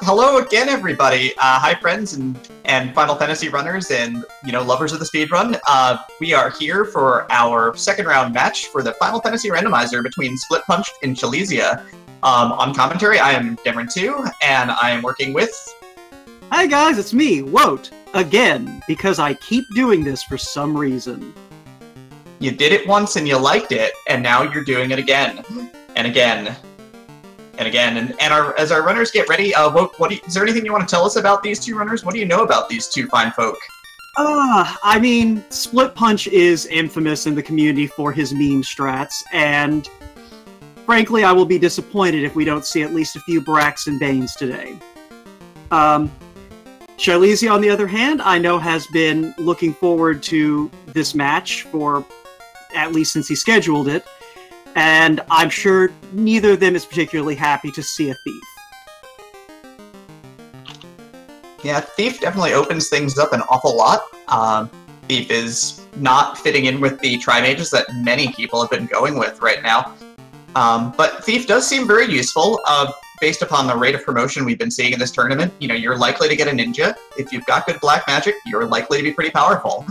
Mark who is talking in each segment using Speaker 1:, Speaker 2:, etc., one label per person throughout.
Speaker 1: Hello again, everybody. Hi, friends and Final Fantasy runners and, lovers of the speedrun. We are here for our second round match for the Final Fantasy Randomizer between Splitpunched and Shyleasia. On commentary, I am Demron2, and I am working with...
Speaker 2: Hi guys, it's me, Woat, again, because I keep doing this for some reason.
Speaker 1: You did it once and you liked it, and now you're doing it again, and again. And again, as our runners get ready, is there anything you want to tell us about these two runners? What do you know about these two fine folk?
Speaker 2: I mean, Splitpunch is infamous in the community for his meme strats, and frankly, I will be disappointed if we don't see at least a few Bracks and Banes today. Shyleasia, on the other hand, I know has been looking forward to this match for at least since he scheduled it. And I'm sure neither of them is particularly happy to see a Thief.
Speaker 1: Yeah, Thief definitely opens things up an awful lot. Thief is not fitting in with the Tri-Mages that many people have been going with right now. But Thief does seem very useful. Based upon the rate of promotion we've been seeing in this tournament, you're likely to get a ninja. If you've got good black magic, you're likely to be pretty powerful.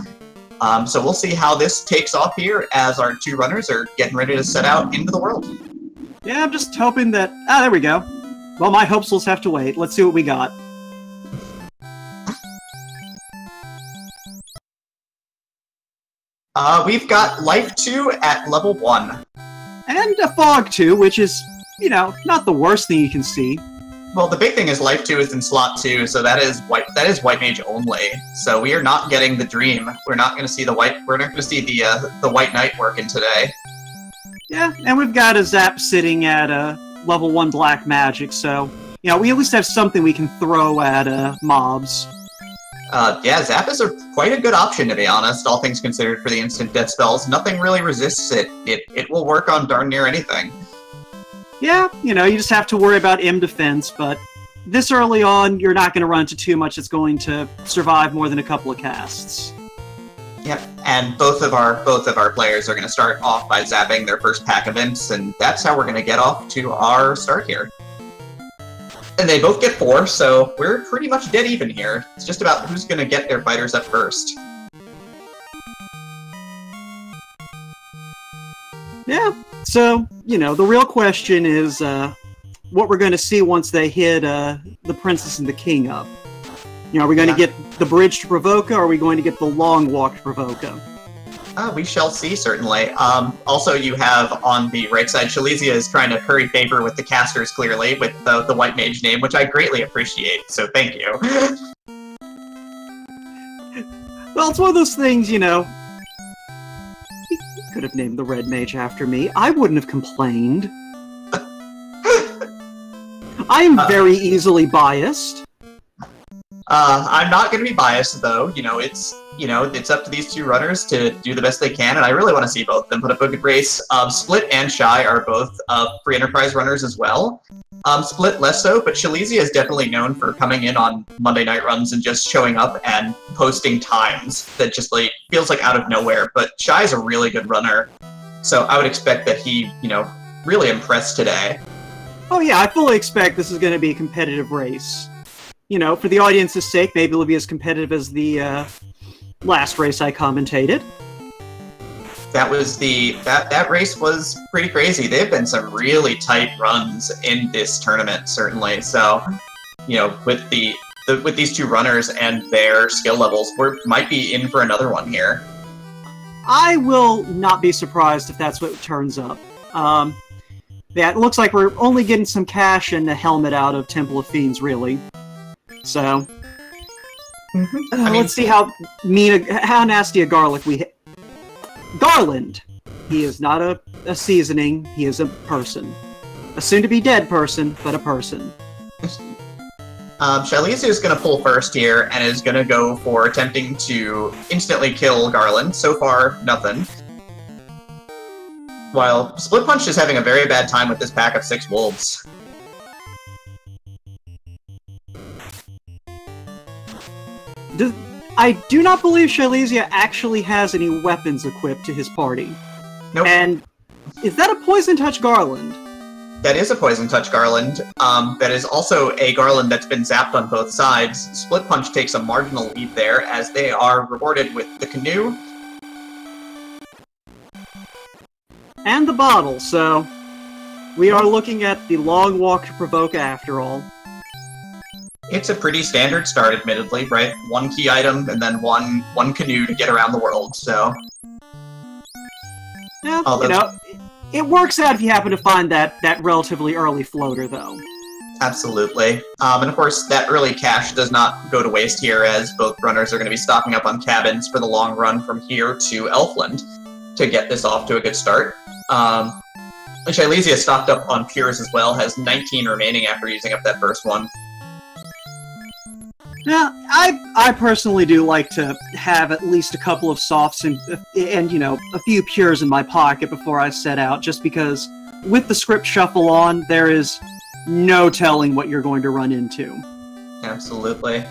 Speaker 1: So we'll see how this takes off here as our two runners are getting ready to set out into the world.
Speaker 2: Yeah, I'm just hoping that... Ah, there we go. Well, my hopes will have to wait. Let's see what we got.
Speaker 1: We've got Life 2 at level 1.
Speaker 2: And a Fog 2, which is, not the worst thing you can see.
Speaker 1: Well, the big thing is Life 2 is in slot 2, so that is White Mage only. So we are not getting the Dream. We're not going to see the White Knight working today.
Speaker 2: Yeah, and we've got a Zap sitting at level 1 Black Magic, so we at least have something we can throw at mobs.
Speaker 1: Yeah, Zap is quite a good option, to be honest, all things considered, for the instant death spells. Nothing really resists it. It will work on darn near anything.
Speaker 2: Yeah, you just have to worry about M defense, but this early on, you're not going to run into too much that's going to survive more than a couple of casts.
Speaker 1: Yep, and both of our players are going to start off by zapping their first pack events, and that's how we're going to get off to our start here. And they both get 4, so we're pretty much dead even here. It's just about who's going to get their fighters up first.
Speaker 2: Yeah, so, the real question is what we're going to see once they hit the Princess and the King up. Are we going to get the bridge to Provoca, or are we going to get the long walk to Provoca?
Speaker 1: We shall see, certainly. Also, you have on the right side, Shyleasia is trying to curry favor with the casters, clearly, with the White Mage name, which I greatly appreciate, so thank you.
Speaker 2: Well, it's one of those things, he could have named the Red Mage after me. I wouldn't have complained. I am very easily biased.
Speaker 1: I'm not going to be biased, though. It's up to these two runners to do the best they can, and I really want to see both of them put up a good race. Split and Shy are both free enterprise runners as well. Split less so, but Shyleasia is definitely known for coming in on Monday night runs and just showing up and posting times that just feels like out of nowhere. But Shy is a really good runner, so I would expect that he, really impressed today.
Speaker 2: Oh yeah, I fully expect this is going to be a competitive race. For the audience's sake, maybe it'll be as competitive as the last race I commentated.
Speaker 1: That was that race was pretty crazy. They've been some really tight runs in this tournament, certainly. So, with with these two runners and their skill levels, we might be in for another one here.
Speaker 2: I will not be surprised if that's what turns up. Yeah, it looks like we're only getting some cash and a helmet out of Temple of Fiends, really. So, let's see how nasty a garlic we hit. Garland! He is not a seasoning, he is a person. A soon-to-be-dead person, but a person.
Speaker 1: Shyleasia is going to pull first here, and is going to go for attempting to instantly kill Garland. So far, nothing. While Splitpunched is having a very bad time with this pack of 6 wolves.
Speaker 2: I do not believe Shyleasia actually has any weapons equipped to his party.
Speaker 1: Nope.
Speaker 2: And is that a Poison Touch Garland?
Speaker 1: That is a Poison Touch Garland. That is also a Garland that's been zapped on both sides. Splitpunched takes a marginal lead there, as they are rewarded with the canoe.
Speaker 2: And the bottle, so we are looking at the long walk to Provoca after all.
Speaker 1: It's a pretty standard start, admittedly, right? 1 key item, and then one canoe to get around the world, so...
Speaker 2: Yeah, it works out if you happen to find that relatively early floater, though.
Speaker 1: Absolutely. And of course, that early cash does not go to waste here, as both runners are going to be stocking up on cabins for the long run from here to Elfland to get this off to a good start. Shyleasia stocked up on Pures as well, has 19 remaining after using up that first one.
Speaker 2: Now, I personally do like to have at least a couple of softs and a few Pures in my pocket before I set out, just because with the script shuffle on, there is no telling what you're going to run into.
Speaker 1: Absolutely.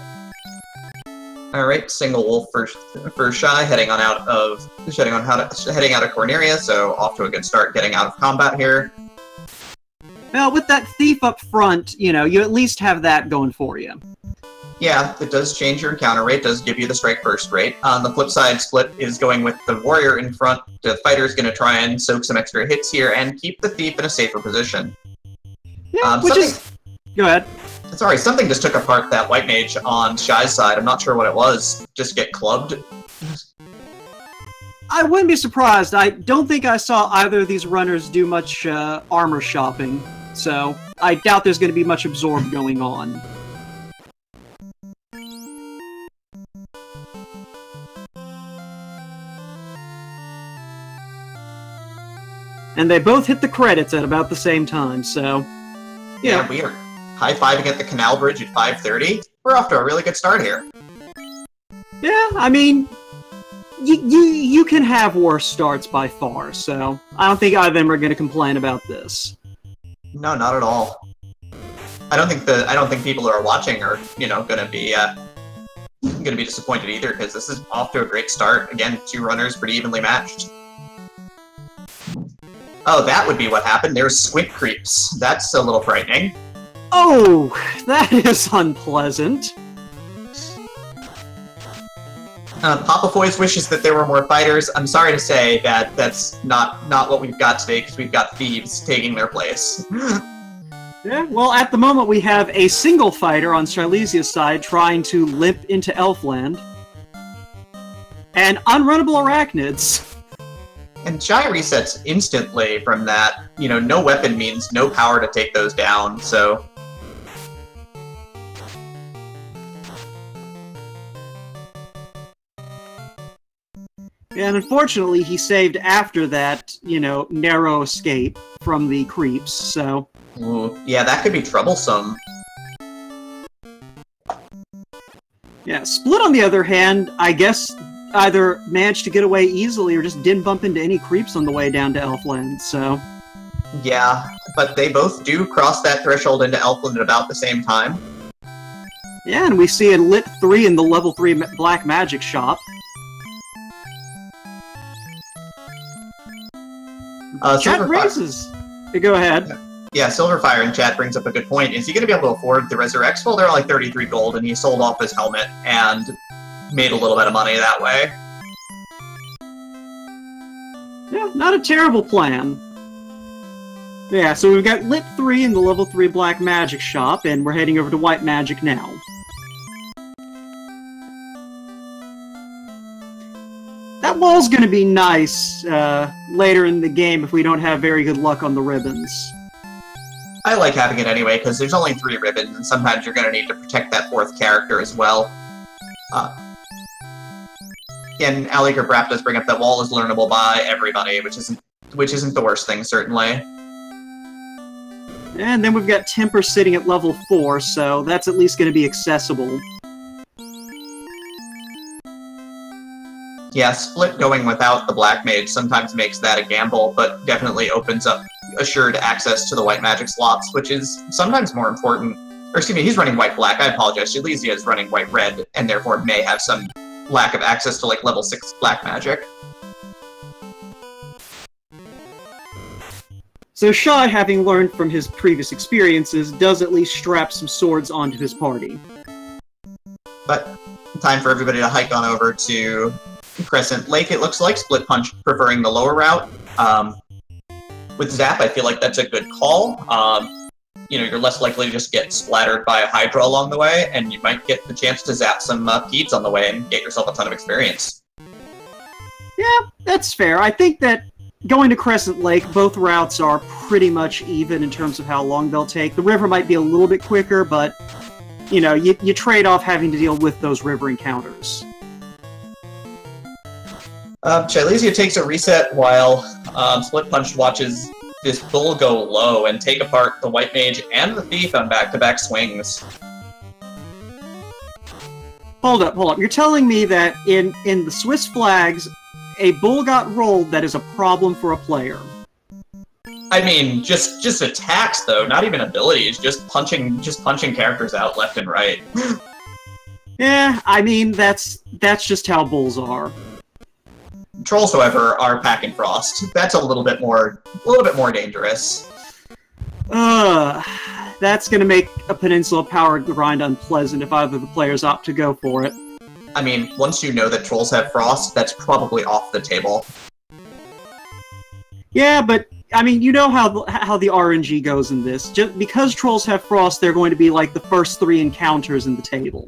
Speaker 1: Alright, single wolf for Shy, heading out of Corneria, so off to a good start getting out of combat here.
Speaker 2: Well, with that thief up front, you at least have that going for you.
Speaker 1: Yeah, it does change your encounter rate, does give you the strike burst rate. On the flip side, Split is going with the warrior in front. The fighter's going to try and soak some extra hits here and keep the thief in a safer position.
Speaker 2: Yeah, Go ahead.
Speaker 1: Sorry, something just took apart that white mage on Shy's side. I'm not sure what it was. Just get clubbed?
Speaker 2: I wouldn't be surprised. I don't think I saw either of these runners do much armor shopping, so I doubt there's going to be much absorb going on. And they both hit the credits at about the same time, so...
Speaker 1: Yeah, we are high-fiving at the canal bridge at 5:30. We're off to a really good start here.
Speaker 2: Yeah, I mean... You can have worse starts by far, so I don't think either of them are going to complain about this.
Speaker 1: No, not at all. I don't think people who are watching are, going to be disappointed either, because this is off to a great start. Again, 2 runners pretty evenly matched. Oh, that would be what happened. There's squid creeps. That's a little frightening.
Speaker 2: Oh, that is unpleasant.
Speaker 1: Papa Foy's wishes that there were more fighters. I'm sorry to say that that's not what we've got today, because we've got thieves taking their place.
Speaker 2: Yeah, well, at the moment we have a single fighter on Shyleasia's side trying to limp into Elfland. And unrunnable arachnids.
Speaker 1: And Shy resets instantly from that. You know, no weapon means no power to take those down, so...
Speaker 2: And unfortunately, he saved after that, you know, narrow escape from the creeps, so...
Speaker 1: Ooh, yeah, that could be troublesome.
Speaker 2: Yeah, Split, on the other hand, I guess either managed to get away easily or just didn't bump into any creeps on the way down to Elfland, so...
Speaker 1: Yeah, but they both do cross that threshold into Elfland at about the same time.
Speaker 2: Yeah, and we see a Lit 3 in the level 3 Black Magic shop. Chat raises! Go ahead.
Speaker 1: Yeah, Silverfire in chat brings up a good point. Is he going to be able to afford the Resurrects? Well, they're like 33 gold, and he sold off his helmet and made a little bit of money that way.
Speaker 2: Yeah, not a terrible plan. Yeah, so we've got Lit 3 in the level 3 Black Magic shop, and we're heading over to White Magic now. That wall's gonna be nice later in the game if we don't have very good luck on the ribbons.
Speaker 1: I like having it anyway, because there's only 3 ribbons, and sometimes you're going to need to protect that 4th character as well. And Aliker Brap does bring up that wall is learnable by everybody, which isn't the worst thing, certainly.
Speaker 2: And then we've got Temper sitting at level 4, so that's at least going to be accessible.
Speaker 1: Yeah, Split going without the Black Mage sometimes makes that a gamble, but definitely opens up assured access to the White Magic slots, which is sometimes more important. Or excuse me, he's running White-Black, I apologize. Shyleasia is running White-Red, and therefore may have some lack of access to, like, level 6 Black Magic.
Speaker 2: So Shy, having learned from his previous experiences, does at least strap some swords onto his party.
Speaker 1: But time for everybody to hike on over to Crescent Lake, it looks like. Split Punch preferring the lower route. With Zap, I feel like that's a good call. You know, you're less likely to just get splattered by a Hydra along the way, and you might get the chance to zap some Peds on the way and get yourself a ton of experience.
Speaker 2: Yeah, that's fair. I think that going to Crescent Lake, both routes are pretty much even in terms of how long they'll take. The river might be a little bit quicker, but, you know, you trade off having to deal with those river encounters.
Speaker 1: Shyleasia takes a reset while Split Punch watches this bull go low and take apart the White Mage and the Thief on back-to-back swings.
Speaker 2: Hold up. You're telling me that in the Swiss flags, a bull got rolled that is a problem for a player?
Speaker 1: I mean, just attacks, though, not even abilities, just punching characters out left and right.
Speaker 2: Yeah, I mean, that's just how bulls are.
Speaker 1: Trolls, however, are packing frost. That's a little bit more dangerous.
Speaker 2: That's gonna make a Peninsula power grind unpleasant if either of the players opt to go for it.
Speaker 1: I mean, once you know that trolls have frost, that's probably off the table.
Speaker 2: Yeah, but I mean, you know how the RNG goes in this. Just because trolls have frost, they're going to be like the first 3 encounters in the table.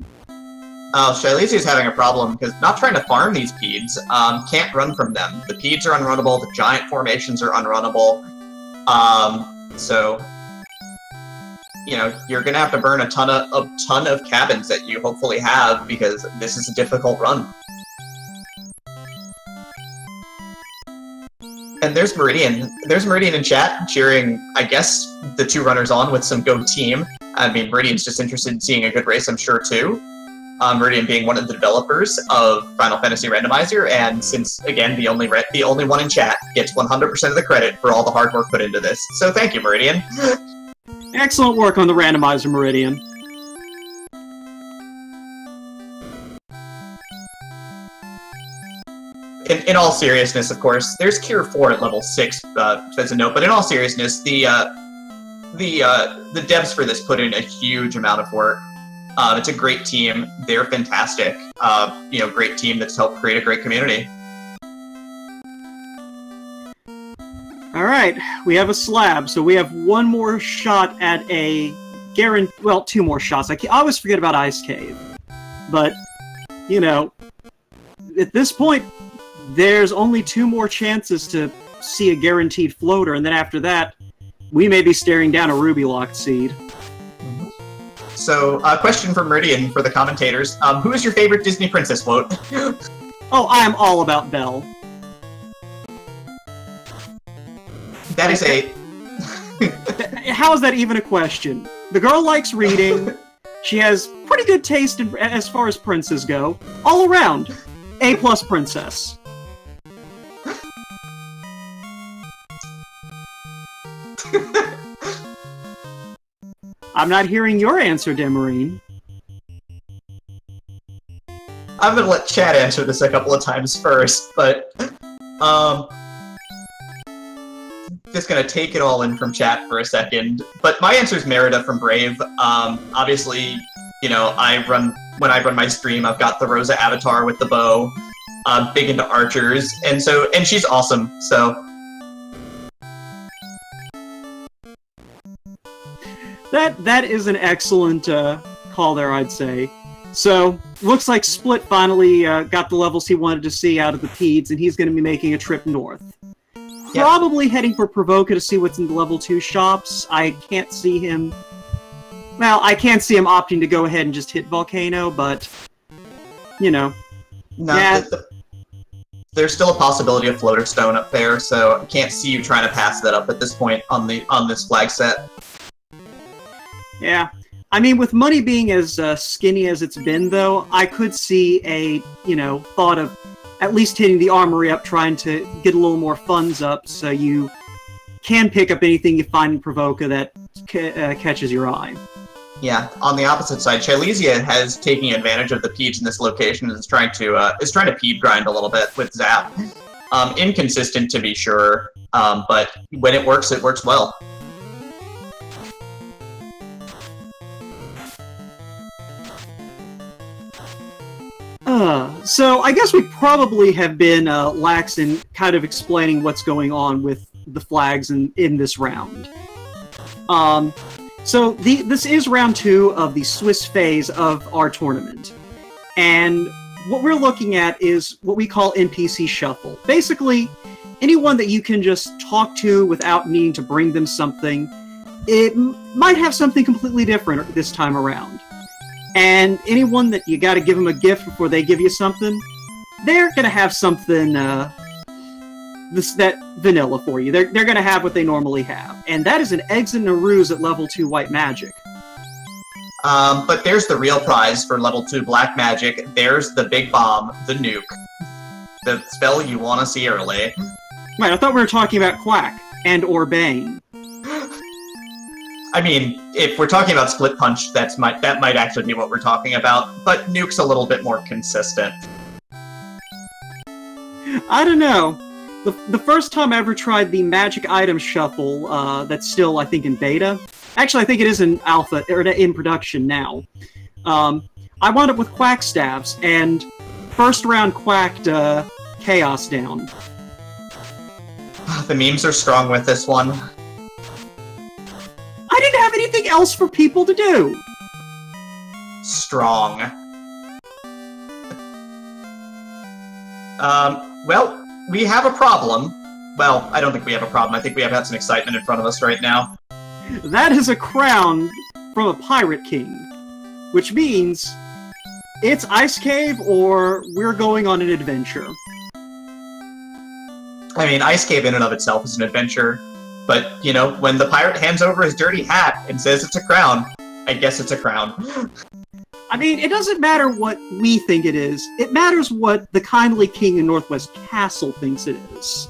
Speaker 1: Shyleasia is having a problem because not trying to farm these Peds, can't run from them. The Peds are unrunnable, the giant formations are unrunnable, so, you know, you're gonna have to burn a ton of cabins that you hopefully have, because this is a difficult run. And there's Meridian. There's Meridian in chat, cheering, I guess, the 2 runners on with some go team. I mean, Meridian's just interested in seeing a good race, I'm sure, too. Meridian being one of the developers of Final Fantasy Randomizer, and since, again, the only one in chat gets 100% of the credit for all the hard work put into this. So thank you, Meridian.
Speaker 2: Excellent work on the Randomizer, Meridian.
Speaker 1: In all seriousness, of course, there's Cure 4 at level 6, as a note, but in all seriousness, the devs for this put in a huge amount of work. It's a great team. They're fantastic. Great team that's helped create a great community.
Speaker 2: All right, we have a slab, so we have one more shot at a well, two more shots. I always forget about Ice Cave, but at this point, there's only two more chances to see a guaranteed floater, and then after that, we may be staring down a Ruby Locked seed.
Speaker 1: So, question for Meridian for the commentators: who is your favorite Disney princess float?
Speaker 2: Oh, I am all about Belle.
Speaker 1: That is a...
Speaker 2: How is that even a question? The girl likes reading. She has pretty good taste as far as princes go. All around. A+ princess. I'm not hearing your answer, Demarine.
Speaker 1: I'm gonna let Chad answer this a couple of times first, but... just gonna take it all in from chat for a second, but my answer is Merida from Brave. Obviously, when I run my stream, I've got the Rosa avatar with the bow. I'm big into archers, and she's awesome. So
Speaker 2: that is an excellent call there, I'd say. So looks like Split finally got the levels he wanted to see out of the Peds, and he's going to be making a trip north. Probably heading for Provoca to see what's in the level 2 shops. I can't see him... Well, I can't see him opting to go ahead and just hit Volcano, but... No,
Speaker 1: yeah. There's still a possibility of Floater Stone up there, so I can't see you trying to pass that up at this point on this flag set.
Speaker 2: Yeah. I mean, with money being as skinny as it's been, though, I could see a, thought of at least hitting the armory up, trying to get a little more funds up, so you can pick up anything you find in Provoca that catches your eye.
Speaker 1: Yeah, on the opposite side, Shyleasia has taken advantage of the Peds in this location and is trying to Ped grind a little bit with Zap. Inconsistent to be sure, but when it works well.
Speaker 2: So I guess we probably have been lax in kind of explaining what's going on with the flags in this round. So this is round 2 of the Swiss phase of our tournament. And what we're looking at is what we call NPC Shuffle. Basically, anyone that you can just talk to without needing to bring them something. It might have something completely different this time around. And anyone that you gotta give them a gift before they give you something, they're gonna have something that vanilla for you. They're gonna have what they normally have. And that is an Eggs and a Ruse at level 2 White Magic.
Speaker 1: But there's the real prize for level 2 Black Magic. There's the big bomb, the nuke. The spell you want to see early.
Speaker 2: Right, I thought we were talking about Quack and or Bane.
Speaker 1: I mean, if we're talking about Split Punch, that might actually be what we're talking about, but Nuke's a little bit more consistent.
Speaker 2: I don't know. The first time I ever tried the Magic Item Shuffle, that's still, I think, in beta. Actually, I think it is in alpha, or in production now. I wound up with Quack Staffs, and first round quacked Chaos down.
Speaker 1: The memes are strong with this one.
Speaker 2: I didn't have anything else for people to do!
Speaker 1: Strong. Well, we have a problem. Well, I don't think we have a problem. I think we have some excitement in front of us right now.
Speaker 2: That is a crown from a Pirate King, which means it's Ice Cave or we're going on an adventure.
Speaker 1: I mean, Ice Cave in and of itself is an adventure, but, when the pirate hands over his dirty hat and says it's a crown, I guess it's a crown.
Speaker 2: I mean, it doesn't matter what we think it is. It matters what the kindly king in Northwest Castle thinks it is.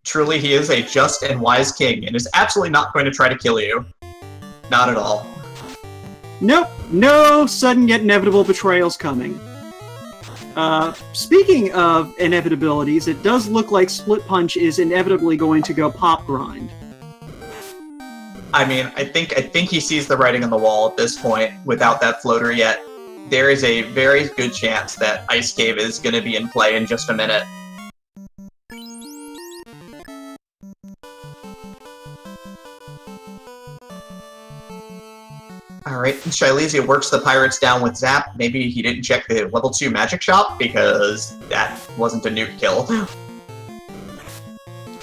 Speaker 1: Truly, he is a just and wise king, and is absolutely not going to try to kill you. Not at all.
Speaker 2: Nope, no sudden yet inevitable betrayals coming. Speaking of inevitabilities, it does look like Split Punch is inevitably going to go pop grind.
Speaker 1: I mean, I think he sees the writing on the wall at this point. Without that floater yet, there is a very good chance that Ice Cave is going to be in play in just a minute. Alright, Shyleasia works the pirates down with Zap. Maybe he didn't check the level 2 magic shop, because that wasn't a nuke kill.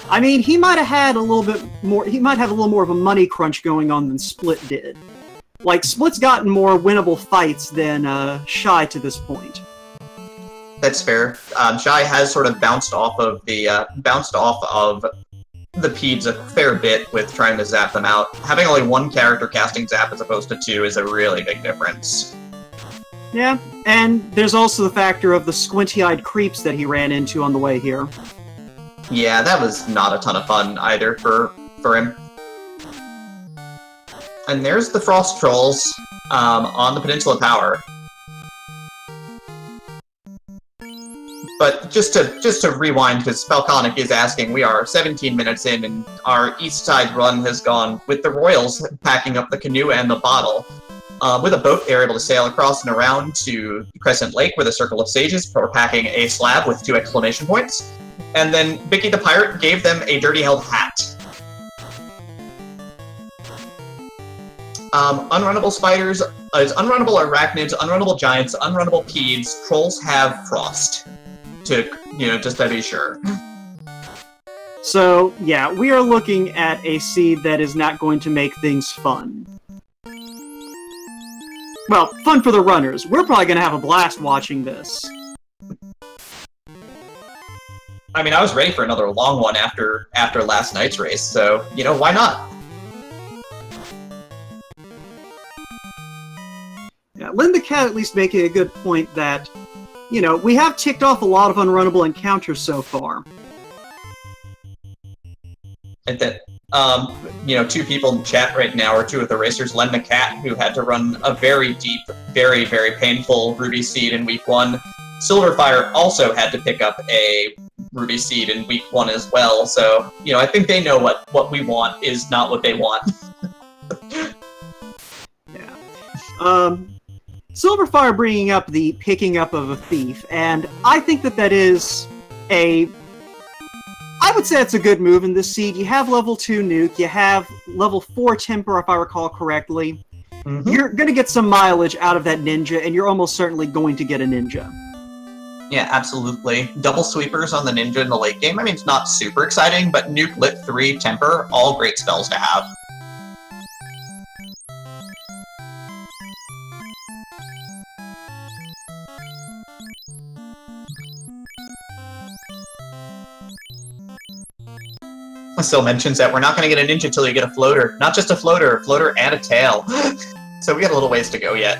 Speaker 2: I mean, he might have had a little bit more. He might have a little more of a money crunch going on than Split did. Like, Split's gotten more winnable fights than Shy to this point.
Speaker 1: That's fair. Shy has sort of bounced off of the Peds a fair bit with trying to zap them out. Having only one character casting Zap as opposed to two is a really big difference.
Speaker 2: Yeah, and there's also the factor of the squinty-eyed creeps that he ran into on the way here.
Speaker 1: Yeah, that was not a ton of fun either for him. And there's the Frost Trolls on the Peninsula Power. But just to rewind, because Falconic is asking, we are 17 minutes in, and our East Side run has gone with the Royals packing up the canoe and the bottle. With a boat, they were able to sail across and around to Crescent Lake with a Circle of Sages for packing a slab with 2 exclamation points. And then Vicky the Pirate gave them a Dirty Held hat. Unrunnable spiders, unrunnable arachnids, unrunnable giants, unrunnable peds, trolls have frost. To, just to be sure.
Speaker 2: So, yeah, we are looking at a seed that is not going to make things fun. Well, fun for the runners. We're probably going to have a blast watching this.
Speaker 1: I mean, I was ready for another long one after last night's race, so, why not?
Speaker 2: Yeah, Lynn the Cat at least making a good point that, we have ticked off a lot of unrunnable encounters so far.
Speaker 1: And that, 2 people in the chat right now are 2 of the racers, Len the Cat, who had to run a very deep, very, very painful Ruby Seed in week 1. Silverfire also had to pick up a Ruby Seed in week 1 as well, so, I think they know what we want is not what they want.
Speaker 2: Yeah. Silverfire bringing up the picking up of a thief, and I think that is I would say it's a good move in this seed. You have level 2 nuke, you have level 4 temper, if I recall correctly. Mm-hmm. You're going to get some mileage out of that ninja, and you're almost certainly going to get a ninja.
Speaker 1: Yeah, absolutely. Double sweepers on the ninja in the late game. I mean, it's not super exciting, but nuke, lit 3, temper, all great spells to have. Still mentions that we're not going to get a ninja till you get a floater. Not just a floater and a tail. So we got a little ways to go yet.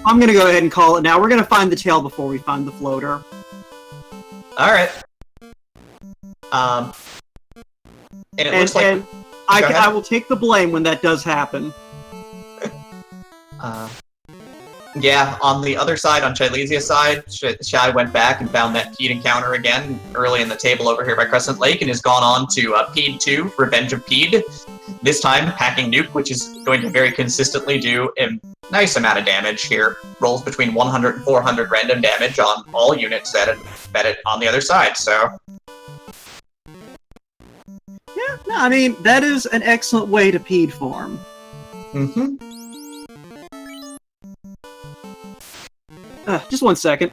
Speaker 2: I'm going to go ahead and call it now. We're going to find the tail before we find the floater.
Speaker 1: Alright. And it looks like...
Speaker 2: And I will take the blame when that does happen.
Speaker 1: Yeah, on the other side, on Shyleasia's side, Shy went back and found that Pede encounter again early in the table over here by Crescent Lake and has gone on to Pede 2, Revenge of Pede. This time, packing nuke, which is going to very consistently do a nice amount of damage here. Rolls between 100 and 400 random damage on all units that it on the other side, so...
Speaker 2: Yeah, no, I mean, that is an excellent way to Pede farm.
Speaker 1: Mm-hmm.
Speaker 2: Just 1 second.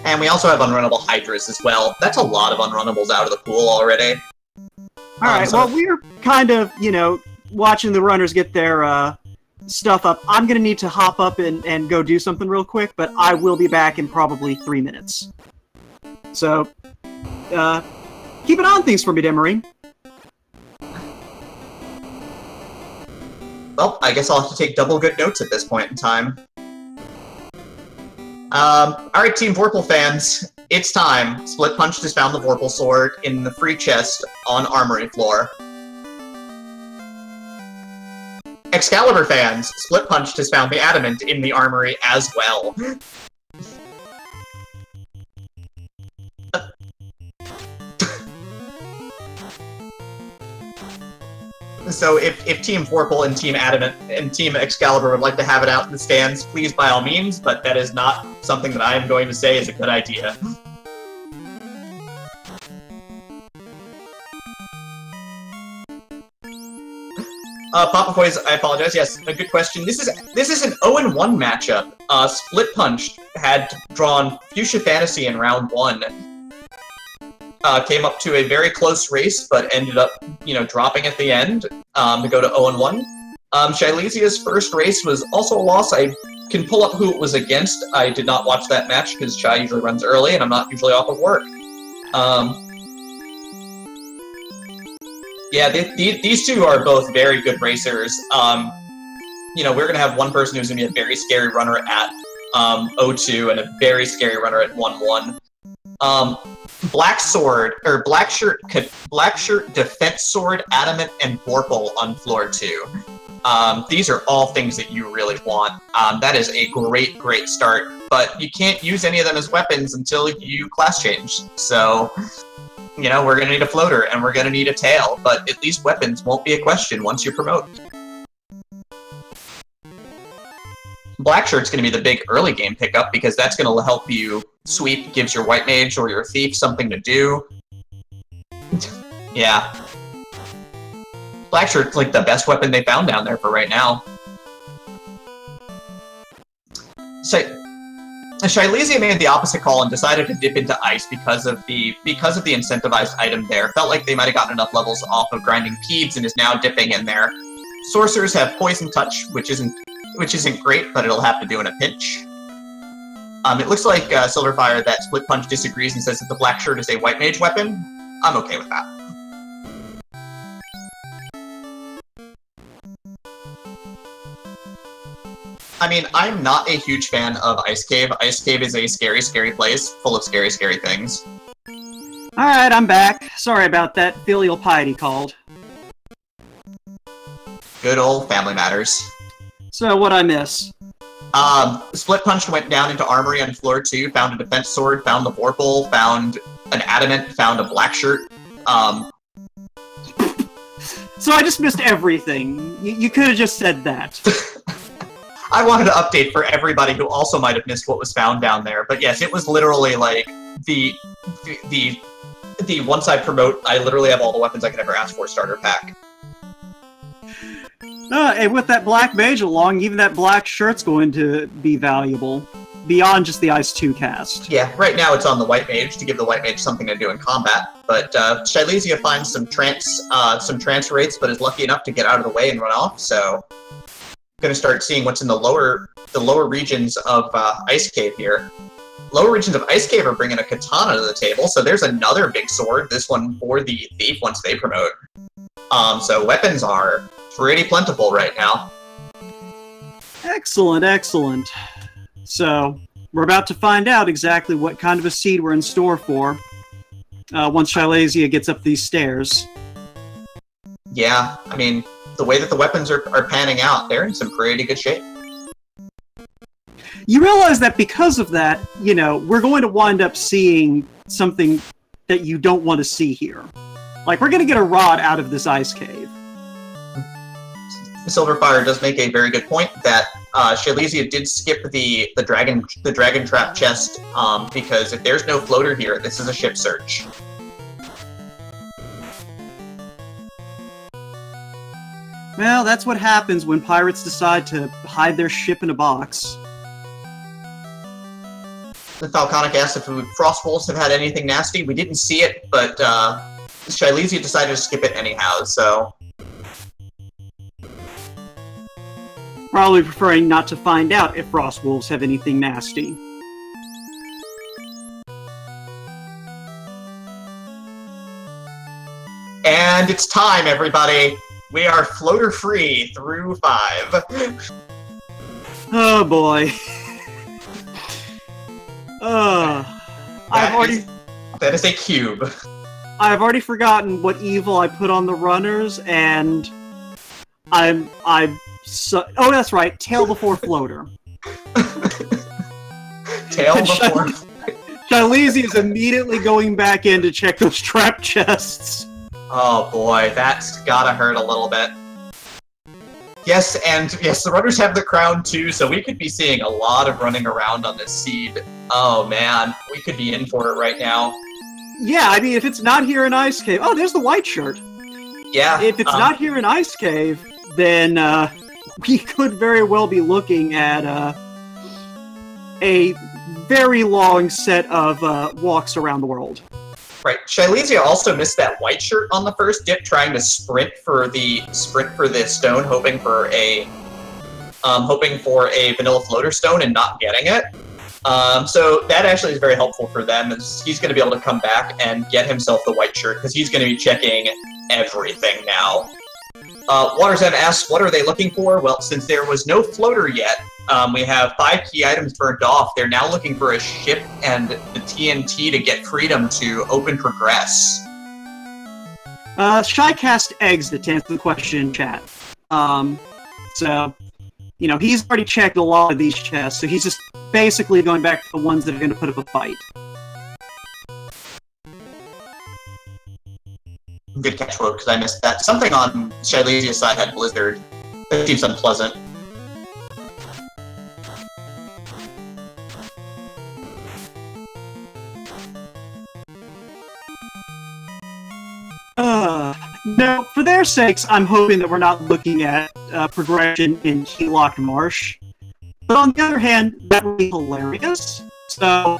Speaker 1: And we also have unrunnable Hydras as well. That's a lot of unrunnables out of the pool already.
Speaker 2: Alright, well, we're kind of, watching the runners get their, stuff up. I'm going to need to hop up and go do something real quick, but I will be back in probably 3 minutes. So, keep an eye on things for me, Demery.
Speaker 1: Well, I guess I'll have to take double good notes at this point in time. Alright, Team Vorpal fans, it's time. Splitpunched has found the Vorpal sword in the free chest on Armory floor. Excalibur fans, Splitpunched has found the adamant in the armory as well. So if Team Vorpal and Team Adamant and Team Excalibur would like to have it out in the stands, please by all means, but that is not something that I am going to say is a good idea. Papa Boys, I apologize. Yes, a good question. This is an 0-1 matchup. Splitpunched had drawn Fuchsia Fantasy in round 1. Came up to a very close race, but ended up, dropping at the end to go to 0-1. Shyleasia's first race was also a loss. I can pull up who it was against. I did not watch that match because Shy usually runs early, and I'm not usually off of work. Yeah, these two are both very good racers. We're going to have one person who's going to be a very scary runner at 0-2 and a very scary runner at 1-1. Black Shirt Defense Sword, Adamant, and Vorpal on floor 2. These are all things that you really want. That is a great start, but you can't use any of them as weapons until you class change. So, we're going to need a floater, and we're going to need a tail, but at least weapons won't be a question once you promote. Black Shirt's going to be the big early game pickup, because that's going to help you sweep, gives your White Mage or your Thief something to do. Yeah. Black Shirt's like the best weapon they found down there for right now. So, Shyleasia made the opposite call and decided to dip into Ice because of the incentivized item there. Felt like they might have gotten enough levels off of grinding Peeves and is now dipping in there. Sorcerers have Poison Touch, which isn't great, but it'll have to do in a pinch. It looks like Silverfire that Splitpunched disagrees and says that the Black Shirt is a White Mage weapon. I'm okay with that. I mean, I'm not a huge fan of Ice Cave. Ice Cave is a scary place, full of scary things.
Speaker 2: Alright, I'm back. Sorry about that. Filial piety called.
Speaker 1: Good old family matters.
Speaker 2: So, what'd I miss?
Speaker 1: Splitpunched went down into Armory on floor 2, found a Defense Sword, found the Vorpal, found an Adamant, found a Black Shirt.
Speaker 2: So I just missed everything. You could have just said that.
Speaker 1: I wanted to update for everybody who also might have missed what was found down there, but yes, it was literally like the once I promote, I literally have all the weapons I could ever ask for starter pack.
Speaker 2: And with that Black Mage along, even that Black Shirt's going to be valuable, beyond just the Ice 2 cast.
Speaker 1: Yeah, right now it's on the White Mage to give the White Mage something to do in combat, but Shyleasia finds some trance rates, but is lucky enough to get out of the way and run off, so going to start seeing what's in the lower regions of Ice Cave here. Lower regions of Ice Cave are bringing a katana to the table, so there's another big sword, this one for the Thief once they promote. So weapons are pretty plentiful right now.
Speaker 2: Excellent. So, we're about to find out exactly what kind of a seed we're in store for once Shyleasia gets up these stairs.
Speaker 1: Yeah, I mean, the way that the weapons are panning out, they're in some pretty good shape.
Speaker 2: You realize that because of that, we're going to wind up seeing something that you don't want to see here. Like, we're going to get a rod out of this Ice Cave.
Speaker 1: Silverfire does make a very good point that Shyleasia did skip the dragon trap chest because if there's no floater here, this is a ship search.
Speaker 2: Well, that's what happens when pirates decide to hide their ship in a box.
Speaker 1: The Falconic asked if Frostwolves have had anything nasty. We didn't see it, but Shyleasia decided to skip it anyhow, so...
Speaker 2: Probably preferring not to find out if Frostwolves have anything nasty.
Speaker 1: And it's time, everybody! We are floater-free through 5.
Speaker 2: Oh boy.
Speaker 1: That is a cube.
Speaker 2: I've already forgotten what evil I put on the runners, and I'm Oh, that's right. Tail before floater.
Speaker 1: Tail before.
Speaker 2: Shyleasia is immediately going back in to check those trap chests.
Speaker 1: Oh boy, that's gotta hurt a little bit. Yes, and yes, the runners have the crown too, so we could be seeing a lot of running around on this seed. Oh man, we could be in for it right now.
Speaker 2: Yeah, I mean, if it's not here in Ice Cave... Oh, there's the white shirt.
Speaker 1: Yeah.
Speaker 2: If it's not here in Ice Cave, then we could very well be looking at a very long set of walks around the world.
Speaker 1: Right. Shyleasia also missed that white shirt on the first dip, trying to sprint for the stone, hoping for a vanilla floater stone and not getting it. So that actually is very helpful for them, as he's going to be able to come back and get himself the white shirt, because he's going to be checking everything now. Waterzen asks, what are they looking for? Well, since there was no floater yet, we have 5 key items burned off. They're now looking for a ship and the TNT to get freedom to open progress.
Speaker 2: Shy cast eggs to answer the question in chat. So, you know, he's already checked a lot of these chests, so he's just basically going back to the ones that are going to put up a fight.
Speaker 1: Good catch, Woke, because I missed that. Something on Shyleasia's side had Blizzard. That seems unpleasant.
Speaker 2: No, for their sakes, I'm hoping that we're not looking at progression in Keylock Marsh. But on the other hand, that would be hilarious. So,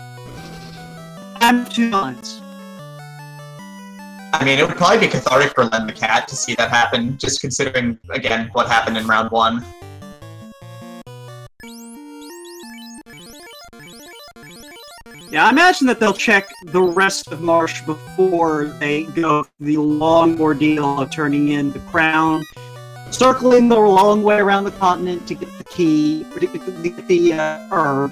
Speaker 2: I'm of 2 minds.
Speaker 1: I mean, it would probably be cathartic for Len the Cat to see that happen, just considering, again, what happened in round 1.
Speaker 2: Yeah, I imagine that they'll check the rest of Marsh before they go the long ordeal of turning in the crown, circling the long way around the continent to get the key, or to get the herb,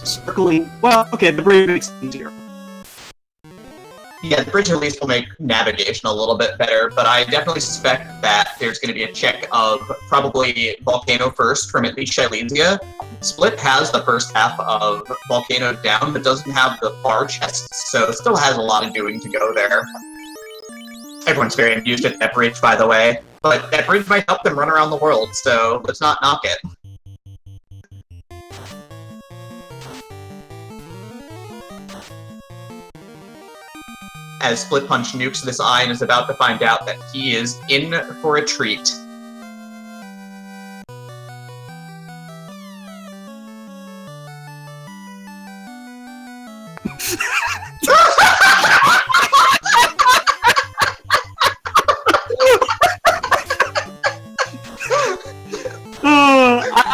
Speaker 2: circling... Well, okay, the bridge makes it easier.
Speaker 1: Yeah, the bridge at least will make navigation a little bit better, but I definitely suspect that there's going to be a check of probably Volcano first from at least Shyleasia. Split has the first half of Volcano down, but doesn't have the bar chests, so it still has a lot of doing to go there. Everyone's very amused at that bridge, by the way, but that bridge might help them run around the world, so let's not knock it. As Split Punch nukes this eye and is about to find out that he is in for a treat.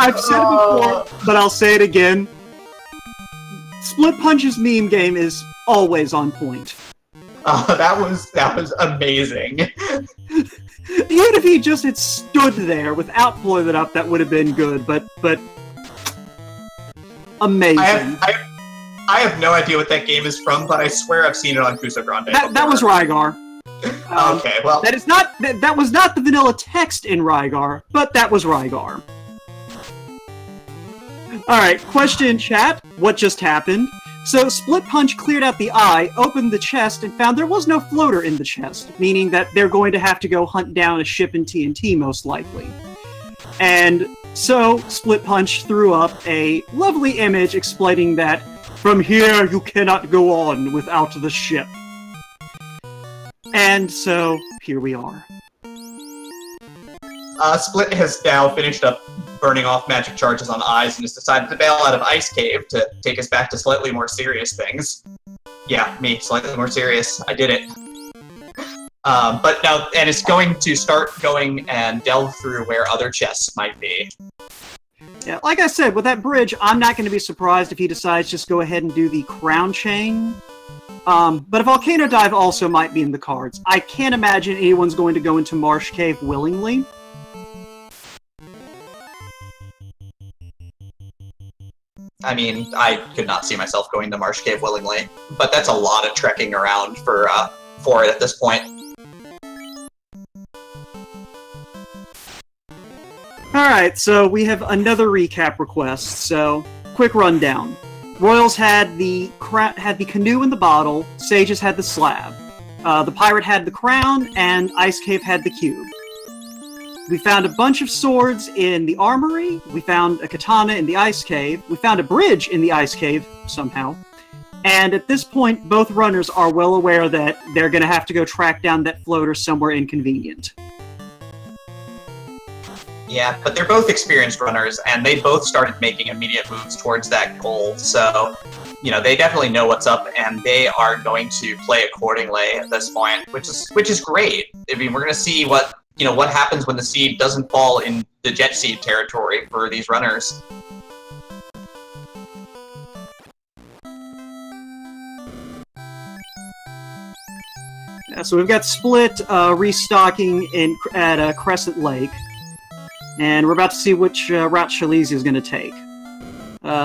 Speaker 2: I've said it before, but I'll say it again. Split Punch's meme game is always on point.
Speaker 1: That was amazing.
Speaker 2: Even if he just had stood there without pulling it up, that would have been good, but amazing.
Speaker 1: I have no idea what that game is from, but I swear I've seen it on Kusa Grande.
Speaker 2: That was Rygar.
Speaker 1: Okay, well...
Speaker 2: That was not the vanilla text in Rygar, but that was Rygar. Alright, question in chat. What just happened? So, Split Punch cleared out the eye, opened the chest, and found there was no floater in the chest, meaning that they're going to have to go hunt down a ship in TNT, most likely. And so, Split Punch threw up a lovely image explaining that, from here you cannot go on without the ship. And so, here we are.
Speaker 1: Split has now finished up burning off magic charges on eyes and has decided to bail out of Ice Cave to take us back to slightly more serious things. Yeah, me, slightly more serious. I did it. But now, and it's going to start going and delve through where other chests might be.
Speaker 2: Yeah, like I said, with that bridge, I'm not going to be surprised if he decides to just go ahead and do the crown chain. But a volcano dive also might be in the cards. I can't imagine anyone's going to go into Marsh Cave willingly.
Speaker 1: I mean, I could not see myself going to Marsh Cave willingly, but that's a lot of trekking around for it at this point.
Speaker 2: Alright, so we have another recap request, so quick rundown. Royals had the canoe in the bottle, Sages had the slab. The pirate had the crown, and Ice Cave had the cube. We found a bunch of swords in the armory, we found a katana in the Ice Cave, we found a bridge in the Ice Cave, somehow. And at this point, both runners are well aware that they're going to have to go track down that floater somewhere inconvenient.
Speaker 1: Yeah, but they're both experienced runners, and they both started making immediate moves towards that goal, so, you know, they definitely know what's up, and they are going to play accordingly at this point, which is great. I mean, we're going to see what happens when the seed doesn't fall in the jet seed territory for these runners.
Speaker 2: Yeah, so we've got Split restocking at Crescent Lake. And we're about to see which route Shyleasia is going to take.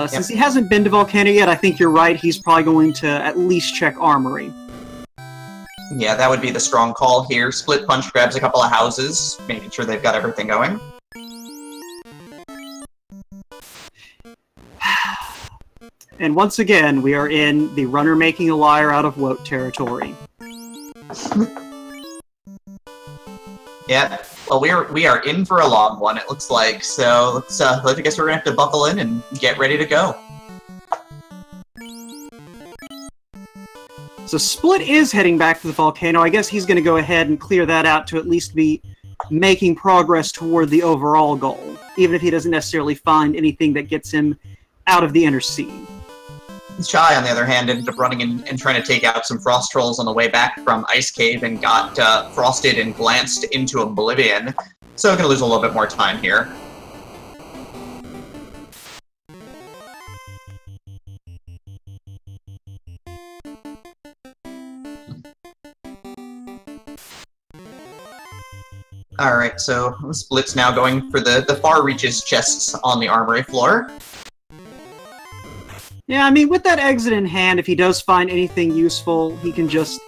Speaker 2: Since he hasn't been to Volcano yet, I think you're right. He's probably going to at least check Armory.
Speaker 1: Yeah, that would be the strong call here. Split Punch grabs a couple of houses, making sure they've got everything going.
Speaker 2: And once again, we are in the runner making a liar out of Woat territory.
Speaker 1: Yeah. Well, we are in for a long one, it looks like. So I guess we're gonna have to buckle in and get ready to go.
Speaker 2: So Split is heading back to the volcano. I guess he's going to go ahead and clear that out to at least be making progress toward the overall goal, even if he doesn't necessarily find anything that gets him out of the inner sea.
Speaker 1: Shy, on the other hand, ended up running in and trying to take out some frost trolls on the way back from Ice Cave and got frosted and glanced into oblivion. So we're going to lose a little bit more time here. Alright, so Split's now going for the far reaches chests on the armory floor.
Speaker 2: Yeah, I mean, with that exit in hand, if he does find anything useful, he can just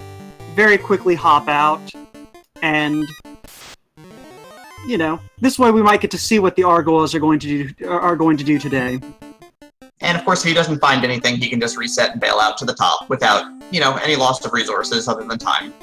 Speaker 2: very quickly hop out, and, you know, this way we might get to see what the Argoas are going to do today.
Speaker 1: And of course, if he doesn't find anything, he can just reset and bail out to the top without, you know, any loss of resources other than time.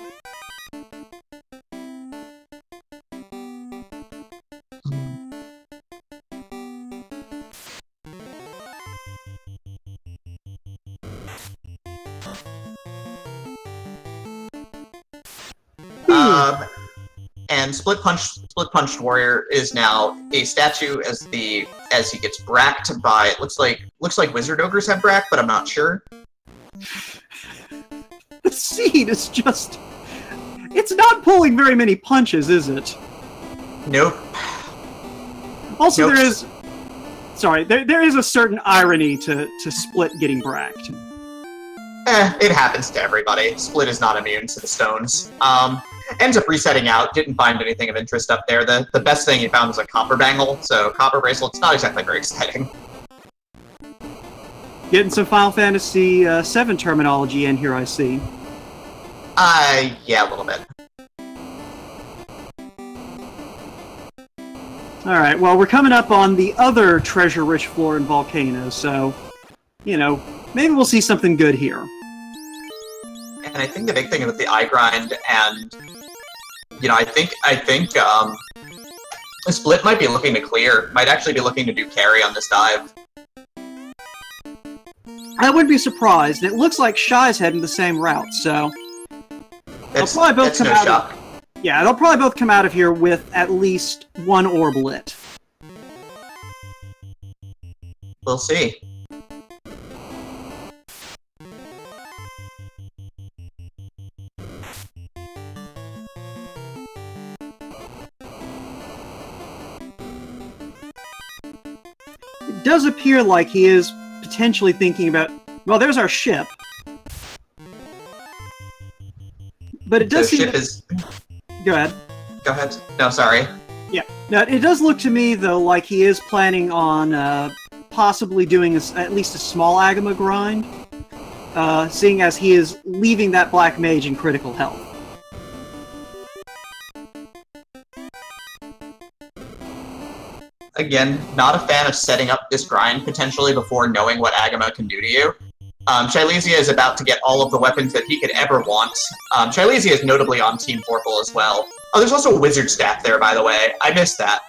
Speaker 1: And Split Punched Warrior is now a statue as he gets bracked by, it looks like Wizard Ogres have brack, but I'm not sure.
Speaker 2: The seed is just... It's not pulling very many punches, is it?
Speaker 1: Nope.
Speaker 2: Also, nope. There is a certain irony to Split getting bracked.
Speaker 1: It happens to everybody. Split is not immune to the stones. Ends up resetting out, didn't find anything of interest up there. The best thing he found was a copper bangle, so copper bracelet's not exactly very exciting.
Speaker 2: Getting some Final Fantasy VII terminology in here, I see.
Speaker 1: Yeah, a little bit.
Speaker 2: Alright, well, we're coming up on the other treasure-rich floor in Volcano, so, you know, maybe we'll see something good here.
Speaker 1: And I think the big thing with the eye grind, and you know, I think Split might be looking to clear. Might actually be looking to do carry on this dive.
Speaker 2: I wouldn't be surprised. It looks like Shy's heading the same route, so they'll probably both come out. Yeah, they'll probably both come out of here with at least one orb lit.
Speaker 1: We'll see.
Speaker 2: It does appear like he is potentially thinking about... Well, there's our ship. But it does seem...
Speaker 1: Ship is...
Speaker 2: Go ahead.
Speaker 1: Go ahead. No, sorry.
Speaker 2: Yeah. Now, it does look to me, though, like he is planning on possibly doing at least a small Agama grind, seeing as he is leaving that Black Mage in critical health.
Speaker 1: again, not a fan of setting up this grind potentially before knowing what Agama can do to you. Shyleasia is about to get all of the weapons that he could ever want. Shyleasia is notably on Team Vorpal as well. Oh, there's also a Wizard Staff there, by the way. I missed that.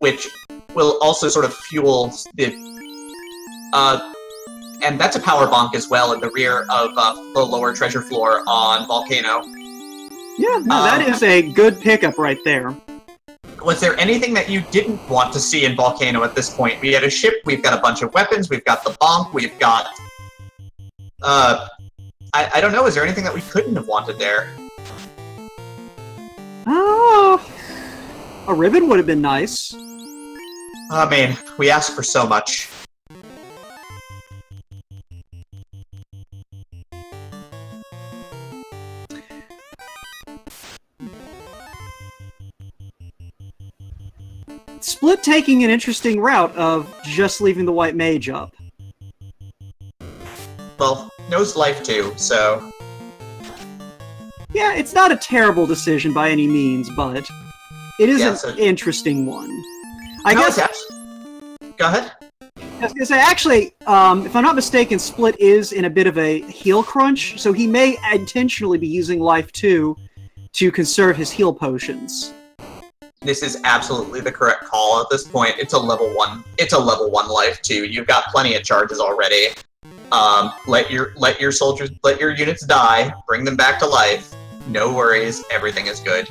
Speaker 1: Which will also sort of fuel the... and that's a Power Bonk as well in the rear of the lower treasure floor on Volcano.
Speaker 2: Yeah, no, that is a good pickup right there.
Speaker 1: Was there anything that you didn't want to see in Volcano at this point? We had a ship, we've got a bunch of weapons, we've got the bonk, we've got... I don't know, is there anything that we couldn't have wanted there?
Speaker 2: Oh, a ribbon would have been nice.
Speaker 1: I mean, we asked for so much.
Speaker 2: Split taking an interesting route of just leaving the white mage up.
Speaker 1: Well, knows life too, so...
Speaker 2: Yeah, it's not a terrible decision by any means, but it is an interesting one. I guess...
Speaker 1: Go ahead.
Speaker 2: I was going to say, actually, if I'm not mistaken, Split is in a bit of a heal crunch, so he may intentionally be using life 2 to conserve his heal potions.
Speaker 1: This is absolutely the correct call at this point. It's a level 1. It's a level 1 life 2. You've got plenty of charges already. Let your soldiers, let your units die. Bring them back to life. No worries. Everything is good.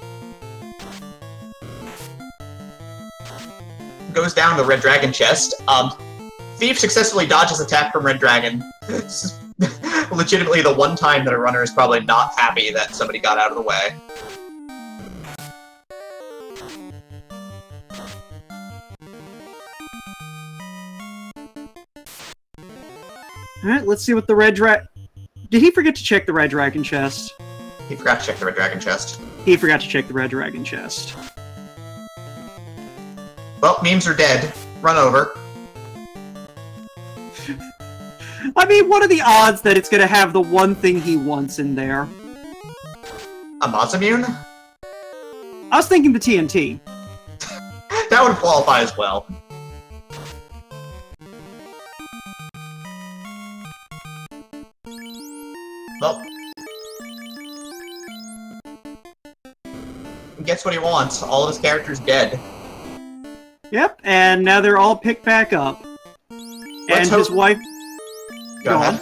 Speaker 1: Goes down the Red Dragon chest. Thief successfully dodges attack from Red Dragon. Legitimately the one time that a runner is probably not happy that somebody got out of the way.
Speaker 2: Alright, let's see what the Red Dragon... Did he forget to check the Red Dragon chest?
Speaker 1: He forgot to check the Red Dragon chest.
Speaker 2: He forgot to check the Red Dragon chest.
Speaker 1: Well, memes are dead. Run over.
Speaker 2: I mean, what are the odds that it's going to have the one thing he wants in there?
Speaker 1: A Mazamune?
Speaker 2: I was thinking the TNT.
Speaker 1: That would qualify as well. Well, he gets what he wants. All of his characters dead.
Speaker 2: Yep, and now they're all picked back up. And his wife...
Speaker 1: Go ahead.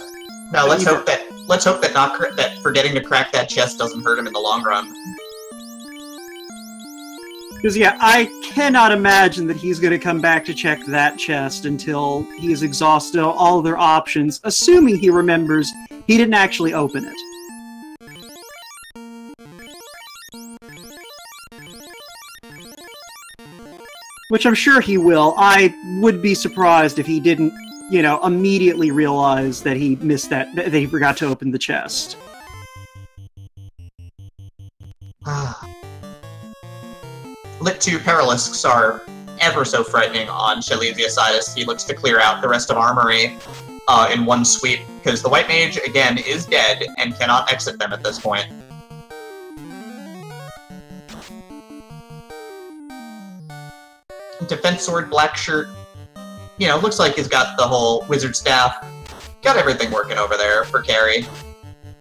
Speaker 1: No, let's hope that forgetting to crack that chest doesn't hurt him in the long run.
Speaker 2: Because, yeah, I cannot imagine that he's going to come back to check that chest until he's exhausted all of their options, assuming he remembers he didn't actually open it. Which I'm sure he will. I would be surprised if he didn't, you know, immediately realize that he missed that he forgot to open the chest.
Speaker 1: Lit 2 Perilisks are ever so frightening on Shyleasia's side as he looks to clear out the rest of Armory in one sweep, because the White Mage, again, is dead and cannot exit them at this point. Defense Sword, Black Shirt, you know, looks like he's got the whole Wizard Staff. Got everything working over there for carry.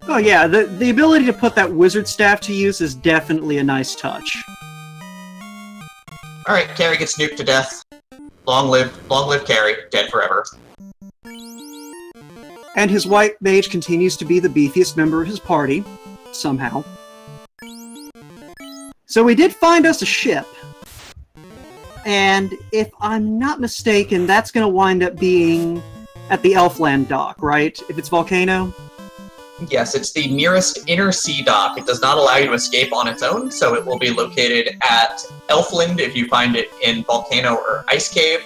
Speaker 2: Oh yeah, the ability to put that Wizard Staff to use is definitely a nice touch.
Speaker 1: Alright, Carry gets nuked to death. Long live Carry, dead forever.
Speaker 2: And his White Mage continues to be the beefiest member of his party, somehow. So we did find us a ship. And if I'm not mistaken, that's going to wind up being at the Elfland dock, right? If it's Volcano?
Speaker 1: Yes, it's the nearest inner sea dock. It does not allow you to escape on its own, so it will be located at Elfland if you find it in Volcano or Ice Cave.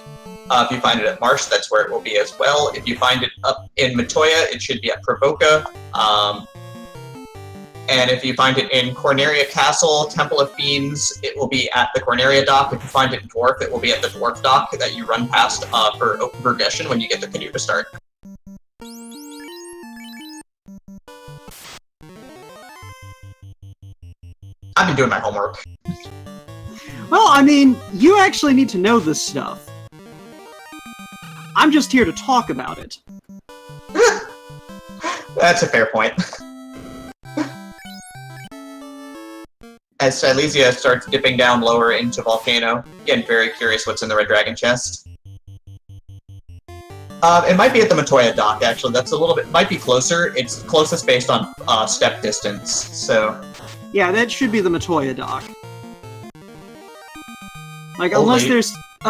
Speaker 1: If you find it at Marsh, that's where it will be as well. If you find it up in Matoya, it should be at Provoca. And if you find it in Corneria Castle, Temple of Fiends, it will be at the Corneria dock. If you find it in Dwarf, it will be at the Dwarf dock that you run past for Open Progression when you get the canoe to start. I've been doing my homework.
Speaker 2: Well, I mean, you actually need to know this stuff. I'm just here to talk about it.
Speaker 1: That's a fair point. As Shyleasia starts dipping down lower into Volcano, again, very curious what's in the Red Dragon chest. It might be at the Matoya dock, actually. That's a little bit, might be closer. It's closest based on step distance, so...
Speaker 2: Yeah, that should be the Matoya dock. Like,
Speaker 1: Only...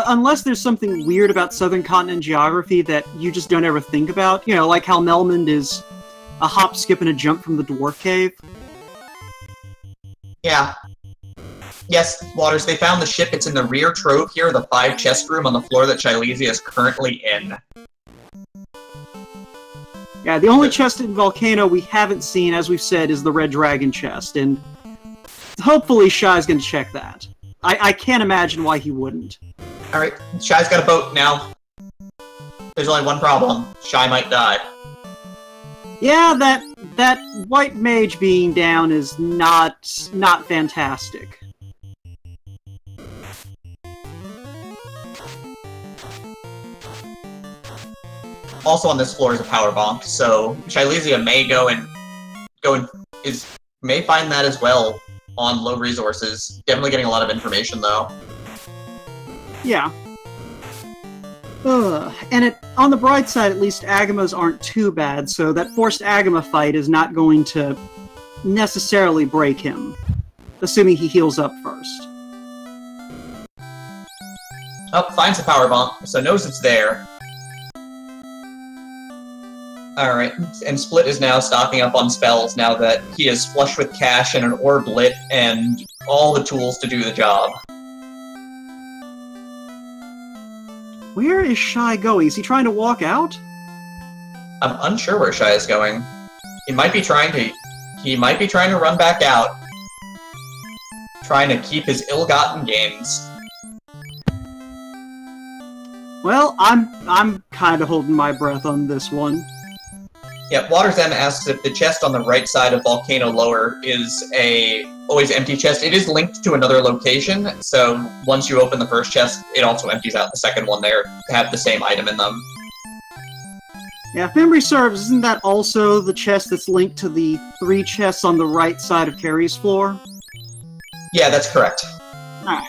Speaker 2: unless there's something weird about Southern Continent geography that you just don't ever think about, you know, like how Melmond is a hop, skip, and a jump from the Dwarf Cave.
Speaker 1: Yeah. Yes, Waters, they found the ship. It's in the rear trove here, the 5 chest room on the floor that Shyleasia is currently in.
Speaker 2: Yeah, the only chest in Volcano we haven't seen, as we've said, is the Red Dragon chest, and hopefully Shy's gonna check that. I can't imagine why he wouldn't.
Speaker 1: Alright, Shy's got a boat now. There's only one problem. Shy might die.
Speaker 2: Yeah, that white mage being down is not fantastic.
Speaker 1: Also on this floor is a power bonk, so Shyleasia may may find that as well on low resources. Definitely getting a lot of information though.
Speaker 2: Yeah. And on the bright side, at least Agamas aren't too bad, so that forced Agama fight is not going to necessarily break him, assuming he heals up first.
Speaker 1: Oh, finds the power bonk, so knows it's there. Alright, and Split is now stocking up on spells now that he is flush with cash and an orb lit and all the tools to do the job.
Speaker 2: Where is Shy going? Is he trying to walk out?
Speaker 1: I'm unsure where Shy is going. He might be trying to run back out. Trying to keep his ill-gotten gains.
Speaker 2: Well, I'm kind of holding my breath on this one.
Speaker 1: Yeah, Waters M asks if the chest on the right side of Volcano Lower is a always empty chest. It is linked to another location, so once you open the first chest, it also empties out the second one there to have the same item in them.
Speaker 2: Yeah, if memory serves, isn't that also the chest that's linked to the 3 chests on the right side of Carrie's floor?
Speaker 1: Yeah, that's correct.
Speaker 2: Alright.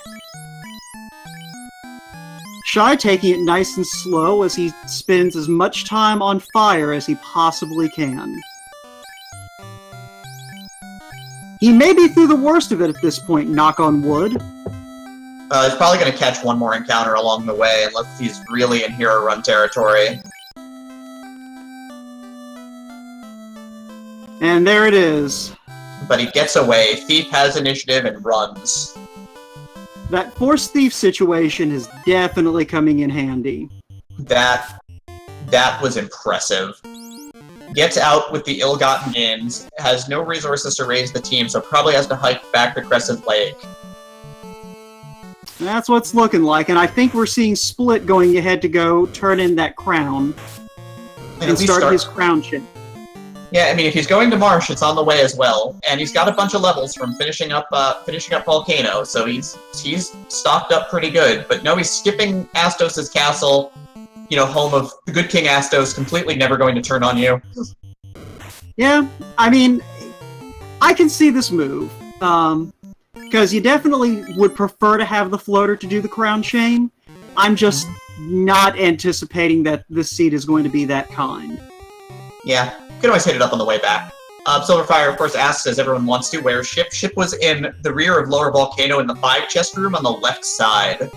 Speaker 2: Shy taking it nice and slow as he spends as much time on fire as he possibly can. He may be through the worst of it at this point, knock on wood.
Speaker 1: He's probably going to catch one more encounter along the way, unless he's really in hero run territory.
Speaker 2: And there it is.
Speaker 1: But he gets away, Thief has initiative, and runs.
Speaker 2: That forced thief situation is definitely coming in handy.
Speaker 1: That was impressive. Gets out with the ill-gotten gains, has no resources to raise the team, so probably has to hike back to Crescent Lake.
Speaker 2: That's what it's looking like, and I think we're seeing Split going ahead to go turn in that crown and start his crown chase.
Speaker 1: Yeah, I mean, if he's going to Marsh, it's on the way as well, and he's got a bunch of levels from finishing up Volcano, so he's stocked up pretty good. But no, he's skipping Astos' castle, you know, home of the good King Astos, completely never going to turn on you.
Speaker 2: Yeah, I mean, I can see this move, because you definitely would prefer to have the floater to do the crown chain. I'm just not anticipating that this seed is going to be that kind.
Speaker 1: Yeah. You can always hit it up on the way back. Silverfire, of course, asks, as everyone wants to, where's Ship? Ship was in the rear of Lower Volcano in the 5 chest room on the left side.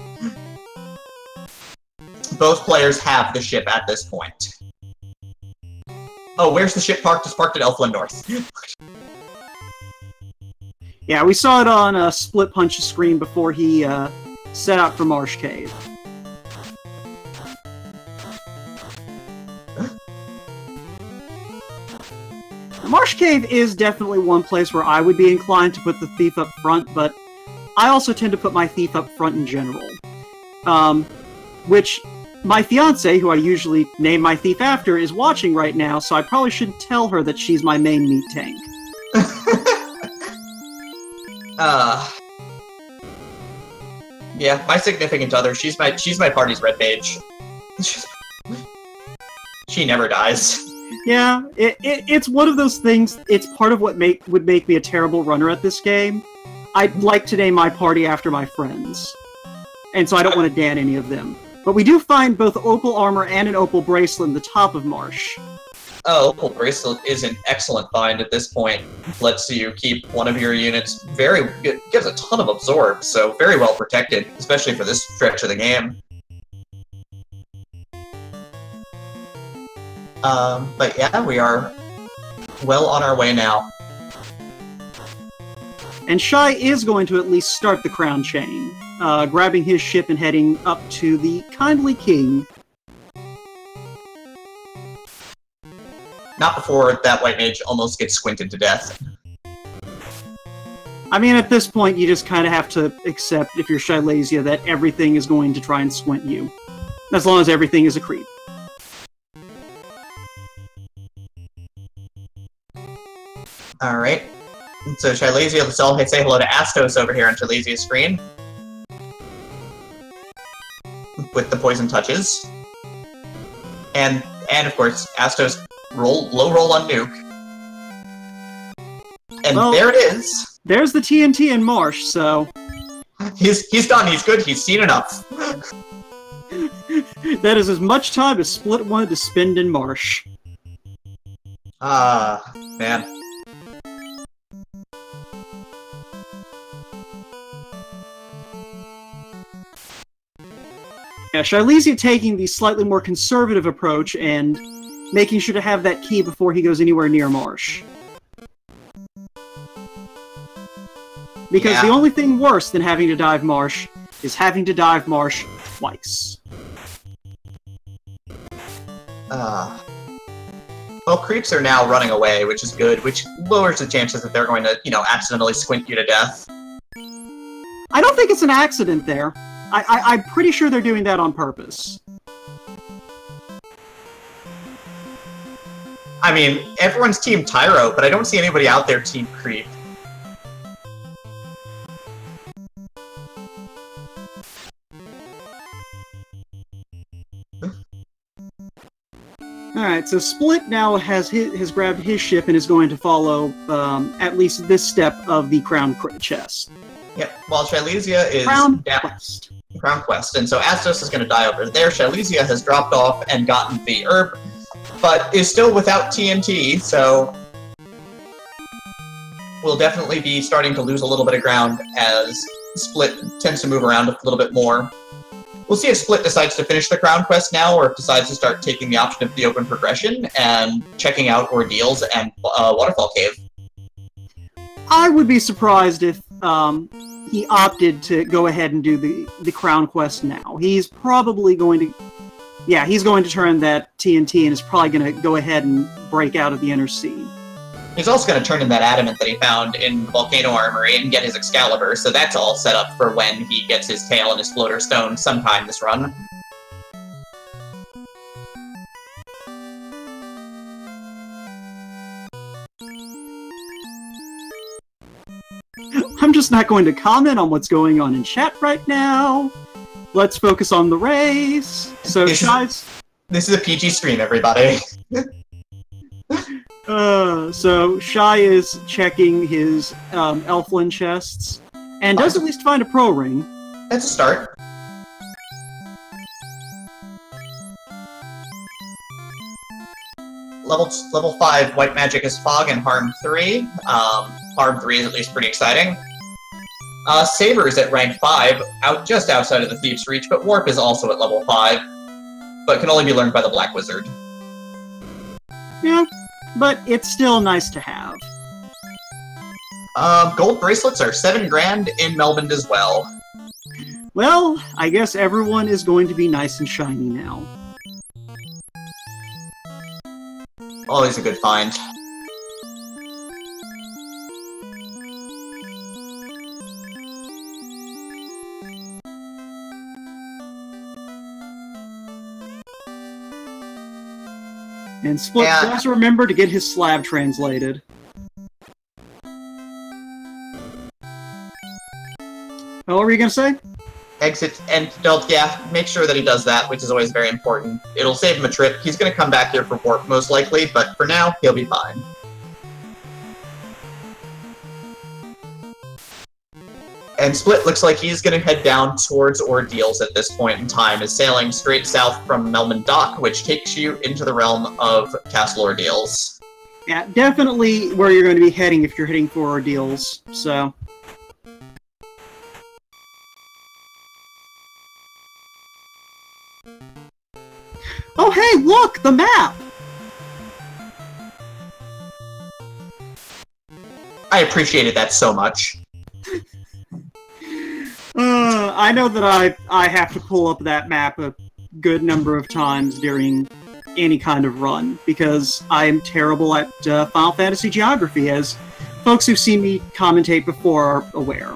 Speaker 1: Both players have the ship at this point. Oh, where's the ship parked? It's parked at Elfland North.
Speaker 2: Yeah, we saw it on Splitpunch's screen before he set out for Marsh Cave. Marsh Cave is definitely one place where I would be inclined to put the thief up front, but I also tend to put my thief up front in general. Which my fiance, who I usually name my thief after, is watching right now, so I probably should tell her that she's my main meat tank.
Speaker 1: Yeah, my significant other. She's my party's red mage. She never dies.
Speaker 2: Yeah, it's one of those things. It's part of what would make me a terrible runner at this game. I'd like to name my party after my friends, and so I don't want to dan any of them. But we do find both opal armor and an opal bracelet in the top of Marsh.
Speaker 1: Oh, opal bracelet is an excellent find at this point. Lets you keep one of your units gives a ton of absorb, so very well protected, especially for this stretch of the game. But yeah, we are well on our way now.
Speaker 2: And Shy is going to at least start the crown chain, grabbing his ship and heading up to the Kindly King.
Speaker 1: Not before that white mage almost gets squinted to death.
Speaker 2: I mean, at this point, you just kind of have to accept, if you're Shyleasia, that everything is going to try and squint you. As long as everything is a creep.
Speaker 1: Alright. So Shyleasia, let's all say hello to Astos over here on Shylasia's screen. With the poison touches. And of course, Astos low roll on nuke. And well, there it is.
Speaker 2: There's the TNT in Marsh, so
Speaker 1: he's done, he's good, he's seen enough.
Speaker 2: That is as much time as Split wanted to spend in Marsh.
Speaker 1: Man.
Speaker 2: Yeah, Shyleasia taking the slightly more conservative approach and making sure to have that key before he goes anywhere near Marsh. Because the only thing worse than having to dive Marsh is having to dive Marsh twice.
Speaker 1: Well, creeps are now running away, which is good, which lowers the chances that they're going to, accidentally squint you to death.
Speaker 2: I don't think it's an accident there. I'm pretty sure they're doing that on purpose.
Speaker 1: I mean, everyone's Team Tyro, but I don't see anybody out there Team Creep.
Speaker 2: Alright, so Split now has grabbed his ship and is going to follow at least this step of the Crown chest.
Speaker 1: Yep, while Shyleasia is
Speaker 2: Crown
Speaker 1: Quest, and so Astos is going to die over there. Shyleasia has dropped off and gotten the herb, but is still without TNT, so we'll definitely be starting to lose a little bit of ground as Split tends to move around a little bit more. We'll see if Split decides to finish the Crown Quest now, or if decides to start taking the option of the open progression and checking out Ordeals and Waterfall Cave.
Speaker 2: I would be surprised if he opted to go ahead and do the Crown Quest now. He's probably going to... Yeah, he's going to turn that TNT and is probably going to go ahead and break out of the Inner Sea.
Speaker 1: He's also going to turn in that adamant that he found in the Volcano Armory and get his Excalibur, so that's all set up for when he gets his tail and his floater stone sometime this run.
Speaker 2: I'm just not going to comment on what's going on in chat right now. Let's focus on the race. So, Shy's...
Speaker 1: This is a PG stream, everybody.
Speaker 2: So Shy is checking his Elflin chests, and does at least find a pro ring.
Speaker 1: That's a start. Level 5 White Magic is Fog and Harm 3. Harm 3 is at least pretty exciting. Saber is at rank 5, just outside of the Thief's Reach, but Warp is also at level 5, but can only be learned by the Black Wizard.
Speaker 2: Yeah, but it's still nice to have.
Speaker 1: Gold bracelets are 7 grand in Melbourne as well.
Speaker 2: Well, I guess everyone is going to be nice and shiny now.
Speaker 1: Always a good find.
Speaker 2: And Split does remember to get his slab translated. What were you going to say?
Speaker 1: exit, and yeah, make sure that he does that, which is always very important. It'll save him a trip. He's going to come back here for warp, most likely, but for now, he'll be fine. And Split looks like he's going to head down towards Ordeals at this point in time, is sailing straight south from Melman Dock, which takes you into the realm of Castle Ordeals.
Speaker 2: Yeah, definitely where you're going to be heading if you're heading for Ordeals, so... Oh hey, look! The map!
Speaker 1: I appreciated that so much.
Speaker 2: I know that I have to pull up that map a good number of times during any kind of run, because I am terrible at Final Fantasy geography, as folks who've seen me commentate before are aware.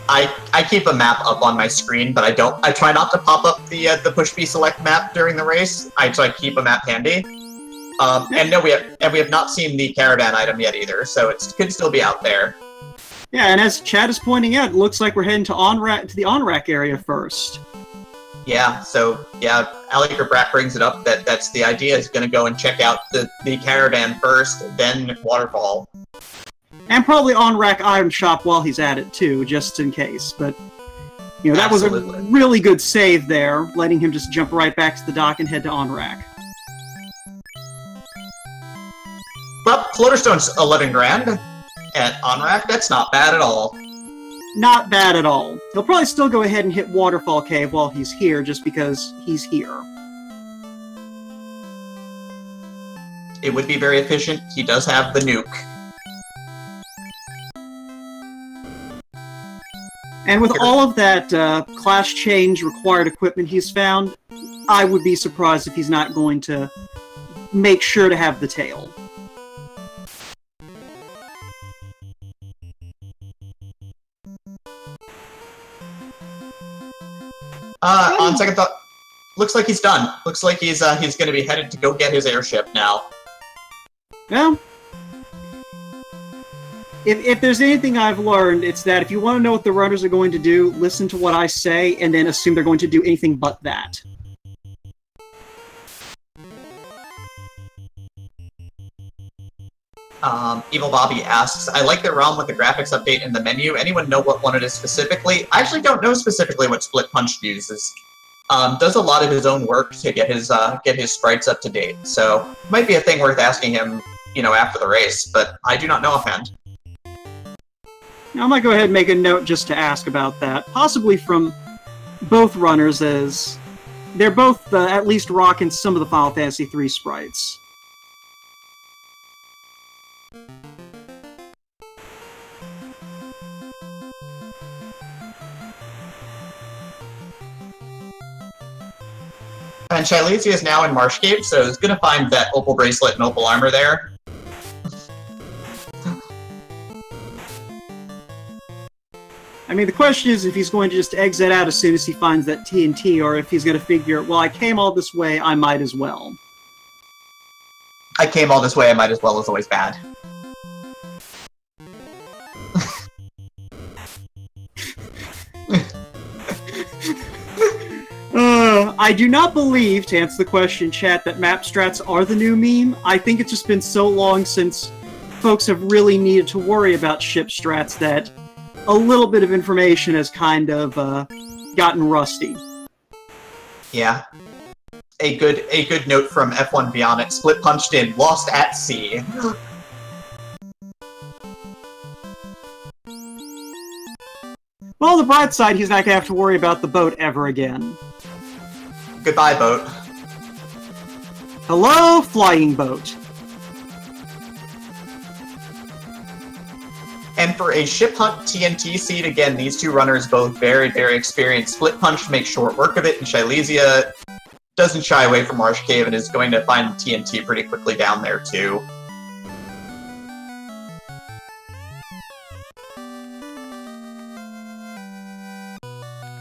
Speaker 1: I keep a map up on my screen, but I try not to pop up the push B select map during the race. I try to keep a map handy. And no, we have not seen the caravan item yet either, so it could still be out there.
Speaker 2: Yeah, and as Chad is pointing out, it looks like we're heading to the on-rack area first.
Speaker 1: Yeah, so, yeah, Alec or Brat brings it up that that's the idea, is going to go and check out the caravan first, then Waterfall.
Speaker 2: And probably on-rack item shop while he's at it, too, just in case. But, you know, that
Speaker 1: Absolutely.
Speaker 2: was a really good save there, letting him just jump right back to the dock and head to on-rack.
Speaker 1: Well, Floaterstone's 11 grand at on-rack. That's not bad at all.
Speaker 2: Not bad at all. He'll probably still go ahead and hit Waterfall Cave while he's here, just because he's here.
Speaker 1: It would be very efficient. He does have the nuke.
Speaker 2: And with all of that class change required equipment he's found, I would be surprised if he's not going to make sure to have the tail.
Speaker 1: On second thought, looks like he's done. Looks like he's going to be headed to go get his airship now.
Speaker 2: Well, if there's anything I've learned, it's that if you want to know what the runners are going to do, listen to what I say, and then assume they're going to do anything but that.
Speaker 1: Evil Bobby asks, I like the realm with the graphics update in the menu. Anyone know what one it is specifically? I actually don't know specifically what Splitpunched uses. Does a lot of his own work to get his sprites up to date, so might be a thing worth asking him, you know, after the race, but I do not know offhand.
Speaker 2: Now, I might go ahead and make a note just to ask about that, possibly from both runners, as they're both at least rocking some of the Final Fantasy III sprites.
Speaker 1: And Shyleasia is now in Marsh Cave, so he's going to find that opal bracelet and opal armor there.
Speaker 2: I mean, the question is if he's going to just exit out as soon as he finds that TNT, or if he's going to figure, well, I came all this way, I might as well.
Speaker 1: I came all this way, I might as well is always bad.
Speaker 2: I do not believe, to answer the question, chat, that map strats are the new meme. I think it's just been so long since folks have really needed to worry about ship strats that a little bit of information has kind of gotten rusty.
Speaker 1: Yeah. A good note from F1 Beyond it. Splitpunched in, lost at sea.
Speaker 2: Well, on the bright side, he's not going to have to worry about the boat ever again.
Speaker 1: Goodbye, boat.
Speaker 2: Hello, flying boat.
Speaker 1: And for a ship hunt TNT seed, again, these two runners both very, very experienced. Splitpunched makes short work of it, and Shyleasia doesn't shy away from Marsh Cave and is going to find TNT pretty quickly down there, too.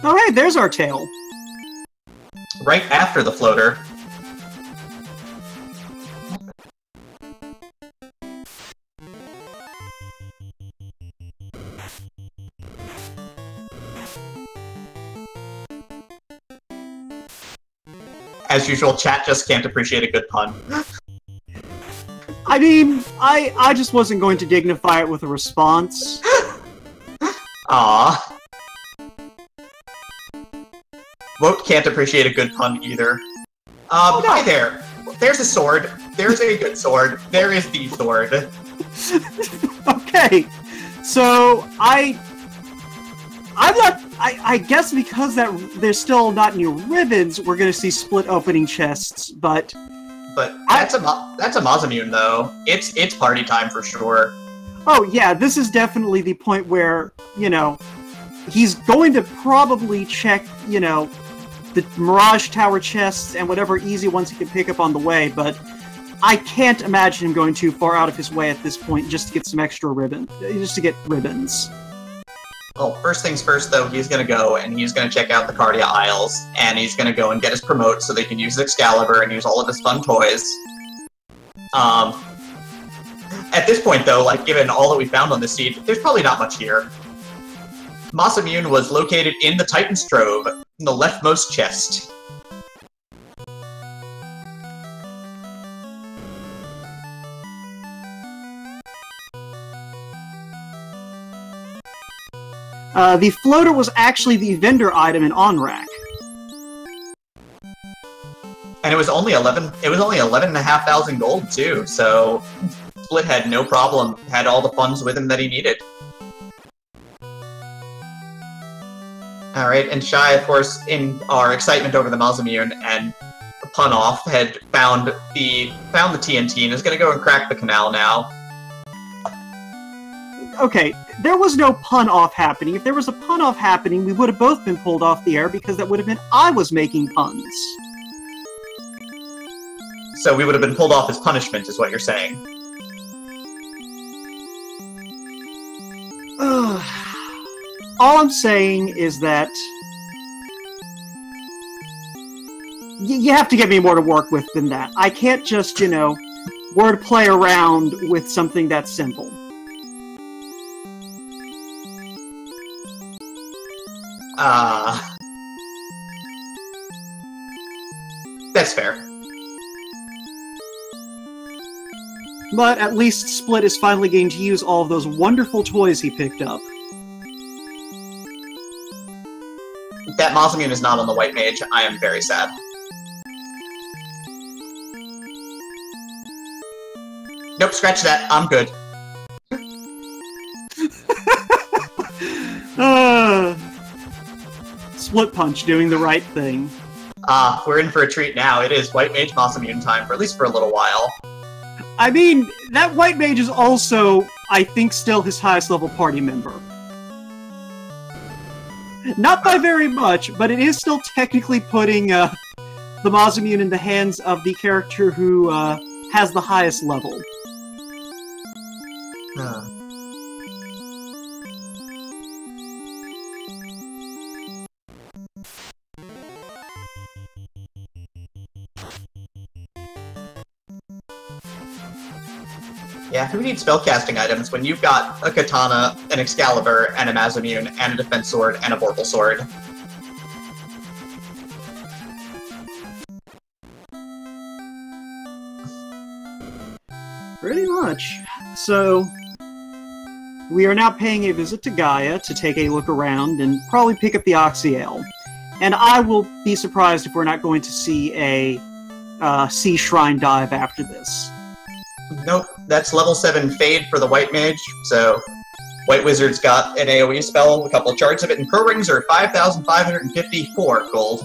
Speaker 2: Oh, hey, there's our tail.
Speaker 1: Right after the floater. As usual, chat just can't appreciate a good pun.
Speaker 2: I mean, I just wasn't going to dignify it with a response.
Speaker 1: Ah. Woke can't appreciate a good pun either.
Speaker 2: Oh, no.
Speaker 1: Hi there. There's a sword. There's a good sword. There is the sword.
Speaker 2: Okay, so I guess because there's still not any ribbons, we're gonna see split opening chests, but
Speaker 1: that's a Masamune though. It's party time for sure.
Speaker 2: Oh yeah, this is definitely the point where, you know, he's going to probably check, you know, the Mirage Tower chests and whatever easy ones he can pick up on the way, but I can't imagine him going too far out of his way at this point just to get some extra just to get ribbons.
Speaker 1: Well, first things first, though, he's going to go and he's going to check out the Cardia Isles, and he's going to go and get his promote so they can use Excalibur and use all of his fun toys. At this point, though, like, given all that we found on this seed, there's probably not much here. Masamune was located in the Titan's Trove, in the leftmost chest.
Speaker 2: The floater was actually the vendor item in On-Rack.
Speaker 1: And it was only 11,500 gold too, so Split had no problem, had all the funds with him that he needed. Alright, and Shy, of course, in our excitement over the Masamune and the pun off, had found the TNT and is gonna go and crack the canal now.
Speaker 2: Okay, there was no pun-off happening. If there was a pun-off happening, we would have both been pulled off the air because that would have been I was making puns.
Speaker 1: So we would have been pulled off as punishment, is what you're saying.
Speaker 2: All I'm saying is that you have to give me more to work with than that. I can't just, you know, wordplay around with something that's simple.
Speaker 1: That's fair.
Speaker 2: But at least Split is finally getting to use all of those wonderful toys he picked up.
Speaker 1: That Masamune is not on the White Mage. I am very sad. Nope, scratch that. I'm good.
Speaker 2: Split Punch doing the right thing.
Speaker 1: We're in for a treat now. It is White Mage Masamune time, for at least for a little while.
Speaker 2: I mean, that White Mage is also, I think, still his highest level party member. Not by very much, but it is still technically putting the Masamune in the hands of the character who has the highest level.
Speaker 1: Yeah, who needs spellcasting items when you've got a katana, an Excalibur, and a Masamune, and a defense sword, and a vorpal sword?
Speaker 2: Pretty much. So, we are now paying a visit to Gaia to take a look around and probably pick up the Oxyale. And I will be surprised if we're not going to see a Sea Shrine dive after this.
Speaker 1: Nope, that's level 7 Fade for the White Mage, so White Wizard's got an AoE spell, a couple of charts of it, and Pro Rings are 5,554 gold.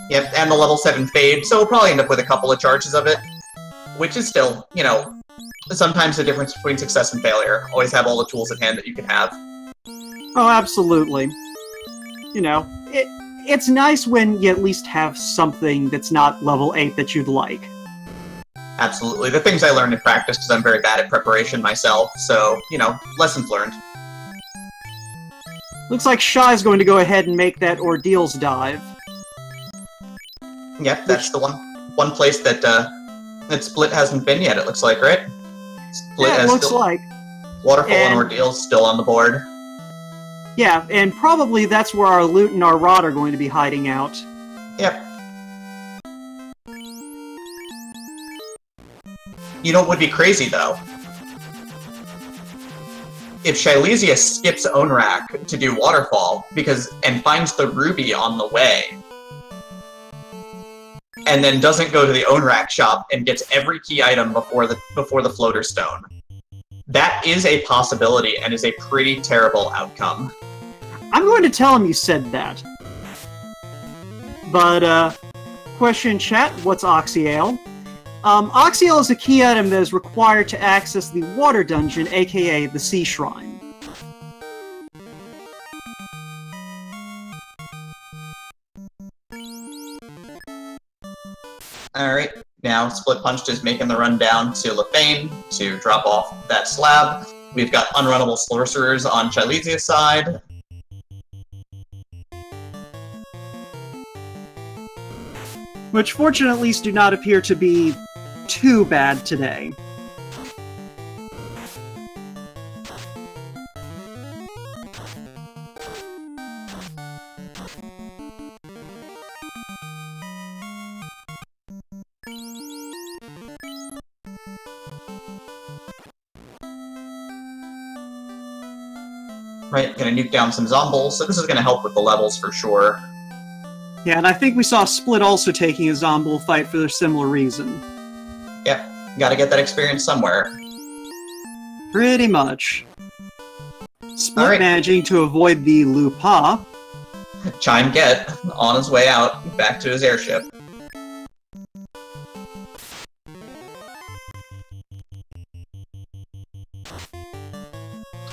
Speaker 1: Yep, and the level 7 Fade, so we'll probably end up with a couple of charges of it, which is still, you know, sometimes the difference between success and failure. Always have all the tools at hand that you can have.
Speaker 2: Oh, absolutely. You know, it's nice when you at least have something that's not level 8 that you'd like.
Speaker 1: Absolutely. The things I learned in practice, because I'm very bad at preparation myself, so, you know, lessons learned.
Speaker 2: Looks like Shy's going to go ahead and make that Ordeals dive.
Speaker 1: Yep, that's the one place that that Split hasn't been yet, it looks like, right? Split
Speaker 2: Yeah, it looks like.
Speaker 1: Waterfall and Ordeals still on the board.
Speaker 2: Yeah, and probably that's where our loot and our rod are going to be hiding out.
Speaker 1: Yep. You know what would be crazy, though? If Shyleasia skips Onrak to do Waterfall, and finds the ruby on the way, and then doesn't go to the Onrak shop and gets every key item before the floater stone. That is a possibility and is a pretty terrible outcome.
Speaker 2: I'm going to tell him you said that. But, question in chat, what's Oxyale? Oxyale is a key item that is required to access the water dungeon, aka the Sea Shrine.
Speaker 1: Alright, now Splitpunched is making the run down to Lefane to drop off that slab. We've got unrunnable sorcerers on Shyleasia's side.
Speaker 2: Which fortunately do not appear to be too bad today.
Speaker 1: Right, gonna nuke down some zombies, so this is gonna help with the levels for sure.
Speaker 2: Yeah, and I think we saw Split also taking a Zombull fight for a similar reason.
Speaker 1: Yep, gotta get that experience somewhere.
Speaker 2: Pretty much. Split managing to avoid the Lupa.
Speaker 1: Chime Get on his way out, back to his airship.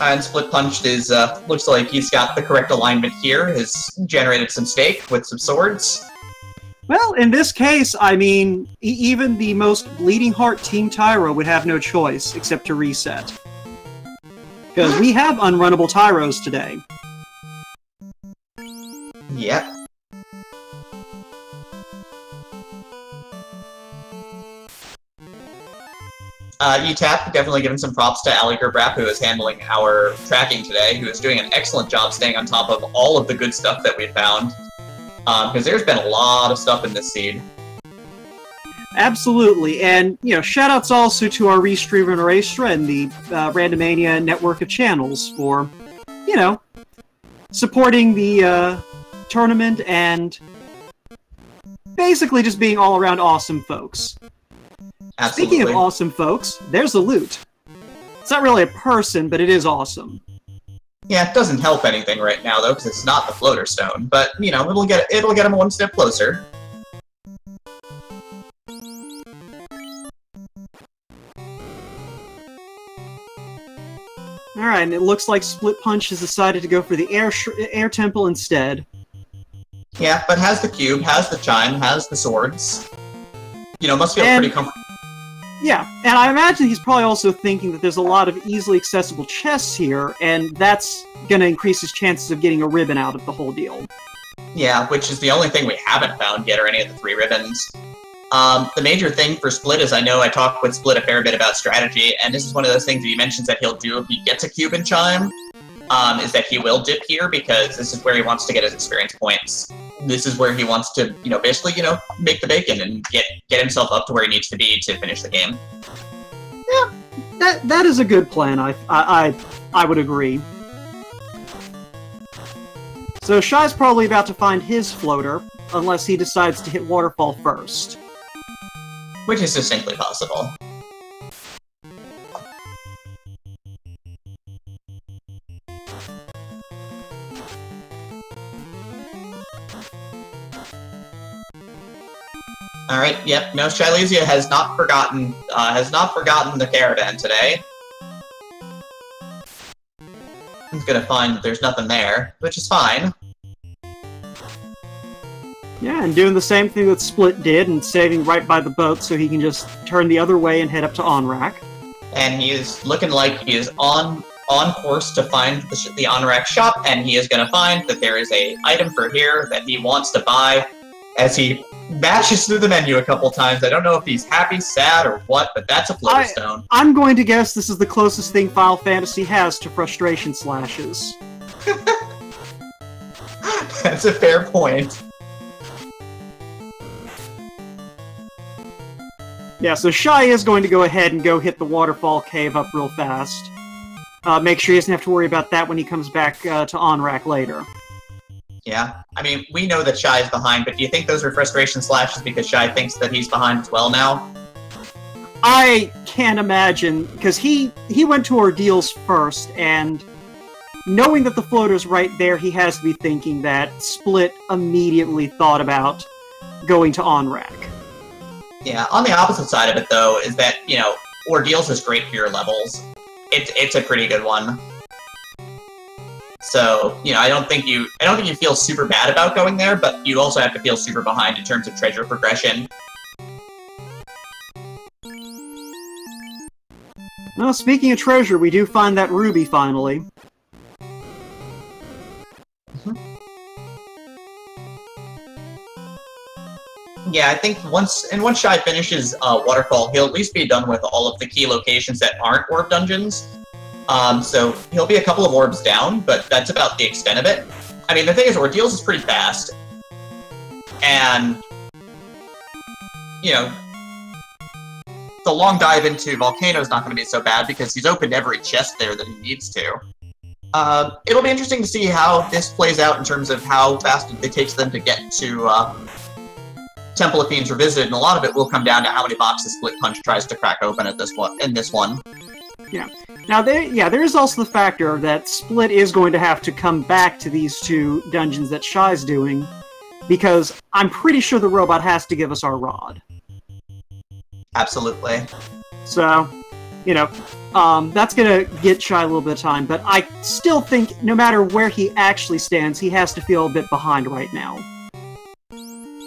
Speaker 1: And Splitpunched is, looks like he's got the correct alignment here, has generated some stake with some swords.
Speaker 2: Well, in this case, I mean, even the most bleeding heart Team Tyro would have no choice except to reset. Because we have unrunnable Tyros today.
Speaker 1: Yep. UTAP, definitely giving some props to Ali Gerbrap, who is handling our tracking today, who is doing an excellent job staying on top of all of the good stuff that we found. Because there's been a lot of stuff in this seed.
Speaker 2: Absolutely, and, you know, shoutouts also to our Restreamer and Erastra and the Randomania network of channels for, you know, supporting the tournament and basically just being all-around awesome folks.
Speaker 1: Absolutely.
Speaker 2: Speaking of awesome folks, there's the loot. It's not really a person, but it is awesome.
Speaker 1: Yeah, it doesn't help anything right now, though, because it's not the floater stone. But, you know, it'll get him one step closer.
Speaker 2: Alright, and it looks like Splitpunched has decided to go for the air temple instead.
Speaker 1: Yeah, but has the cube, has the chime, has the swords. You know, must feel pretty comfortable.
Speaker 2: Yeah, and I imagine he's probably also thinking that there's a lot of easily accessible chests here, and that's gonna increase his chances of getting a ribbon out of the whole deal.
Speaker 1: Yeah, which is the only thing we haven't found yet, or any of the 3 ribbons. The major thing for Split is, I know I talked with Split a fair bit about strategy, and this is one of those things that he mentions that he'll do if he gets a cube and chime, is that he will dip here, because this is where he wants to get his experience points. This is where he wants to, you know, basically, you know, make the bacon and get himself up to where he needs to be to finish the game.
Speaker 2: Yeah, that is a good plan, I would agree. So Shy's probably about to find his floater, unless he decides to hit Waterfall first.
Speaker 1: Which is distinctly possible. Alright, yep, no, Shyleasia has not forgotten the caravan today. He's gonna find that there's nothing there, which is fine.
Speaker 2: Yeah, and doing the same thing that Split did, and saving right by the boat so he can just turn the other way and head up to Onrak.
Speaker 1: And he is looking like he is on course to find the Onrak shop, and he is gonna find that there is a item for here that he wants to buy. As he bashes through the menu a couple times, I don't know if he's happy, sad, or what, but that's a floater stone.
Speaker 2: I'm going to guess this is the closest thing Final Fantasy has to frustration slashes.
Speaker 1: That's a fair point.
Speaker 2: Yeah, so Shy is going to go ahead and go hit the waterfall cave up real fast. Make sure he doesn't have to worry about that when he comes back to Onrak later.
Speaker 1: Yeah, I mean, we know that Shy is behind, but do you think those are frustration slashes because Shy thinks that he's behind as well now?
Speaker 2: I can't imagine, because he went to Ordeals first, and knowing that the floater's right there, he has to be thinking that Split immediately thought about going to Onrak.
Speaker 1: Yeah, on the opposite side of it, though, is that, you know, Ordeals is great for your levels. It's a pretty good one. So, you know, I don't think you feel super bad about going there, but you also have to feel super behind in terms of treasure progression.
Speaker 2: Well, speaking of treasure, we do find that ruby finally.
Speaker 1: Yeah, I think once Shy finishes Waterfall, he'll at least be done with all of the key locations that aren't orb dungeons. So he'll be a couple of orbs down, but that's about the extent of it. I mean, the thing is, Ordeals is pretty fast. And, you know, the long dive into Volcano is not going to be so bad because he's opened every chest there that he needs to. It'll be interesting to see how this plays out in terms of how fast it takes them to get to Temple of Fiends Revisited, and a lot of it will come down to how many boxes Split Punch tries to crack open at this one.
Speaker 2: Yeah. Now, there is also the factor that Split is going to have to come back to these two dungeons that Shy's doing, because I'm pretty sure the robot has to give us our rod.
Speaker 1: Absolutely.
Speaker 2: So, you know, that's going to get Shy a little bit of time, but I still think no matter where he actually stands, he has to feel a bit behind right now.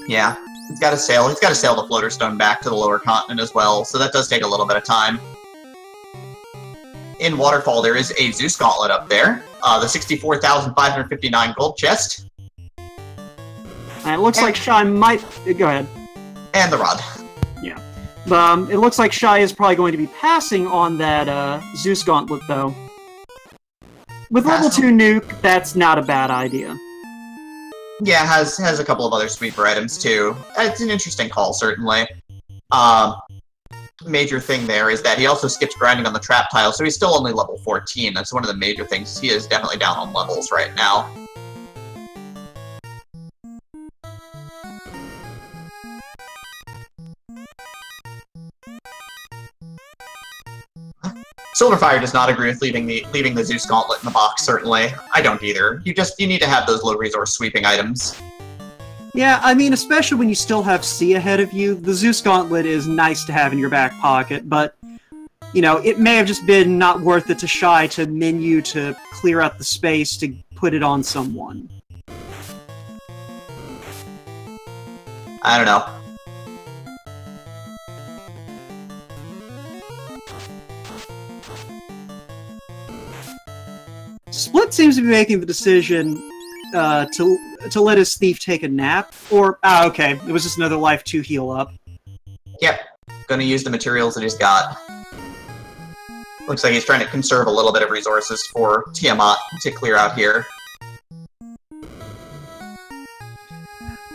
Speaker 1: Yeah. He's got to sail the floater stone back to the lower continent as well, so that does take a little bit of time. In Waterfall, there is a Zeus Gauntlet up there, the 64,559 gold chest.
Speaker 2: And it looks like Shy might... Go ahead.
Speaker 1: And the rod.
Speaker 2: Yeah. It looks like Shy is probably going to be passing on that Zeus Gauntlet, though. With level 2 nuke, that's not a bad idea.
Speaker 1: Yeah, has a couple of other sweeper items too. It's an interesting call, certainly. Major thing there is that he also skips grinding on the trap tile, so he's still only level 14. That's one of the major things. He is definitely down on levels right now. Silverfire does not agree with leaving the Zeus Gauntlet in the box, certainly. I don't either. You need to have those low resource sweeping items.
Speaker 2: Yeah, I mean, especially when you still have C ahead of you, the Zeus Gauntlet is nice to have in your back pocket, but, you know, it may have just been not worth it to Shy to menu to clear out the space to put it on someone.
Speaker 1: I don't know.
Speaker 2: Split seems to be making the decision to let his thief take a nap. Or, okay, it was just another life to heal up.
Speaker 1: Yep, gonna use the materials that he's got. Looks like he's trying to conserve a little bit of resources for Tiamat to clear out here.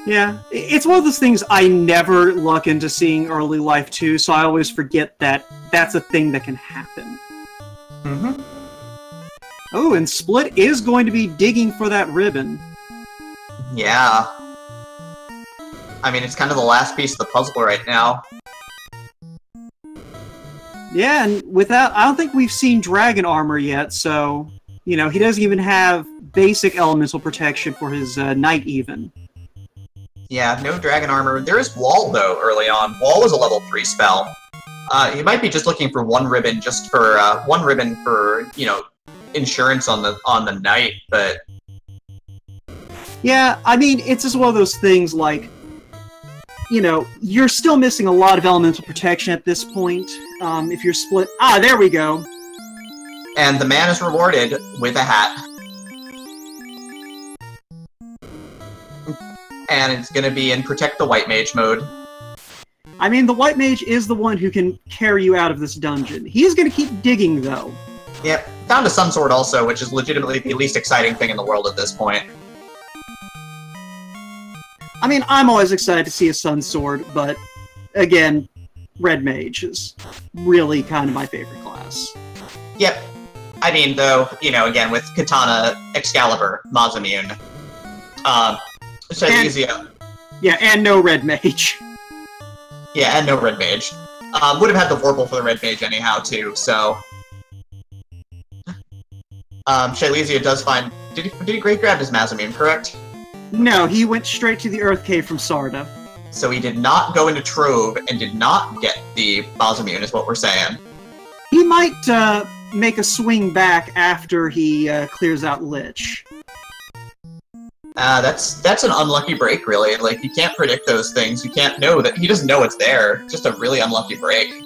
Speaker 2: Yeah, it's one of those things I never luck into seeing early life 2, so I always forget that that's a thing that can happen.
Speaker 1: Mm-hmm.
Speaker 2: Oh, and Split is going to be digging for that ribbon.
Speaker 1: Yeah. I mean, it's kind of the last piece of the puzzle right now.
Speaker 2: Yeah, and without... I don't think we've seen dragon armor yet, so... You know, he doesn't even have basic elemental protection for his knight, even.
Speaker 1: Yeah, no dragon armor. There is Wall, though, early on. Wall is a level 3 spell. He might be just looking for one ribbon for, you know, insurance on the knight, but...
Speaker 2: Yeah, I mean, it's just one of those things, like, you know, you're still missing a lot of elemental protection at this point, if you're Split... Ah, there we go!
Speaker 1: And the man is rewarded with a hat. And it's gonna be in Protect the White Mage mode.
Speaker 2: I mean, the White Mage is the one who can carry you out of this dungeon. He's gonna keep digging, though.
Speaker 1: Yep, found a Sun Sword also, which is legitimately the least exciting thing in the world at this point.
Speaker 2: I mean, I'm always excited to see a Sun Sword, but again, Red Mage is really kind of my favorite class.
Speaker 1: Yep. I mean, though, you know, again, with Katana, Excalibur, Masamune, Shyleasia.
Speaker 2: Yeah, and no Red Mage.
Speaker 1: Yeah, and no Red Mage. Would have had the Vorpal for the Red Mage anyhow, too, so... Shyleasia does find... Did he Great Grab his Masamune, correct?
Speaker 2: No, he went straight to the Earth Cave from Sarda.
Speaker 1: So he did not go into Trove and did not get the Masamune, is what we're saying.
Speaker 2: He might make a swing back after he clears out Lich.
Speaker 1: That's an unlucky break, really. Like, you can't predict those things. You can't know that... He doesn't know it's there. Just a really unlucky break.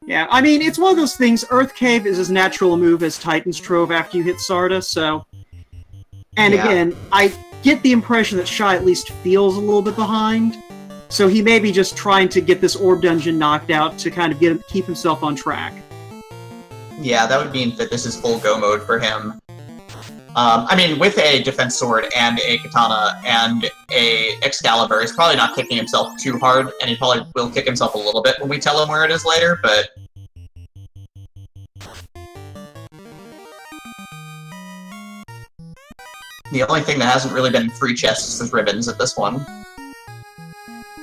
Speaker 2: Yeah, I mean, it's one of those things. Earth Cave is as natural a move as Titan's Trove after you hit Sarda, so... And
Speaker 1: yeah.
Speaker 2: Again, I get the impression that Shy at least feels a little bit behind, so he may be just trying to get this Orb Dungeon knocked out to kind of keep himself on track.
Speaker 1: Yeah, that would mean that this is full go mode for him. I mean, with a Defense Sword and a Katana and a Excalibur, he's probably not kicking himself too hard, and he probably will kick himself a little bit when we tell him where it is later, but... The only thing that hasn't really been free chests is ribbons at this one.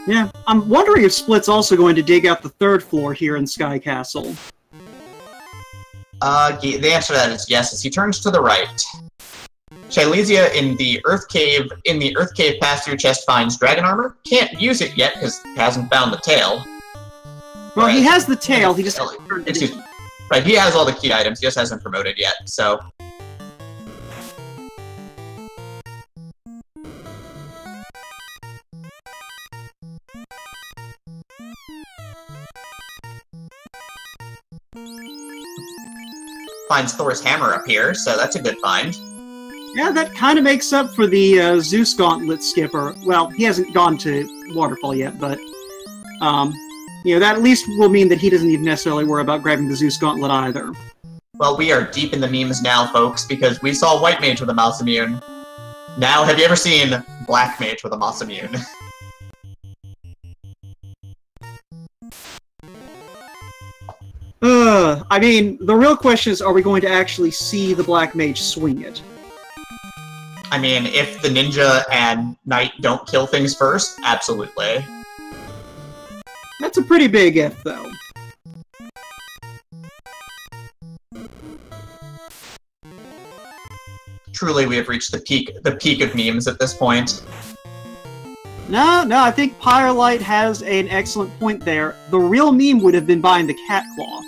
Speaker 2: Yeah, I'm wondering if Split's also going to dig out the third floor here in Sky Castle.
Speaker 1: The answer to that is yes, as he turns to the right. Shyleasia in the Earth Cave past your chest finds Dragon Armor. Can't use it yet because he hasn't found the tail.
Speaker 2: Well, he has the tail, he just hasn't turned it
Speaker 1: Excuse
Speaker 2: in.
Speaker 1: me. Right, he has all the key items, he just hasn't promoted yet, so... Finds Thor's hammer up here, so that's a good find.
Speaker 2: Yeah, that kind of makes up for the Zeus Gauntlet skipper. Well, he hasn't gone to Waterfall yet, but... you know, that at least will mean that he doesn't even necessarily worry about grabbing the Zeus Gauntlet either.
Speaker 1: Well, we are deep in the memes now, folks, because we saw White Mage with a Masamune. Now, have you ever seen Black Mage with a Masamune?
Speaker 2: I mean, the real question is, are we going to actually see the Black Mage swing it?
Speaker 1: I mean, if the Ninja and Knight don't kill things first, absolutely.
Speaker 2: That's a pretty big if, though.
Speaker 1: Truly, we have reached the peak of memes at this point.
Speaker 2: No, I think Pyrelight has an excellent point there. The real meme would have been buying the cat claw.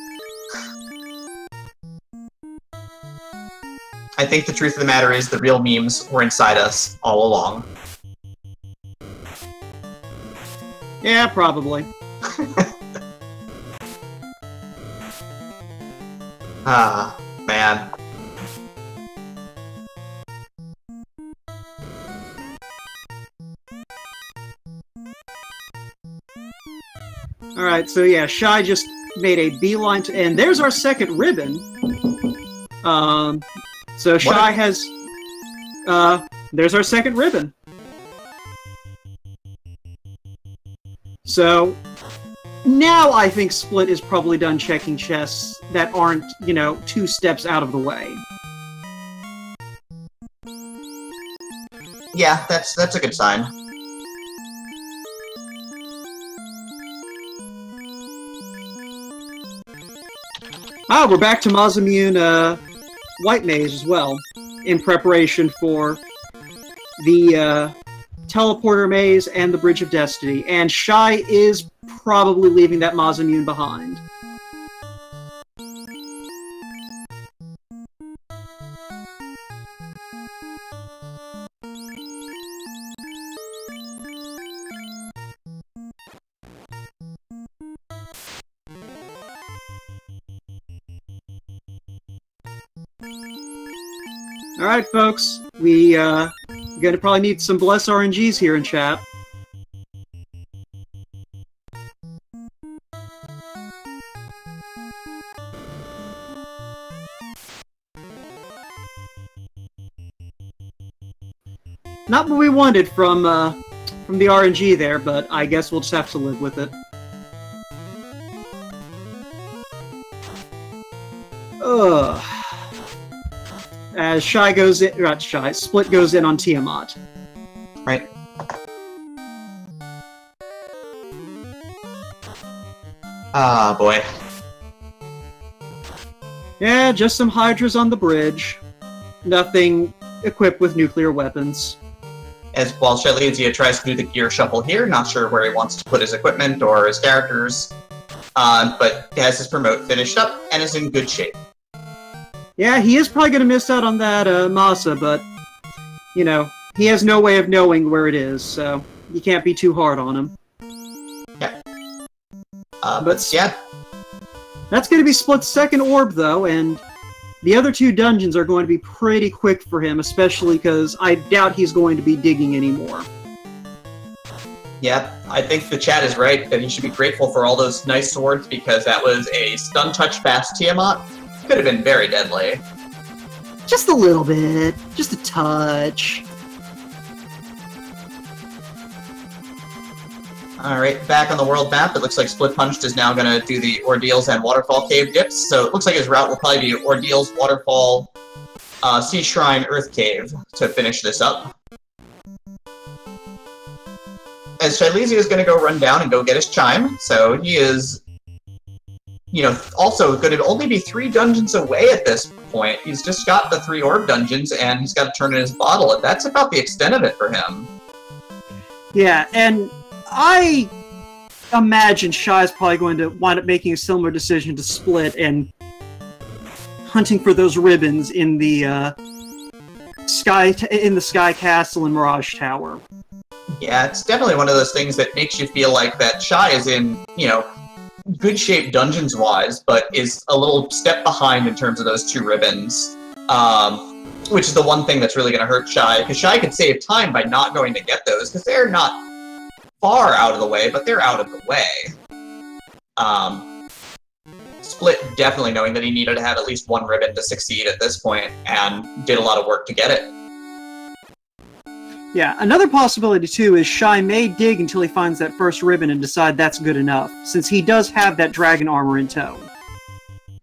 Speaker 1: I think the truth of the matter is the real memes were inside us all along.
Speaker 2: Yeah, probably.
Speaker 1: Ah, man.
Speaker 2: Alright, so yeah, Shy just made a beeline to... And there's our second ribbon. So Shy has... there's our second ribbon. So... Now I think Split is probably done checking chests that aren't, you know, 2 steps out of the way.
Speaker 1: Yeah, that's a good sign.
Speaker 2: Ah, we're back to Masamune White Mage as well, in preparation for the Teleporter Maze and the Bridge of Destiny, and Shy is probably leaving that Masamune behind. Alright, folks, we're gonna probably need some bless RNGs here in chat. Not what we wanted from the RNG there, but I guess we'll just have to live with it. Ugh. As Shy goes in, not Shy, Split goes in on Tiamat.
Speaker 1: Right. Ah, boy.
Speaker 2: Yeah, just some Hydras on the bridge. Nothing equipped with nuclear weapons.
Speaker 1: As while Shyleasia tries to do the gear shuffle here, not sure where he wants to put his equipment or his characters, but he has his promote finished up and is in good shape.
Speaker 2: Yeah, he is probably going to miss out on that Masa, but, you know, he has no way of knowing where it is, so you can't be too hard on him.
Speaker 1: Yeah. But yeah.
Speaker 2: That's going to be Split's second orb, though, and the other two dungeons are going to be pretty quick for him, especially because I doubt he's going to be digging anymore.
Speaker 1: Yeah, I think the chat is right that he should be grateful for all those nice swords because that was a stun touch fast Tiamat. Could have been very deadly.
Speaker 2: Just a little bit. Just a touch.
Speaker 1: Alright, back on the world map, it looks like Splitpunched is now going to do the Ordeals and Waterfall Cave dips, so it looks like his route will probably be Ordeals, Waterfall, Sea Shrine, Earth Cave to finish this up. As Shyleasia is going to go run down and go get his chime, so he is, you know, also going to only be 3 dungeons away at this point. He's just got the 3 orb dungeons, and he's got to turn in his bottle, and that's about the extent of it for him.
Speaker 2: Yeah, and I imagine Shy is probably going to wind up making a similar decision to Split and hunting for those ribbons in the Sky Castle and Mirage Tower.
Speaker 1: Yeah, it's definitely one of those things that makes you feel like that Shy is in, you know, good shape dungeons-wise, but is a little step behind in terms of those 2 ribbons. Which is the one thing that's really going to hurt Shy, because Shy could save time by not going to get those, because they're not far out of the way, but they're out of the way. Split definitely knowing that he needed to have at least 1 ribbon to succeed at this point, and did a lot of work to get it.
Speaker 2: Yeah, another possibility too is Shy may dig until he finds that first ribbon and decide that's good enough, since he does have that dragon armor in tow.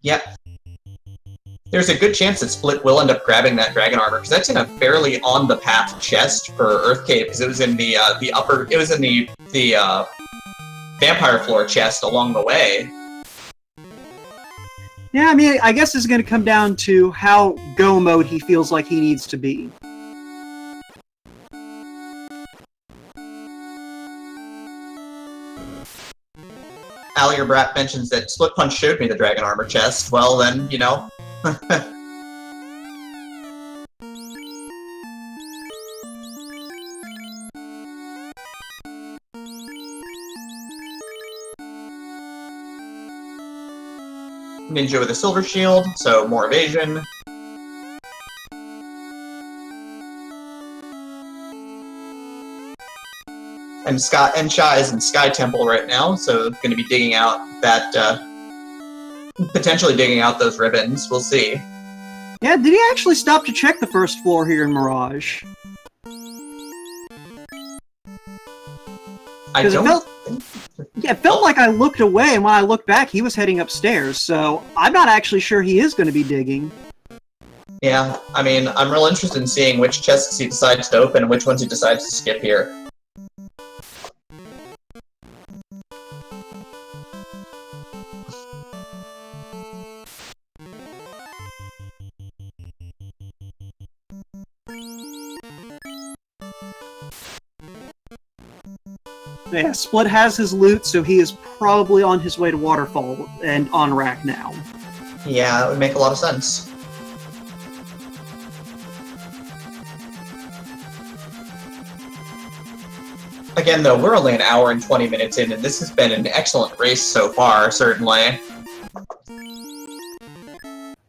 Speaker 2: Yep.
Speaker 1: There's a good chance that Split will end up grabbing that dragon armor, because that's in a fairly on-the-path chest for Earth Cave, because it was in the vampire floor chest along the way.
Speaker 2: Yeah, I mean, I guess it's going to come down to how go mode he feels like he needs to be.
Speaker 1: Allier Brat mentions that Split Punch showed me the dragon armor chest. Well, then, you know. Ninja with a silver shield, so more evasion. And Shy is in Sky Temple right now, so going to be digging out that, potentially digging out those ribbons. We'll see.
Speaker 2: Yeah, did he actually stop to check the first floor here in Mirage? It felt like I looked away, and when I looked back, he was heading upstairs, so I'm not actually sure he is going to be digging.
Speaker 1: Yeah, I mean, I'm real interested in seeing which chests he decides to open and which ones he decides to skip here.
Speaker 2: Yeah, Split has his loot, so he is probably on his way to Waterfall and on rack now.
Speaker 1: Yeah, that would make a lot of sense. Again, though, we're only an hour and 20 minutes in, and this has been an excellent race so far, certainly.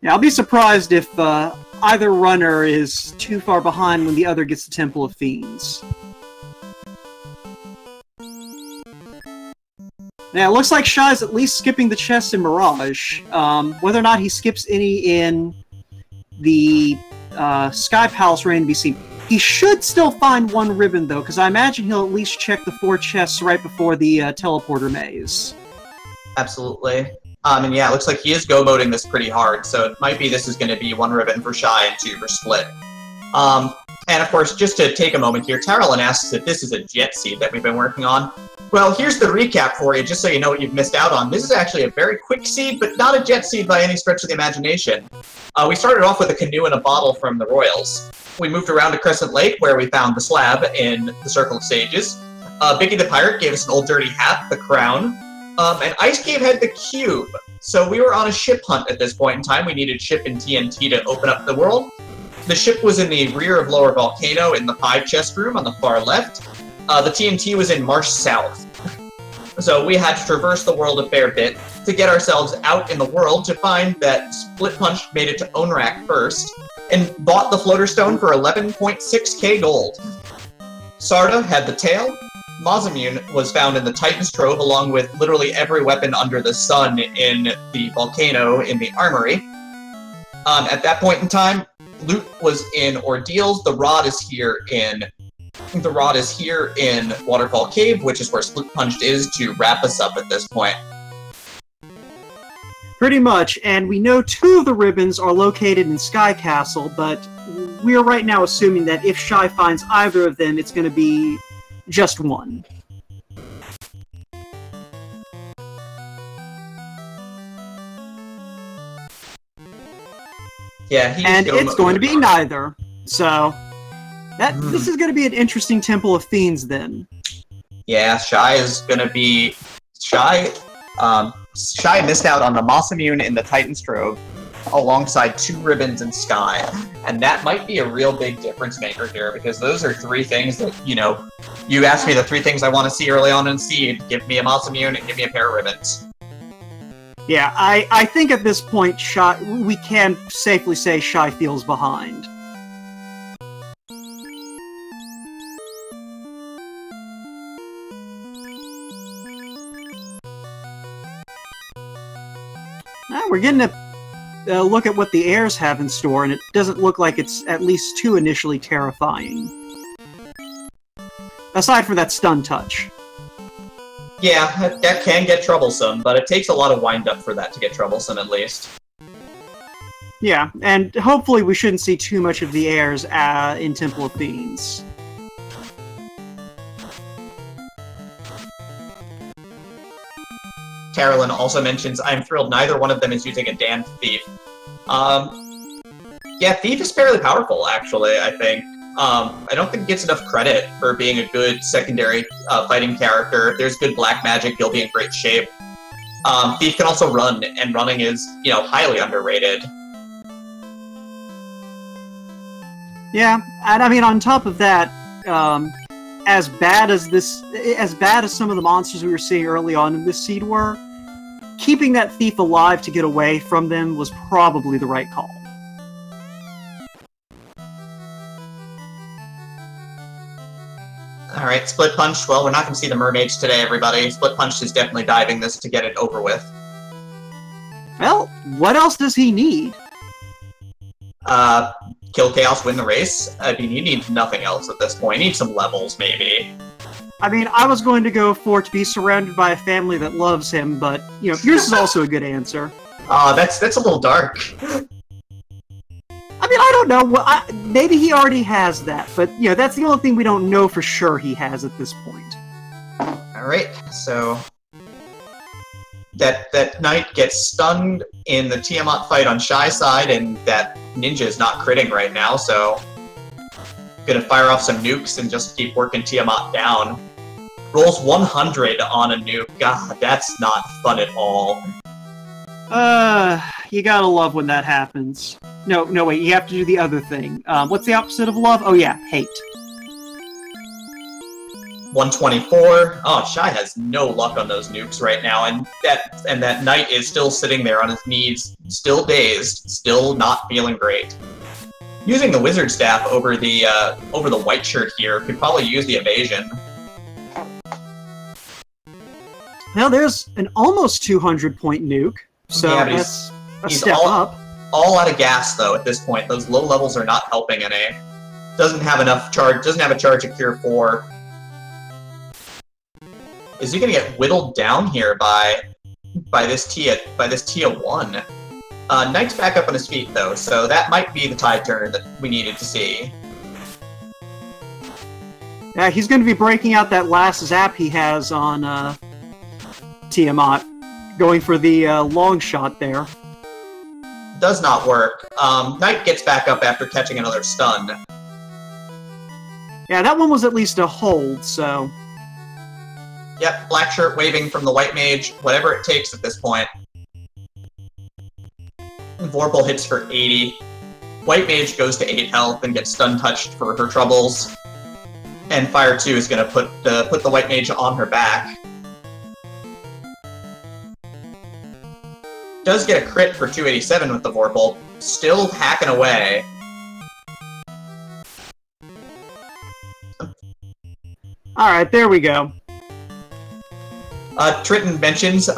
Speaker 2: Yeah, I'll be surprised if either runner is too far behind when the other gets the Temple of Fiends. Yeah, it looks like Shy's at least skipping the chest in Mirage. Whether or not he skips any in the Sky Palace remains to be seen. He should still find one ribbon, though, because I imagine he'll at least check the 4 chests right before the teleporter maze.
Speaker 1: Absolutely. And yeah, it looks like he is go-moding this pretty hard, so it might be this is going to be 1 ribbon for Shy and 2 for Split. And of course, just to take a moment here, Tarylin asks if this is a jet seed that we've been working on. Well, here's the recap for you, just so you know what you've missed out on. This is actually a very quick seed, but not a jet seed by any stretch of the imagination. We started off with a canoe and a bottle from the Royals. We moved around to Crescent Lake, where we found the slab in the Circle of Sages. Biggie the Pirate gave us an old dirty hat, the crown. And Ice Cave had the cube. So we were on a ship hunt at this point in time. We needed ship and TNT to open up the world. The ship was in the rear of Lower Volcano in the pie chest room on the far left. The TNT was in Marsh South. So we had to traverse the world a fair bit to get ourselves out in the world to find that Splitpunched made it to Onrak first and bought the floater stone for 11.6k gold. Sarda had the tail. Mazamune was found in the Titan's Trove along with literally every weapon under the sun in the volcano in the armory. At that point in time, loot was in Ordeals. The rod is here in Waterfall Cave, which is where Splitpunched is to wrap us up at this point.
Speaker 2: Pretty much, and we know 2 of the ribbons are located in Sky Castle, but we're right now assuming that if Shy finds either of them, it's going to be just 1.
Speaker 1: Yeah,
Speaker 2: and it's going to be neither. So this is going to be an interesting Temple of Fiends then.
Speaker 1: Yeah, Shy is going to be Shy. Shy missed out on the Mazamune in the Titan's Trove alongside 2 ribbons in Sky, and that might be a real big difference maker here because those are 3 things that you asked me the 3 things I want to see early on in Seed. Give me a Mazamune and give me a pair of ribbons.
Speaker 2: Yeah, I think at this point, we can safely say Shy feels behind. Now we're getting a look at what the heirs have in store, and it doesn't look like it's at least too initially terrifying. Aside from that stun touch.
Speaker 1: Yeah, that can get troublesome, but it takes a lot of wind-up for that to get troublesome, at least.
Speaker 2: Yeah, and hopefully we shouldn't see too much of the heirs in Temple of Fiends.
Speaker 1: Carolyn also mentions, I'm thrilled neither one of them is using a damned Thief. Yeah, Thief is fairly powerful, actually, I think. I don't think it gets enough credit for being a good secondary fighting character. If there's good black magic, he'll be in great shape. Thief can also run, and running is, highly underrated.
Speaker 2: Yeah, and I mean, on top of that, as bad as some of the monsters we were seeing early on in this seed were, keeping that Thief alive to get away from them was probably the right call.
Speaker 1: Alright, Splitpunched. Well, we're not going to see the mermaids today, everybody. Splitpunched is definitely diving this to get it over with.
Speaker 2: Well, what else does he need?
Speaker 1: Kill Chaos, win the race. I mean, he needs nothing else at this point. He needs some levels, maybe.
Speaker 2: I mean, I was going to go for to be surrounded by a family that loves him, but, yours is also a good answer.
Speaker 1: That's a little dark.
Speaker 2: I mean, I don't know. Maybe he already has that, but, that's the only thing we don't know for sure he has at this point.
Speaker 1: Alright, so... That knight gets stunned in the Tiamat fight on Shy's side, and that ninja is not critting right now, so... Gonna fire off some nukes and just keep working Tiamat down. Rolls 100 on a nuke. God, that's not fun at all.
Speaker 2: You gotta love when that happens. No, wait, you have to do the other thing. What's the opposite of love? Oh yeah, hate.
Speaker 1: 124. Oh, Shy has no luck on those nukes right now, and that knight is still sitting there on his knees, still dazed, still not feeling great. Using the wizard staff over the white shirt here could probably use the evasion.
Speaker 2: Well, there's an almost 200-point nuke, so
Speaker 1: yeah,
Speaker 2: that's a step up.
Speaker 1: All out of gas, though, at this point. Those low levels are not helping any. Doesn't have enough charge. Doesn't have a charge at Cure 4. Is he gonna get whittled down here by this Tia 1? Knight's back up on his feet though, so that might be the tide turner that we needed to see.
Speaker 2: Yeah, he's going to be breaking out that last zap he has on Tiamat, going for the long shot there.
Speaker 1: Does not work. Knight gets back up after catching another stun.
Speaker 2: Yeah, that one was at least a hold, so...
Speaker 1: Yep, black shirt waving from the white mage, whatever it takes at this point. Vorpal hits for 80. White mage goes to 8 health and gets stun touched for her troubles. And Fire 2 is going to put the white mage on her back. Does get a crit for 287 with the Vorpal. Still hacking away.
Speaker 2: Alright, there we go.
Speaker 1: Triton mentions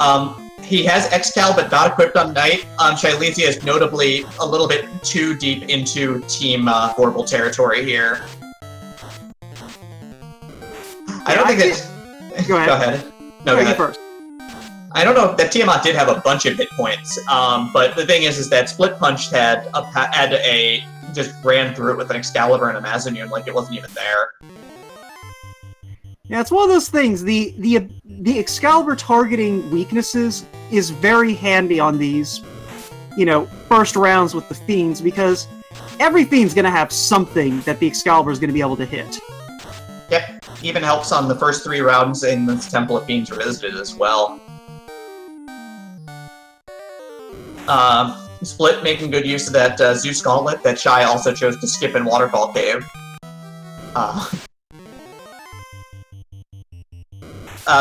Speaker 1: he has Excal but not equipped on Knight. Shyleasia is notably a little bit too deep into Team Vorpal territory here. I don't think that...
Speaker 2: Go ahead.
Speaker 1: Go ahead. No, go ahead.
Speaker 2: First.
Speaker 1: I don't know that Tiamat did have a bunch of hit points, but the thing is that Splitpunched just ran through it with an Excalibur and a Mazanune like it wasn't even there.
Speaker 2: Yeah, it's one of those things. The Excalibur targeting weaknesses is very handy on these, first rounds with the Fiends, because every Fiend's going to have something that the Excalibur is going to be able to hit.
Speaker 1: Yep, even helps on the first 3 rounds in the Temple of Fiends Revisited as well. Split making good use of that Zeus Gauntlet that Shy also chose to skip in Waterfall Cave.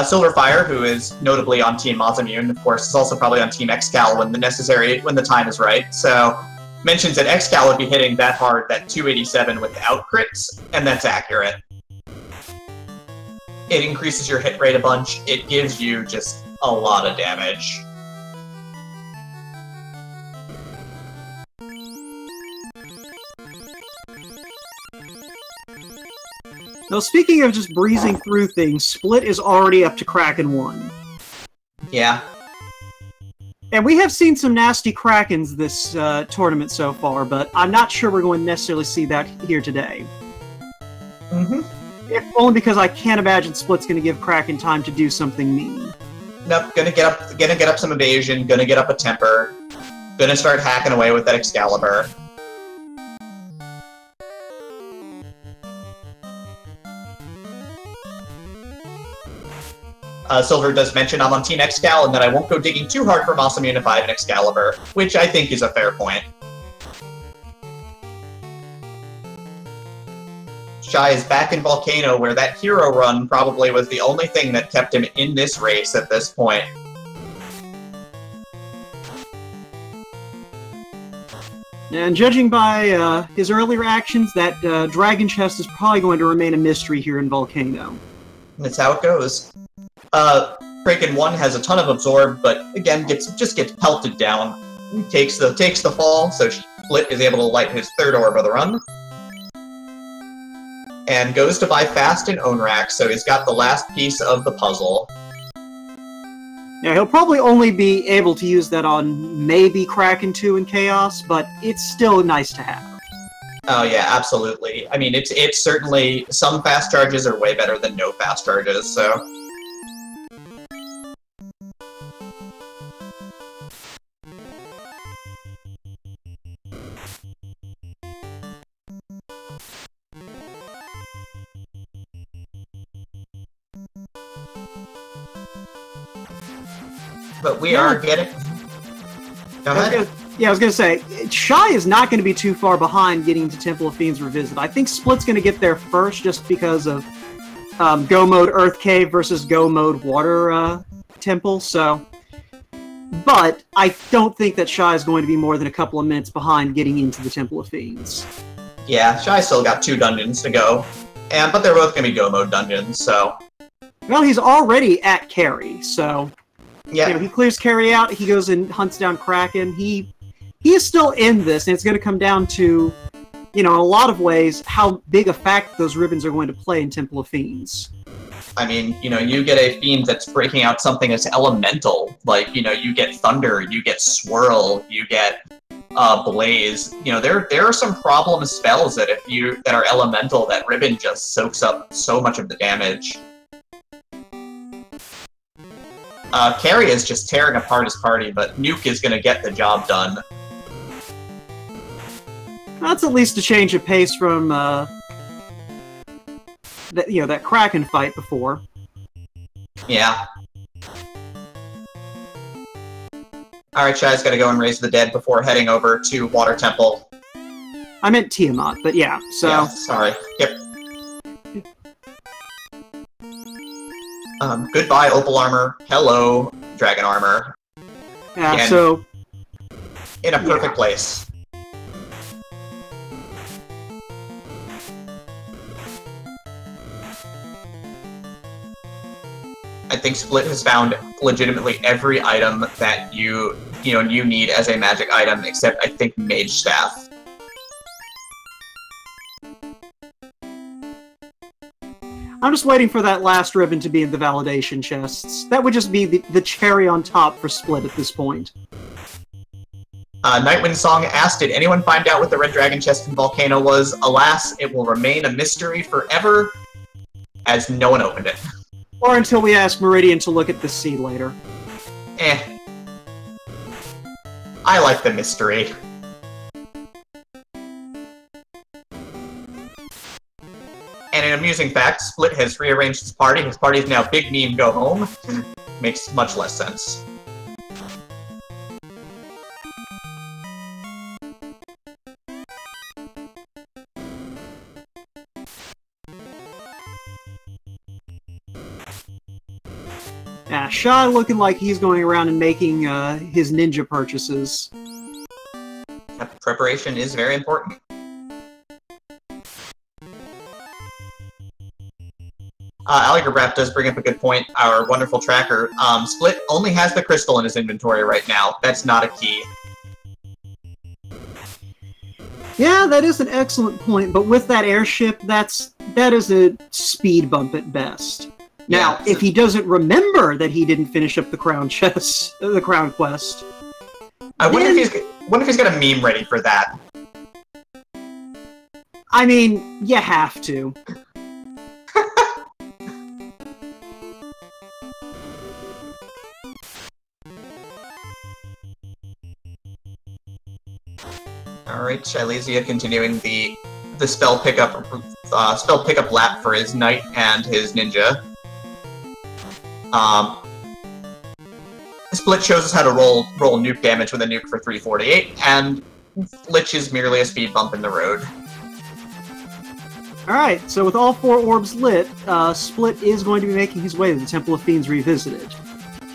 Speaker 1: Silverfire, who is notably on Team Mazamune, of course, is also probably on Team Excal when the time is right. So mentions that Excal would be hitting that hard, that 287 without crits, and that's accurate. It increases your hit rate a bunch. It gives you just a lot of damage.
Speaker 2: Now, speaking of just breezing through things, Split is already up to Kraken 1.
Speaker 1: Yeah.
Speaker 2: And we have seen some nasty Krakens this tournament so far, but I'm not sure we're going to necessarily see that here today.
Speaker 1: Mm-hmm.
Speaker 2: If only because I can't imagine Split's going to give Kraken time to do something mean.
Speaker 1: Nope, gonna get up some evasion, gonna get up a temper, gonna start hacking away with that Excalibur. Silver does mention I'm on Team Excal and that I won't go digging too hard for Mazamune if I have an Excalibur, which I think is a fair point. Shy is back in Volcano, where that hero run probably was the only thing that kept him in this race at this point.
Speaker 2: And judging by his earlier actions, that Dragon Chest is probably going to remain a mystery here in Volcano.
Speaker 1: That's how it goes. Kraken 1 has a ton of Absorb, but again, just gets pelted down. He takes the fall, so Split is able to light his 3rd orb of the run. And goes to buy fast in Ownrack, so he's got the last piece of the puzzle.
Speaker 2: Yeah, he'll probably only be able to use that on maybe Kraken 2 and Chaos, but it's still nice to have.
Speaker 1: Oh yeah, absolutely. I mean, it's certainly, some fast charges are way better than no fast charges, so... But we are getting... Go ahead.
Speaker 2: I was going to say, Shy is not going to be too far behind getting to Temple of Fiends Revisit. I think Split's going to get there first just because of Go Mode Earth Cave versus Go Mode Water Temple, so... But I don't think that Shy is going to be more than a couple of minutes behind getting into the Temple of Fiends.
Speaker 1: Yeah, Shy still got 2 dungeons to go. But they're both going to be Go Mode dungeons, so...
Speaker 2: Well, he's already at Carry, so...
Speaker 1: Yeah.
Speaker 2: He clears Carry out, he goes and hunts down Kraken. He is still in this, and it's going to come down to in a lot of ways, how big a fact those ribbons are going to play in Temple of Fiends.
Speaker 1: I mean, you get a fiend that's breaking out something that's elemental. Like, you get thunder, you get swirl, you get blaze. There are some problem spells that that are elemental that ribbon just soaks up so much of the damage. Carry is just tearing apart his party, but Nuke is going to get the job done.
Speaker 2: That's at least a change of pace from that Kraken fight before.
Speaker 1: Yeah. Alright, Shy's gotta go and raise the dead before heading over to Water Temple.
Speaker 2: I meant Tiamat, but yeah, so...
Speaker 1: Yeah, sorry. Yep. Goodbye, Opal Armor. Hello, Dragon Armor.
Speaker 2: Yeah,
Speaker 1: Again,
Speaker 2: so...
Speaker 1: in a perfect place. I think Split has found legitimately every item that you need as a magic item, except I think Mage Staff.
Speaker 2: I'm just waiting for that last ribbon to be in the validation chests. That would just be the cherry on top for Split at this point.
Speaker 1: Nightwind Song asked, did anyone find out what the Red Dragon chest in Volcano was? Alas, it will remain a mystery forever, as no one opened it.
Speaker 2: Or until we ask Meridian to look at this seed later.
Speaker 1: I like the mystery. And an amusing fact, Split has rearranged his party. His party is now Big Meme Go Home. Makes much less sense.
Speaker 2: Yeah, Shy looking like he's going around and making his ninja purchases.
Speaker 1: Preparation is very important. Aligraph does bring up a good point, our wonderful tracker. Split only has the crystal in his inventory right now. That's not a key.
Speaker 2: Yeah, that is an excellent point, but with that airship, that is a speed bump at best. Now,
Speaker 1: Yeah,
Speaker 2: if he doesn't remember that he didn't finish up the crown chest, the crown quest,
Speaker 1: I wonder if he's got a meme ready for that.
Speaker 2: I mean, you have to.
Speaker 1: Alright, Shyleasia continuing the spell pickup lap for his knight and his ninja. Split shows us how to roll nuke damage with a nuke for 348, and Lich is merely a speed bump in the road.
Speaker 2: Alright, so with all 4 orbs lit, Split is going to be making his way to the Temple of Fiends Revisited.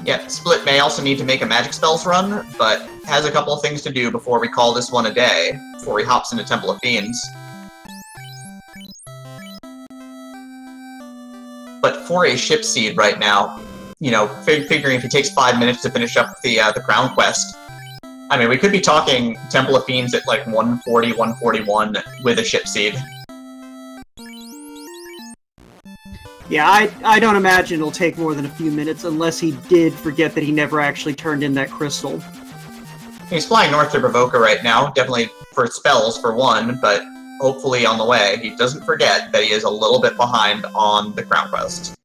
Speaker 1: Yeah, Split may also need to make a magic spells run, but has a couple of things to do before we call this one a day, before he hops into Temple of Fiends. But for a ship seed right now, figuring if he takes 5 minutes to finish up the crown quest, I mean, we could be talking Temple of Fiends at like 140, 141 with a ship seed.
Speaker 2: Yeah, I don't imagine it'll take more than a few minutes unless he did forget that he never actually turned in that crystal.
Speaker 1: He's flying north to Bravoka right now, definitely for spells for one, but hopefully on the way he doesn't forget that he is a little bit behind on the crown quest.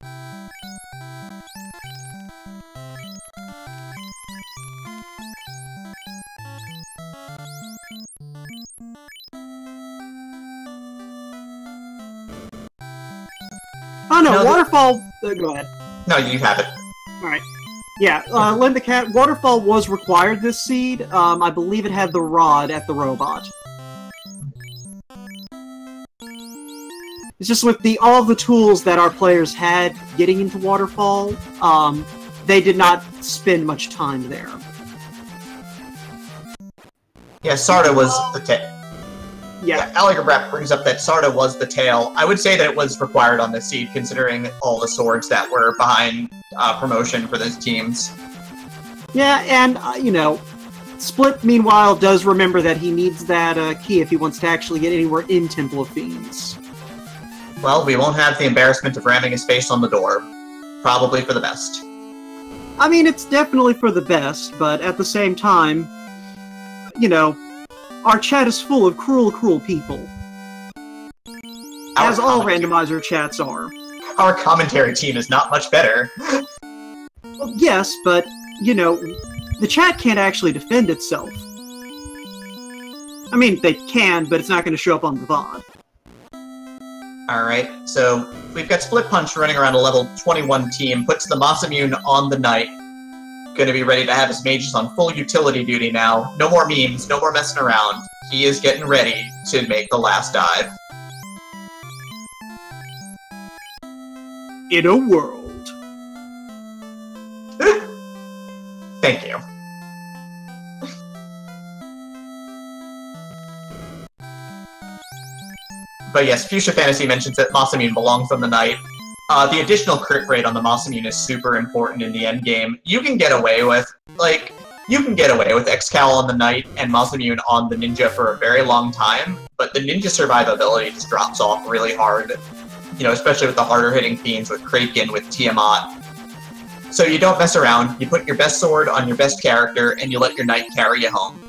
Speaker 2: Oh no,
Speaker 1: No,
Speaker 2: Waterfall... go ahead.
Speaker 1: No, you have it.
Speaker 2: Alright. Yeah, Linda Cat, Waterfall was required this seed. I believe it had the rod at the robot. It's just with all the tools that our players had getting into Waterfall, they did not spend much time there.
Speaker 1: Yeah, Sarda was the tail.
Speaker 2: Yeah.
Speaker 1: Aligraph brings up that Sarda was the tail. I would say that it was required on this seed, considering all the swords that were behind promotion for those teams.
Speaker 2: Yeah, and, Split, meanwhile, does remember that he needs that key if he wants to actually get anywhere in Temple of Fiends.
Speaker 1: Well, we won't have the embarrassment of ramming his face on the door. Probably for the best.
Speaker 2: I mean, it's definitely for the best, but at the same time, you know, our chat is full of cruel, cruel people. As all randomizer chats are.
Speaker 1: Our commentary team is not much better.
Speaker 2: Well, yes, but, you know, the chat can't actually defend itself. I mean, they can, but it's not going to show up on the VOD.
Speaker 1: Alright, so we've got Splitpunched running around a level 21 team, puts the Masamune on the Knight. Gonna be ready to have his mages on full utility duty now. No more memes, no more messing around. He is getting ready to make the last dive.
Speaker 2: In a world.
Speaker 1: Thank you. But yes, Fuchsia Fantasy mentions that Masamune belongs on the Knight. The additional crit rate on the Masamune is super important in the end game. You can get away with, Excal on the Knight and Masamune on the Ninja for a very long time, but the Ninja survivability just drops off really hard. You know, especially with the harder hitting fiends, with Kraken, with Tiamat. So you don't mess around, you put your best sword on your best character, and you let your Knight carry you home.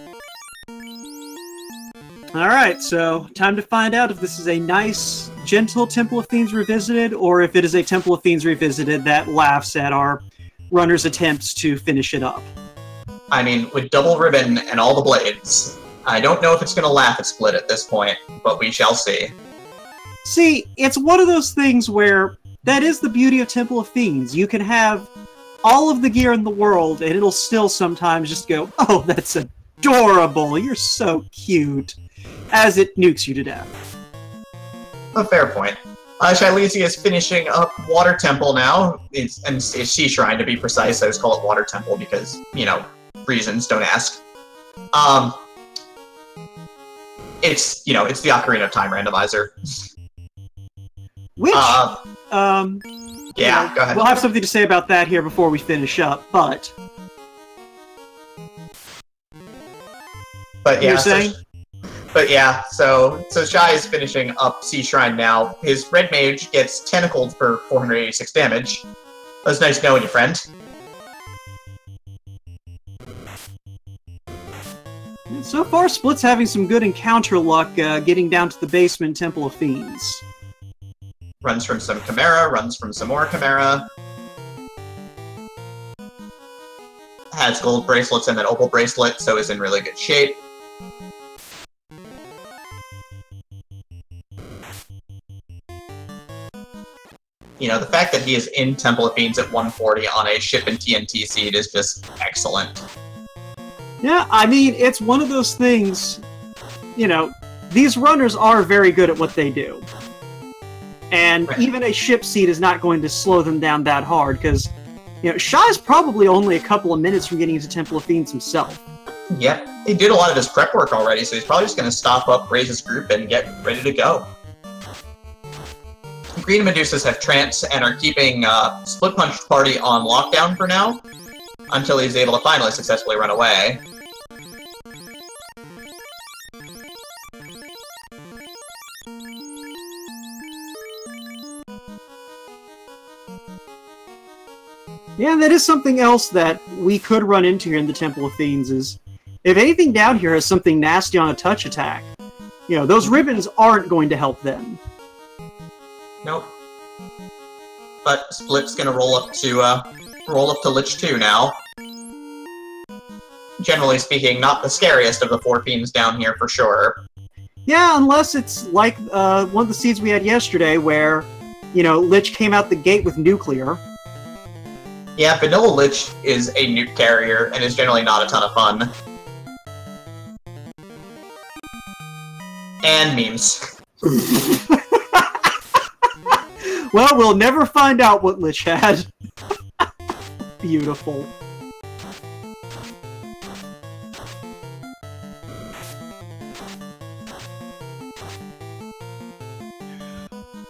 Speaker 2: Alright, so time to find out if this is a nice, gentle Temple of Fiends Revisited, or if it is a Temple of Fiends Revisited that laughs at our runner's attempts to finish it up.
Speaker 1: I mean, with double ribbon and all the blades, I don't know if it's going to laugh at Split at this point, but we shall see.
Speaker 2: See, it's one of those things where that is the beauty of Temple of Fiends. You can have all of the gear in the world, and it'll still sometimes just go, oh, that's adorable, you're so cute, as it nukes you to death.
Speaker 1: A fair point. Shyleasia is finishing up Water Temple now, and Sea Shrine to be precise. I just call it Water Temple because, you know, reasons, don't ask. It's, you know, it's the Ocarina of Time randomizer.
Speaker 2: Which,
Speaker 1: yeah, go ahead.
Speaker 2: We'll have something to say about that here before we finish up, but...
Speaker 1: But yeah,
Speaker 2: You're saying?
Speaker 1: So Shy is finishing up Sea Shrine now. His red mage gets tentacled for 486 damage. That was nice knowing you, friend.
Speaker 2: And so far, Split's having some good encounter luck getting down to the basement Temple of Fiends.
Speaker 1: Runs from some Chimera, runs from some more Chimera. Has gold bracelets and an opal bracelet, so is in really good shape. You know, the fact that he is in Temple of Fiends at 140 on a ship and TNT seed is just excellent.
Speaker 2: Yeah, I mean, it's one of those things, you know, these runners are very good at what they do. And
Speaker 1: right.
Speaker 2: Even a ship seed is not going to slow them down that hard, because, you know, Shy's probably only a couple of minutes from getting into Temple of Fiends himself.
Speaker 1: Yep, he did a lot of his prep work already, so he's probably just going to stop up, raise his group, and get ready to go. Green Medusas have Trance and are keeping Splitpunched Party on lockdown for now, until he's able to finally successfully run away.
Speaker 2: Yeah, that is something else that we could run into here in the Temple of Fiends is, if anything down here has something nasty on a touch attack, you know, those ribbons aren't going to help them.
Speaker 1: Nope. But Split's gonna roll up to Lich 2 now. Generally speaking, not the scariest of the four fiends down here for sure.
Speaker 2: Yeah, unless it's like one of the seeds we had yesterday where, you know, Lich came out the gate with nuclear.
Speaker 1: Yeah, Vanilla Lich is a nuke carrier and is generally not a ton of fun. And memes.
Speaker 2: Well, we'll never find out what Lich had. Beautiful.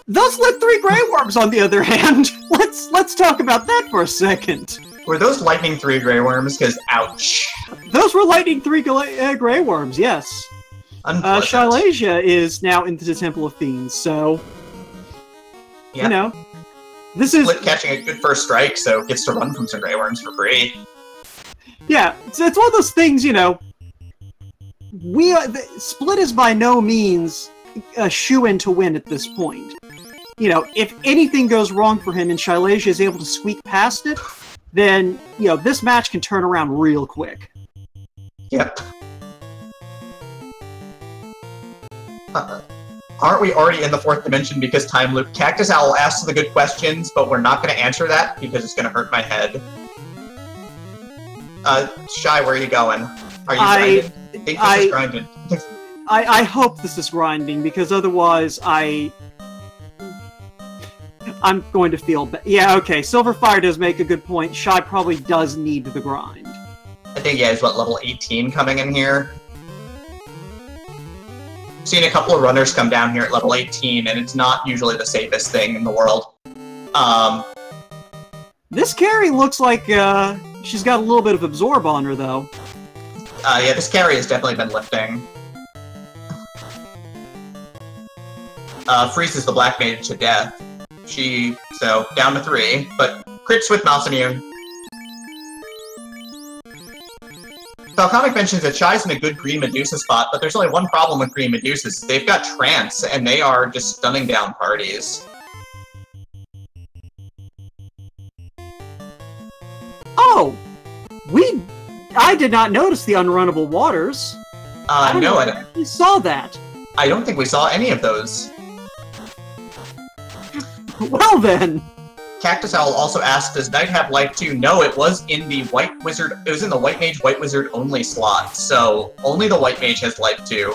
Speaker 2: Those lit 3 Grey Worms, on the other hand, let's talk about that for a second.
Speaker 1: Were those Lightning 3 Grey Worms? Because ouch.
Speaker 2: Those were Lightning 3 Grey Worms, yes. Shyleasia is now into the Temple of Fiends, so...
Speaker 1: Yep.
Speaker 2: You know. This is...
Speaker 1: Split catching a good first strike, so gets to run from some Grey Worms for free.
Speaker 2: Yeah, it's one of those things, you know... Split is by no means a shoo-in to win at this point. You know, if anything goes wrong for him and Shyleasia is able to squeak past it, then, you know, this match can turn around real quick.
Speaker 1: Yep. Aren't we already in the fourth dimension because time loop? Cactus Owl asks the good questions, but we're not going to answer that because it's going to hurt my head. Shy, where are you going? Are you grinding? I think this is grinding.
Speaker 2: I hope this is grinding, because otherwise I'm going to feel bad. Yeah, okay, Silverfire does make a good point. Shy probably does need the grind.
Speaker 1: I think, yeah, he's, what, level 18 coming in here? Seen a couple of runners come down here at level 18, and it's not usually the safest thing in the world.
Speaker 2: This carry looks like she's got a little bit of absorb on her, though.
Speaker 1: Yeah, this carry has definitely been lifting. Freezes the Black Mage to death. So, down to 3, but crits with Mouse Immune. Falconic mentions that Shy's in a good Green Medusa spot, but there's only one problem with Green Medusas. They've got Trance, and they are just stunning down parties.
Speaker 2: Oh! I did not notice the unrunnable waters.
Speaker 1: No,
Speaker 2: I saw that.
Speaker 1: I don't think we saw any of those.
Speaker 2: Well then!
Speaker 1: Cactus Owl also asked, does Knight have life too? No, it was in the White Wizard, it was in the White Mage, White Wizard only slot, so only the White Mage has life too.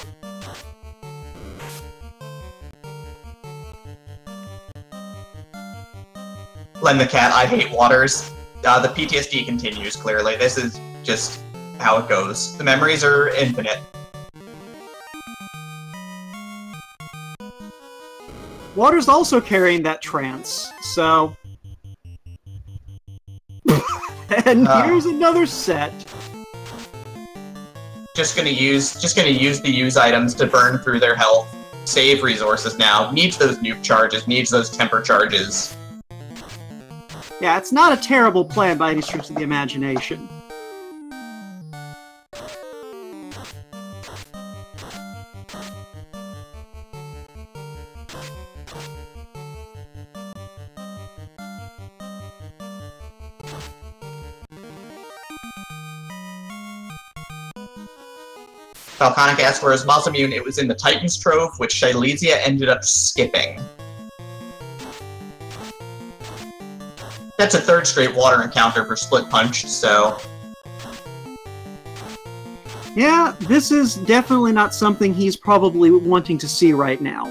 Speaker 1: Len the Cat, I hate waters. The PTSD continues, clearly. This is just how it goes. The memories are infinite.
Speaker 2: Water's also carrying that trance, so... and here's another set.
Speaker 1: Just gonna use the use items to burn through their health. Save resources now. Needs those nuke charges, needs those temper charges.
Speaker 2: Yeah, it's not a terrible plan by any stretch of the imagination.
Speaker 1: Falconic asked for his Mouse Immune. It was in the Titan's Trove, which Shyleasia ended up skipping. That's a third straight water encounter for Split Punch, so...
Speaker 2: Yeah, this is definitely not something he's probably wanting to see right now.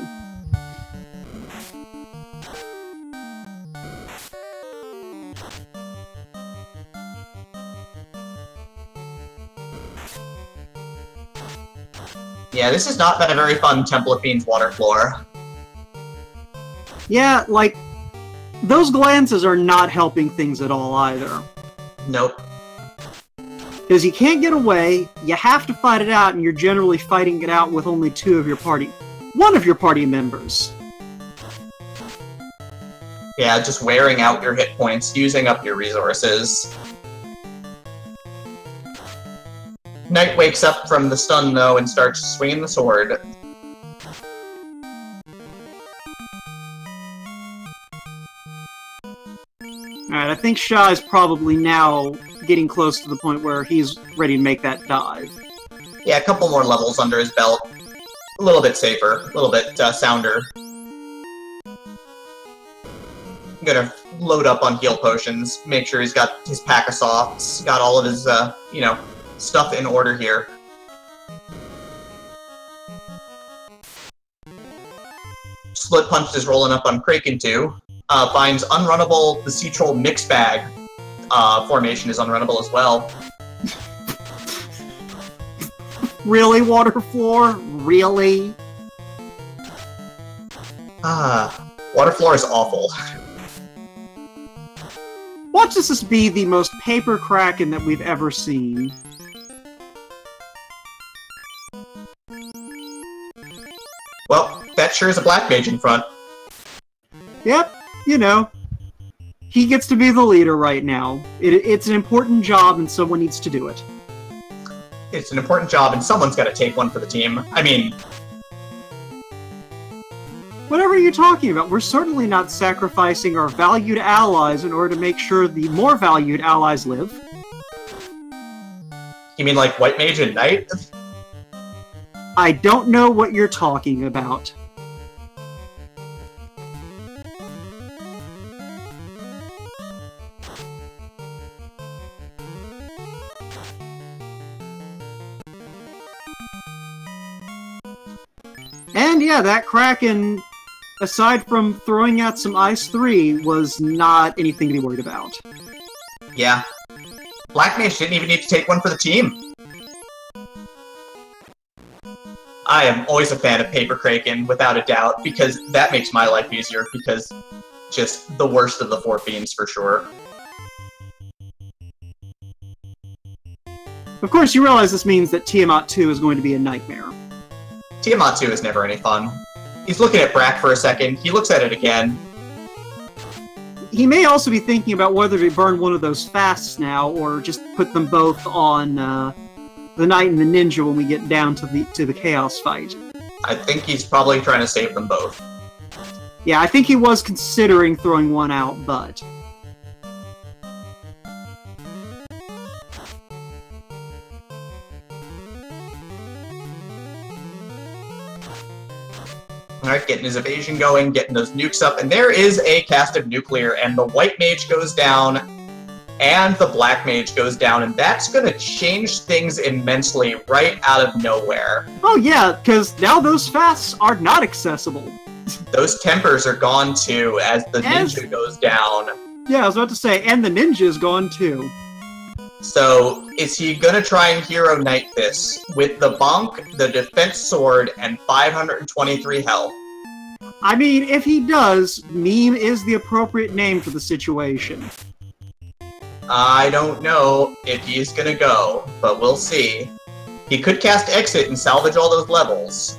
Speaker 1: Yeah, this has not been a very fun Temple of Fiends water floor.
Speaker 2: Yeah, like, those glances are not helping things at all either.
Speaker 1: Nope.
Speaker 2: Because you can't get away, you have to fight it out, and you're generally fighting it out with only one of your party members.
Speaker 1: Yeah, just wearing out your hit points, using up your resources. Knight wakes up from the stun, though, and starts swinging the sword.
Speaker 2: Alright, I think Sha is probably now getting close to the point where he's ready to make that dive.
Speaker 1: Yeah, a couple more levels under his belt. A little bit safer, a little bit sounder. I'm gonna load up on heal potions, make sure he's got his pack of softs, got all of his, stuff in order here. Split Punch is rolling up on Kraken 2. Finds unrunnable, the Sea Troll Mix Bag formation is unrunnable as well.
Speaker 2: Really, water floor? Really?
Speaker 1: Water floor is awful.
Speaker 2: Watch this be the most paper Kraken that we've ever seen.
Speaker 1: Well, that sure is a black mage in front.
Speaker 2: Yep, you know. He gets to be the leader right now. It's an important job and someone needs to do it.
Speaker 1: It's an important job and someone's got to take one for the team. I mean...
Speaker 2: Whatever are you talking about? We're certainly not sacrificing our valued allies in order to make sure the more valued allies live.
Speaker 1: You mean like White Mage and Knight?
Speaker 2: I don't know what you're talking about. And yeah, that Kraken, aside from throwing out some Ice 3, was not anything to be worried about.
Speaker 1: Yeah. Black Mage didn't even need to take one for the team. I am always a fan of Paper Kraken, without a doubt, because that makes my life easier, because just the worst of the 4 fiends for sure.
Speaker 2: Of course, you realize this means that Tiamat 2 is going to be a nightmare.
Speaker 1: Tiamat 2 is never any fun. He's looking at Brack for a second, he looks at it again.
Speaker 2: He may also be thinking about whether to burn one of those fasts now, or just put them both on the Knight and the Ninja when we get down to the Chaos fight.
Speaker 1: I think he's probably trying to save them both.
Speaker 2: Yeah, I think he was considering throwing one out, but...
Speaker 1: Alright, getting his evasion going, getting those nukes up, and there is a cast of nuclear, and the White Mage goes down, and the Black Mage goes down, and that's gonna change things immensely right out of nowhere.
Speaker 2: Oh yeah, because now those fasts are not accessible.
Speaker 1: Those tempers are gone too, as the Ninja goes down.
Speaker 2: Yeah, I was about to say, and the Ninja's gone too.
Speaker 1: So, is he gonna try and Hero Knight this with the Bonk, the Defense Sword, and 523 health?
Speaker 2: I mean, if he does, Meme is the appropriate name for the situation.
Speaker 1: I don't know if he's gonna go, but we'll see. He could cast Exit and salvage all those levels.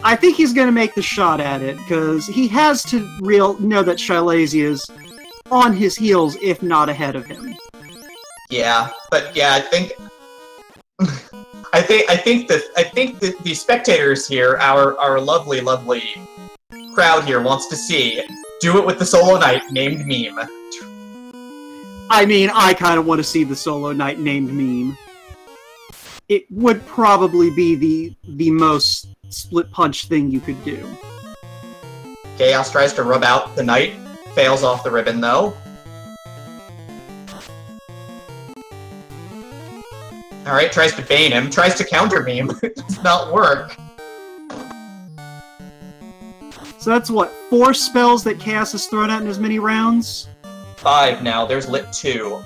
Speaker 2: I think he's gonna make the shot at it, because he has to know that Shyleasia is on his heels, if not ahead of him.
Speaker 1: Yeah, but yeah, I think the spectators here, our lovely crowd here, wants to see do it with the Solo Knight named Meme.
Speaker 2: I mean, I kind of want to see the Solo Knight named Meme. It would probably be the most split punch thing you could do.
Speaker 1: Chaos tries to rub out the Knight, fails off the ribbon though. Alright, tries to bane him, tries to counter Meme, it does not work.
Speaker 2: So that's what, 4 spells that Chaos has thrown out in as many rounds?
Speaker 1: 5 now, there's lit 2.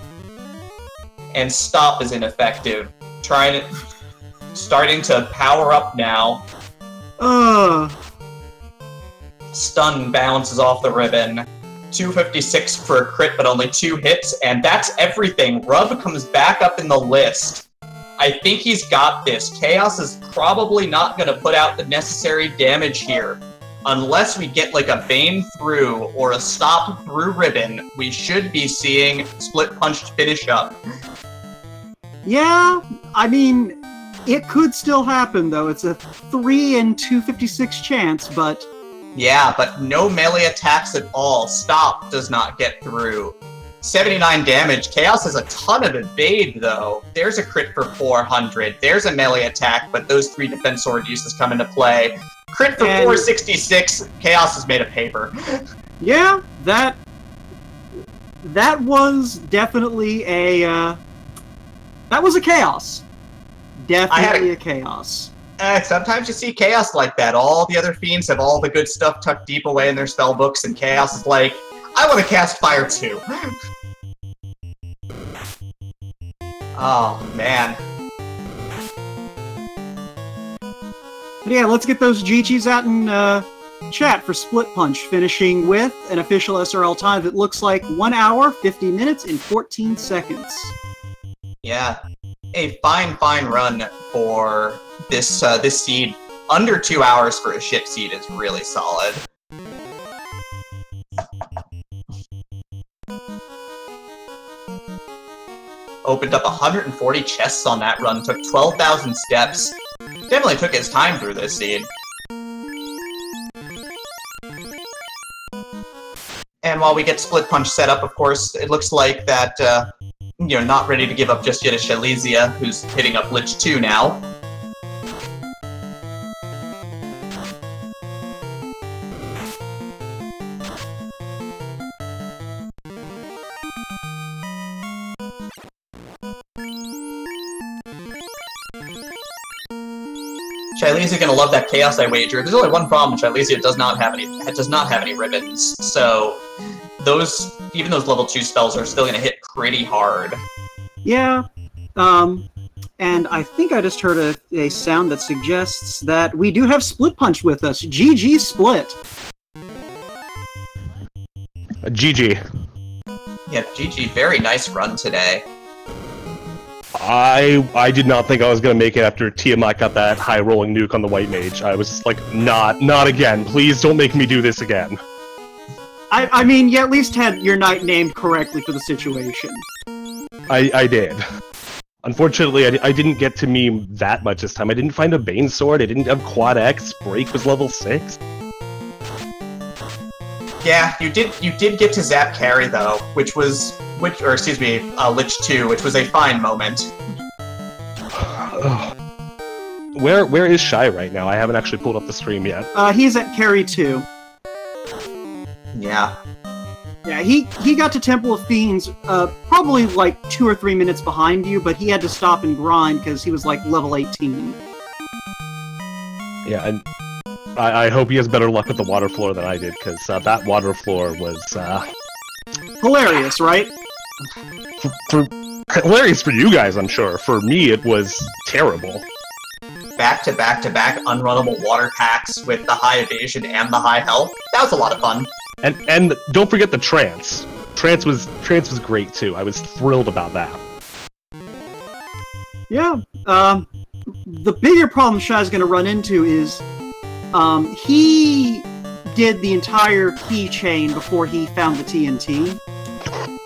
Speaker 1: And Stop is ineffective. Starting to power up now. Stun bounces off the ribbon. 256 for a crit, but only 2 hits, and that's everything. Rub comes back up in the list. I think he's got this. Chaos is probably not going to put out the necessary damage here. Unless we get like a Bane through or a Stop through ribbon, we should be seeing Split Punched finish up.
Speaker 2: Yeah, I mean, it could still happen though. It's a 3 in 256 chance, but...
Speaker 1: Yeah, but no melee attacks at all. Stop does not get through. 79 damage. Chaos has a ton of evade, though. There's a crit for 400. There's a melee attack, but those 3 defense sword uses come into play. Crit for 466. Chaos is made of paper.
Speaker 2: Yeah, that was definitely a that was a chaos. Definitely a chaos.
Speaker 1: Sometimes you see Chaos like that. All the other fiends have all the good stuff tucked deep away in their spell books, and Chaos is like, I want to cast Fire too. Oh, man.
Speaker 2: But yeah, let's get those GGs out in chat for Split Punch, finishing with an official SRL time that looks like 1 hour, 50 minutes, and 14 seconds.
Speaker 1: Yeah. a fine run for this this seed. Under 2 hours for a ship seed is really solid. Opened up 140 chests on that run, took 12,000 steps. Definitely took his time through this seed. And while we get Split Punch set up, of course, it looks like that, not ready to give up just yet is Shyleasia, who's hitting up Lich 2 now. Shyleasia gonna love that chaos, I wager. There's only one problem: Shyleasia does not have any ribbons, so even those level 2 spells are still gonna hit pretty hard.
Speaker 2: Yeah, and I think I just heard a sound that suggests that we do have Split Punch with us. GG Split.
Speaker 3: GG.
Speaker 1: Yeah, GG. Very nice run today.
Speaker 3: I did not think I was going to make it after Tiamat got that high-rolling nuke on the White Mage. I was like, not again. Please don't make me do this again.
Speaker 2: I mean, you at least had your knight named correctly for the situation.
Speaker 3: I did. Unfortunately, I didn't get to meme that much this time. I didn't find a Bane Sword, I didn't have Quad X, Break was level 6.
Speaker 1: Yeah, you did get to Zap Carry, though, Lich 2, which was a fine moment.
Speaker 3: Where is Shy right now? I haven't actually pulled up the stream yet.
Speaker 2: He's at Carry 2.
Speaker 1: Yeah.
Speaker 2: Yeah, he got to Temple of Fiends probably like 2 or 3 minutes behind you, but he had to stop and grind because he was like level 18.
Speaker 3: Yeah, and I hope he has better luck with the water floor than I did, because that water floor was
Speaker 2: hilarious, right?
Speaker 3: Hilarious for you guys, I'm sure. For me, it was terrible.
Speaker 1: Back to back unrunnable water packs with the high evasion and the high health. That was a lot of fun.
Speaker 3: And don't forget the trance. Trance was great too. I was thrilled about that.
Speaker 2: Yeah. The bigger problem Shy's going to run into is he did the entire keychain before he found the TNT.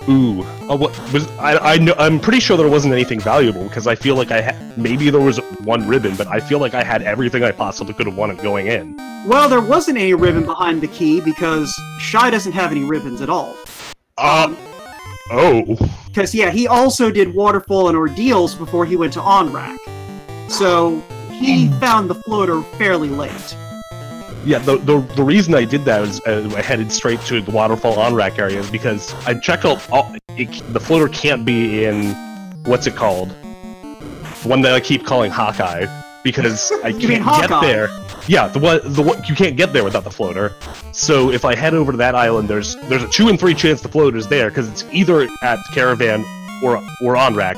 Speaker 3: Ooh, what was I know? I'm pretty sure there wasn't anything valuable because I feel like maybe there was one ribbon, but I feel like I had everything I possibly could have wanted going in.
Speaker 2: Well, there wasn't any ribbon behind the key because Shy doesn't have any ribbons at all.
Speaker 3: Oh.
Speaker 2: Because yeah, he also did Waterfall and Ordeals before he went to On-Rack, so he found the floater fairly late.
Speaker 3: Yeah, the reason I did that was I headed straight to the Waterfall on-rack area is because I checked out the floater can't be in, what's it called? The one that I keep calling Hawkeye, because I can't get there. Yeah, the you can't get there without the floater. So if I head over to that island, there's a 2 in 3 chance the floater's there, because it's either at Caravan or on-rack,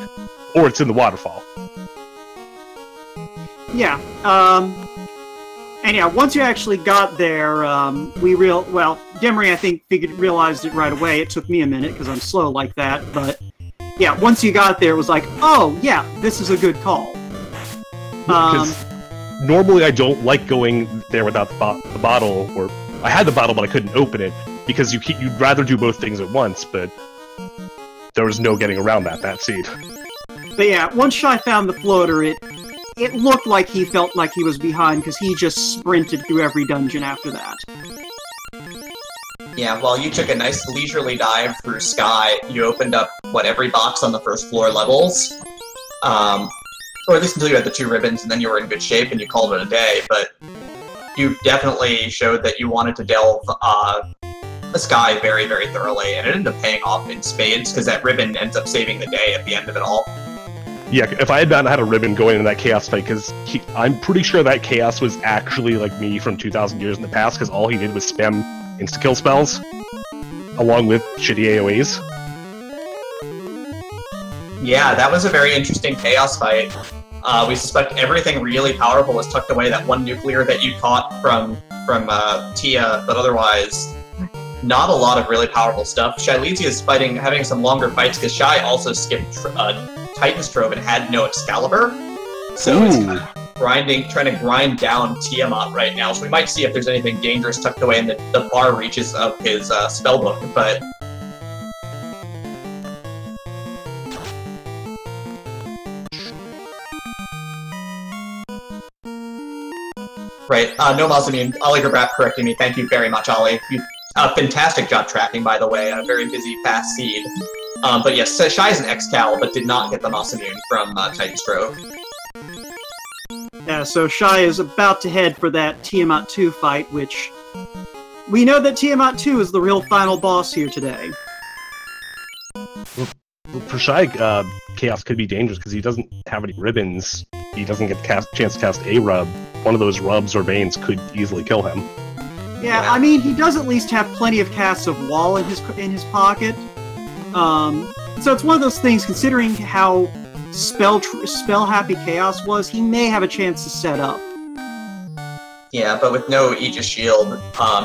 Speaker 3: or it's in the Waterfall.
Speaker 2: Yeah, and yeah, once you actually got there, Demery, I think, realized it right away. It took me a minute, because I'm slow like that, but yeah, once you got there, it was like, oh, yeah, this is a good call.
Speaker 3: Because normally I don't like going there without the bottle, or I had the bottle, but I couldn't open it, because you'd rather do both things at once, but there was no getting around that seed.
Speaker 2: But yeah, once Shy found the floater, it looked like he felt like he was behind, because he just sprinted through every dungeon after that.
Speaker 1: Yeah, while you took a nice leisurely dive through Sky, you opened up, every box on the first floor levels. Or at least until you had the 2 ribbons, and then you were in good shape and you called it a day, but you definitely showed that you wanted to delve the Sky very, very thoroughly, and it ended up paying off in spades, because that ribbon ends up saving the day at the end of it all.
Speaker 3: Yeah, if I had not had a ribbon going into that Chaos fight, because I'm pretty sure that Chaos was actually like me from 2,000 years in the past, because all he did was spam insta-kill spells, along with shitty AoEs.
Speaker 1: Yeah, that was a very interesting Chaos fight. We suspect everything really powerful was tucked away. That one nuclear that you caught from Tia, but otherwise, not a lot of really powerful stuff. Shyleasia is having some longer fights because Shy also skipped Titan's Trove and had no Excalibur. So it's kind of trying to grind down Tiamat right now. So we might see if there's anything dangerous tucked away in the far reaches of his spellbook, but... Right, no Masamune. Ollie Grabap correcting me. Thank you very much, Ollie. Fantastic job tracking, by the way. A very busy, fast seed. But yes, Shy's an Excal, but did not get the Masamune from Titan's Trove.
Speaker 2: Yeah, so Shy is about to head for that Tiamat 2 fight, which... We know that Tiamat 2 is the real final boss here today.
Speaker 3: Well, for Shy, Chaos could be dangerous because he doesn't have any ribbons. He doesn't get the chance to cast a rub. One of those rubs or veins could easily kill him.
Speaker 2: Yeah, I mean, he does at least have plenty of casts of Wall in his pocket. So it's one of those things, considering how spell-happy Chaos was, he may have a chance to set up.
Speaker 1: Yeah, but with no Aegis Shield,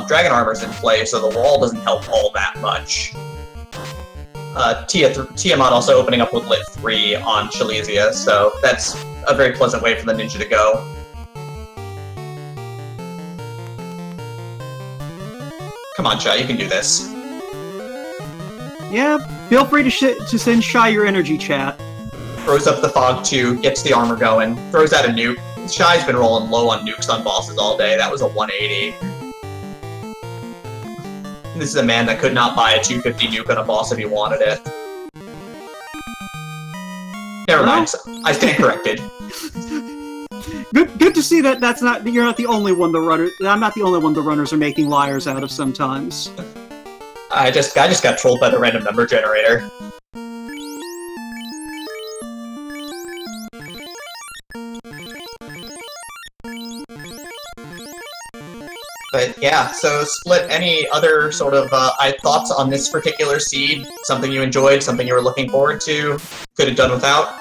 Speaker 1: Dragon Armor's in play, so the Wall doesn't help all that much. Tiamat also opening up with Lit 3 on Shyleasia, so that's a very pleasant way for the ninja to go. Come on, Shy, you can do this.
Speaker 2: Yeah, feel free to send Shy your energy, chat.
Speaker 1: Throws up the Fog 2, gets the armor going, throws out a nuke. Shy's been rolling low on nukes on bosses all day. That was a 180. This is a man that could not buy a 250 nuke on a boss if he wanted it. Never mind, I stand corrected.
Speaker 2: Good to see that you're not the only one I'm not the only one the runners are making liars out of sometimes.
Speaker 1: I just got trolled by the random number generator. But yeah, so Split, any other sort of thoughts on this particular seed? Something you enjoyed, something you were looking forward to, could have done without?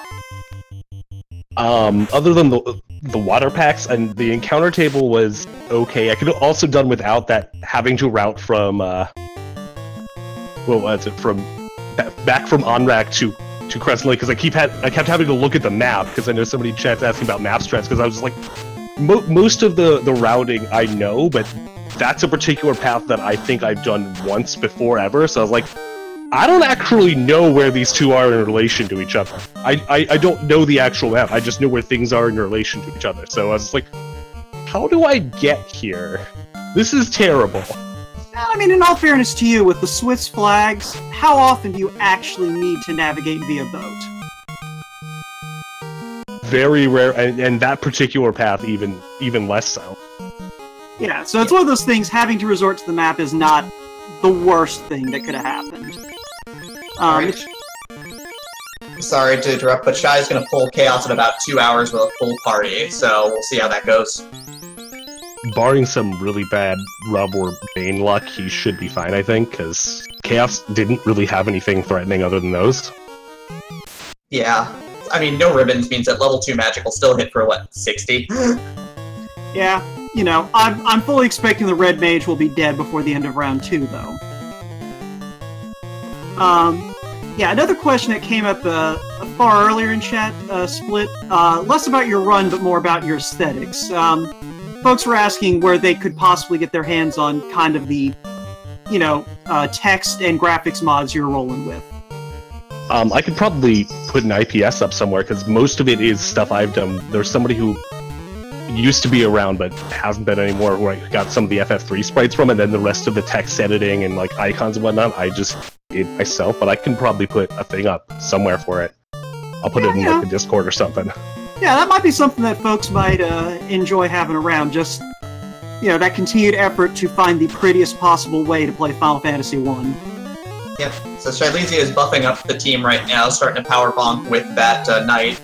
Speaker 3: Other than the water packs, and the encounter table was okay. I could have also done without that having to route from, back from Onrak to Crescent Lake, because I kept having to look at the map, because I know somebody in chat's asking about map strats, because I was like, most of the routing I know, but that's a particular path that I think I've done once before ever, so I was like, I don't actually know where these two are in relation to each other. I don't know the actual map, I just know where things are in relation to each other, so I was like, how do I get here? This is terrible.
Speaker 2: I mean, in all fairness to you, with the Swiss flags, how often do you actually need to navigate via boat?
Speaker 3: Very rare, and that particular path even less so.
Speaker 2: Yeah, so it's one of those things, having to resort to the map is not the worst thing that could have happened.
Speaker 1: Sorry to interrupt, but Shy's gonna pull Chaos in about 2 hours with a full party, so we'll see how that goes.
Speaker 3: Barring some really bad rub or bane luck, he should be fine, I think, because Chaos didn't really have anything threatening other than those.
Speaker 1: Yeah. I mean, no ribbons means that level 2 magic will still hit for, what, 60?
Speaker 2: Yeah, you know, I'm fully expecting the red mage will be dead before the end of round 2, though. Yeah, another question that came up far earlier in chat, Split, less about your run, but more about your aesthetics. Folks were asking where they could possibly get their hands on kind of the, you know, text and graphics mods you're rolling with.
Speaker 3: I could probably put an IPS up somewhere, because most of it is stuff I've done. There's somebody who used to be around, but hasn't been anymore, where I got some of the FF3 sprites from, and then the rest of the text editing and, like, icons and whatnot, I just did myself, but I can probably put a thing up somewhere for it. I'll put it in, like, the Discord or something.
Speaker 2: Yeah, that might be something that folks might enjoy having around, just, you know, that continued effort to find the prettiest possible way to play Final Fantasy 1.
Speaker 1: Yep, so Shyleasia is buffing up the team right now, starting to power bonk with that Knight.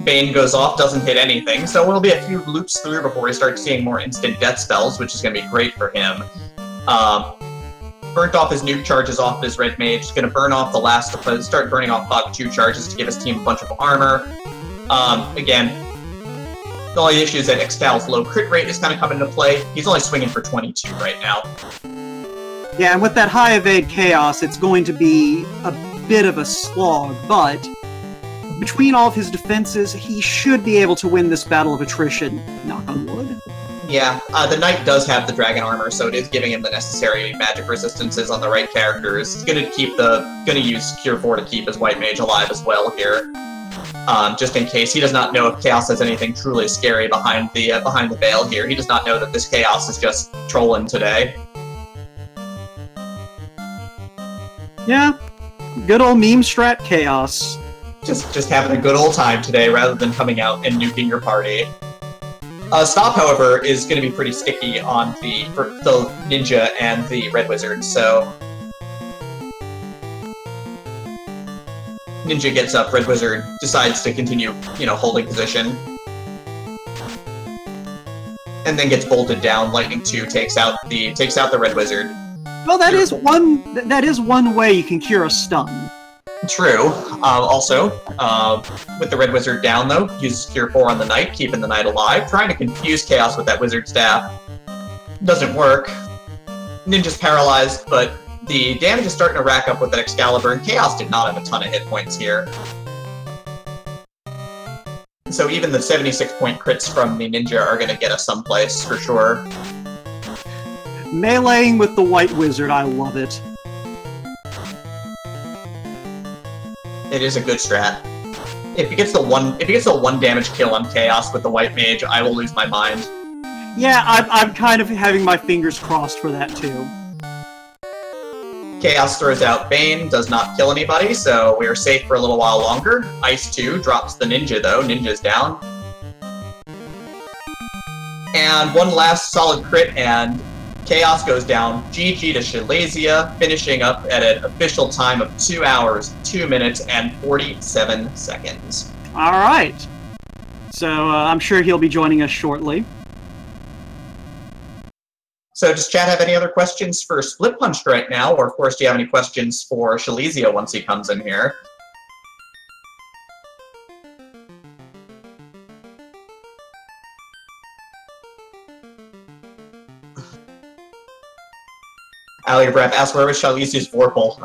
Speaker 1: Bane goes off, doesn't hit anything, so it'll be a few loops through before we start seeing more instant death spells, which is going to be great for him. Burnt off his nuke charges off his red mage, he's going to burn off the last, start burning off Fog 2 charges to give his team a bunch of armor. Again, the only issue is that Excal's low crit rate is kind of coming into play. He's only swinging for 22 right now.
Speaker 2: Yeah, and with that high evade chaos, it's going to be a bit of a slog, but between all of his defenses, he should be able to win this battle of attrition. Knock on wood.
Speaker 1: Yeah, the knight does have the dragon armor, so it is giving him the necessary magic resistances on the right characters. It's gonna use Cure 4 to keep his white mage alive as well here. Just in case. He does not know if Chaos has anything truly scary behind the veil here. He does not know that this Chaos is just trolling today.
Speaker 2: Yeah, good old meme strat Chaos.
Speaker 1: Just having a good old time today rather than coming out and nuking your party. Stop, however, is going to be pretty sticky on for the Ninja and the Red Wizard, so... Ninja gets up, Red Wizard decides to continue, holding position. And then gets bolted down, Lightning 2 takes out the Red Wizard.
Speaker 2: Well, that is one way you can cure a stun.
Speaker 1: True. Also, with the Red Wizard down, though, uses Cure 4 on the Knight, keeping the Knight alive, trying to confuse Chaos with that Wizard Staff. Doesn't work. Ninja's paralyzed, but the damage is starting to rack up with that Excalibur, and Chaos did not have a ton of hit points here. So even the 76-point crits from the Ninja are going to get us someplace, for sure.
Speaker 2: Meleeing with the White Wizard, I love it.
Speaker 1: It is a good strat. If he gets the one damage kill on Chaos with the White Mage, I will lose my mind.
Speaker 2: Yeah, I'm kind of having my fingers crossed for that too.
Speaker 1: Chaos throws out Bane, does not kill anybody, so we are safe for a little while longer. Ice 2 drops the Ninja though, Ninja's down. And one last solid crit and Chaos goes down. GG to Shyleasia, finishing up at an official time of 2 hours, 2 minutes, and 47 seconds.
Speaker 2: Alright. So, I'm sure he'll be joining us shortly.
Speaker 1: So does chat have any other questions for Splitpunched right now? Or, of course, do you have any questions for Shyleasia once he comes in here? Aliabref asks, where was Shyleasia's Vorpal?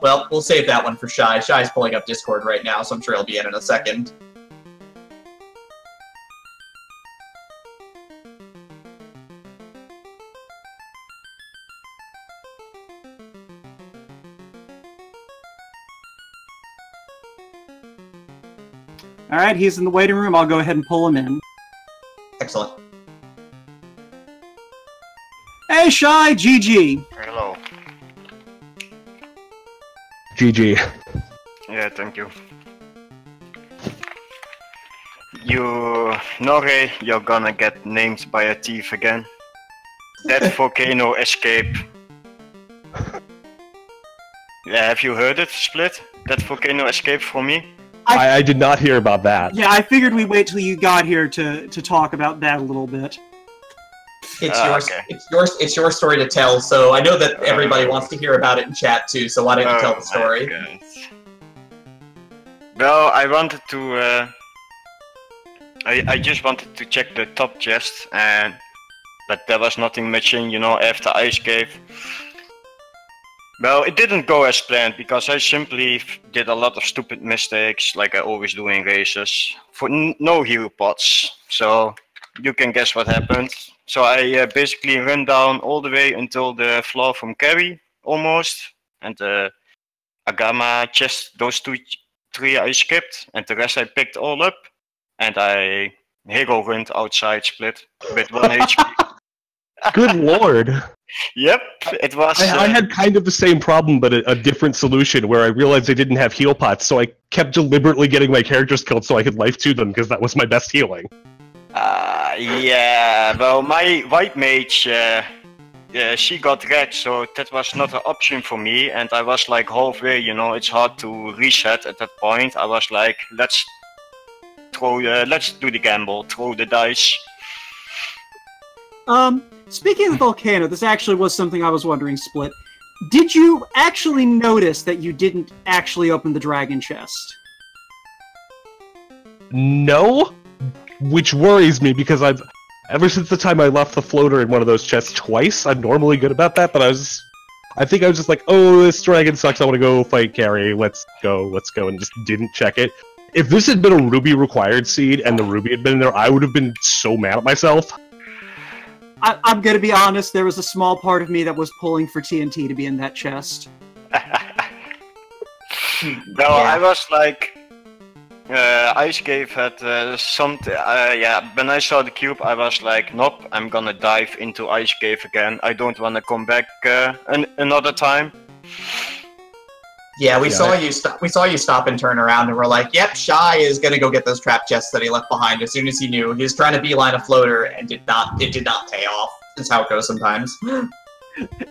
Speaker 1: Well, we'll save that one for Shy. Shy's pulling up Discord right now, so I'm sure he'll be in a second.
Speaker 2: Alright, he's in the waiting room. I'll go ahead and pull him in.
Speaker 1: Excellent.
Speaker 2: Hey, Shy! GG!
Speaker 4: Hello.
Speaker 3: GG.
Speaker 4: Yeah, thank you. Norre, you're gonna get named by a thief again. That volcano escape. Yeah, have you heard it, Split? That volcano escape from me?
Speaker 3: I did not hear about that.
Speaker 2: Yeah, I figured we'd wait till you got here to talk about that a little bit.
Speaker 1: It's your story to tell, so I know that everybody wants to hear about it in chat too, so why don't you tell the story?
Speaker 4: Well, I wanted to... I just wanted to check the top chest, but there was nothing missing, after Ice Cave. Well, it didn't go as planned, because I simply did a lot of stupid mistakes, like I always do in races, for no hero pots. So, you can guess what happened. So I basically ran down all the way until the floor from Carry, almost, and the Agama chest, those three I skipped, and the rest I picked all up, and I hero went outside Split with 1 HP.
Speaker 3: Good lord.
Speaker 4: Yep, it was...
Speaker 3: I had kind of the same problem, but a different solution, where I realized I didn't have heal pots, so I kept deliberately getting my characters killed so I could life 2 them, because that was my best healing.
Speaker 4: Yeah, well, my white mage, she got wrecked, so that was not an option for me, and I was like halfway, it's hard to reset at that point. I was like, let's do the gamble, throw the dice.
Speaker 2: Speaking of Volcano, this actually was something I was wondering, Split. Did you actually notice that you didn't actually open the dragon chest?
Speaker 3: No, which worries me because ever since the time I left the floater in one of those chests twice, I'm normally good about that, but I was I think I was just like, oh, this dragon sucks, I want to go fight Carrie, let's go, and just didn't check it. If this had been a Ruby required seed and the Ruby had been there, I would have been so mad at myself.
Speaker 2: I'm gonna be honest, there was a small part of me that was pulling for TNT to be in that chest.
Speaker 4: No, I was like, Ice Cave had something. Yeah, when I saw the cube, I was like, nope, I'm gonna dive into Ice Cave again. I don't want to come back another time.
Speaker 1: Yeah, we saw you stop. We saw you stop and turn around, and we're like, "Yep, Shy is gonna go get those trap chests that he left behind." As soon as he knew, he was trying to beeline a floater, and it did not pay off. That's how it goes sometimes.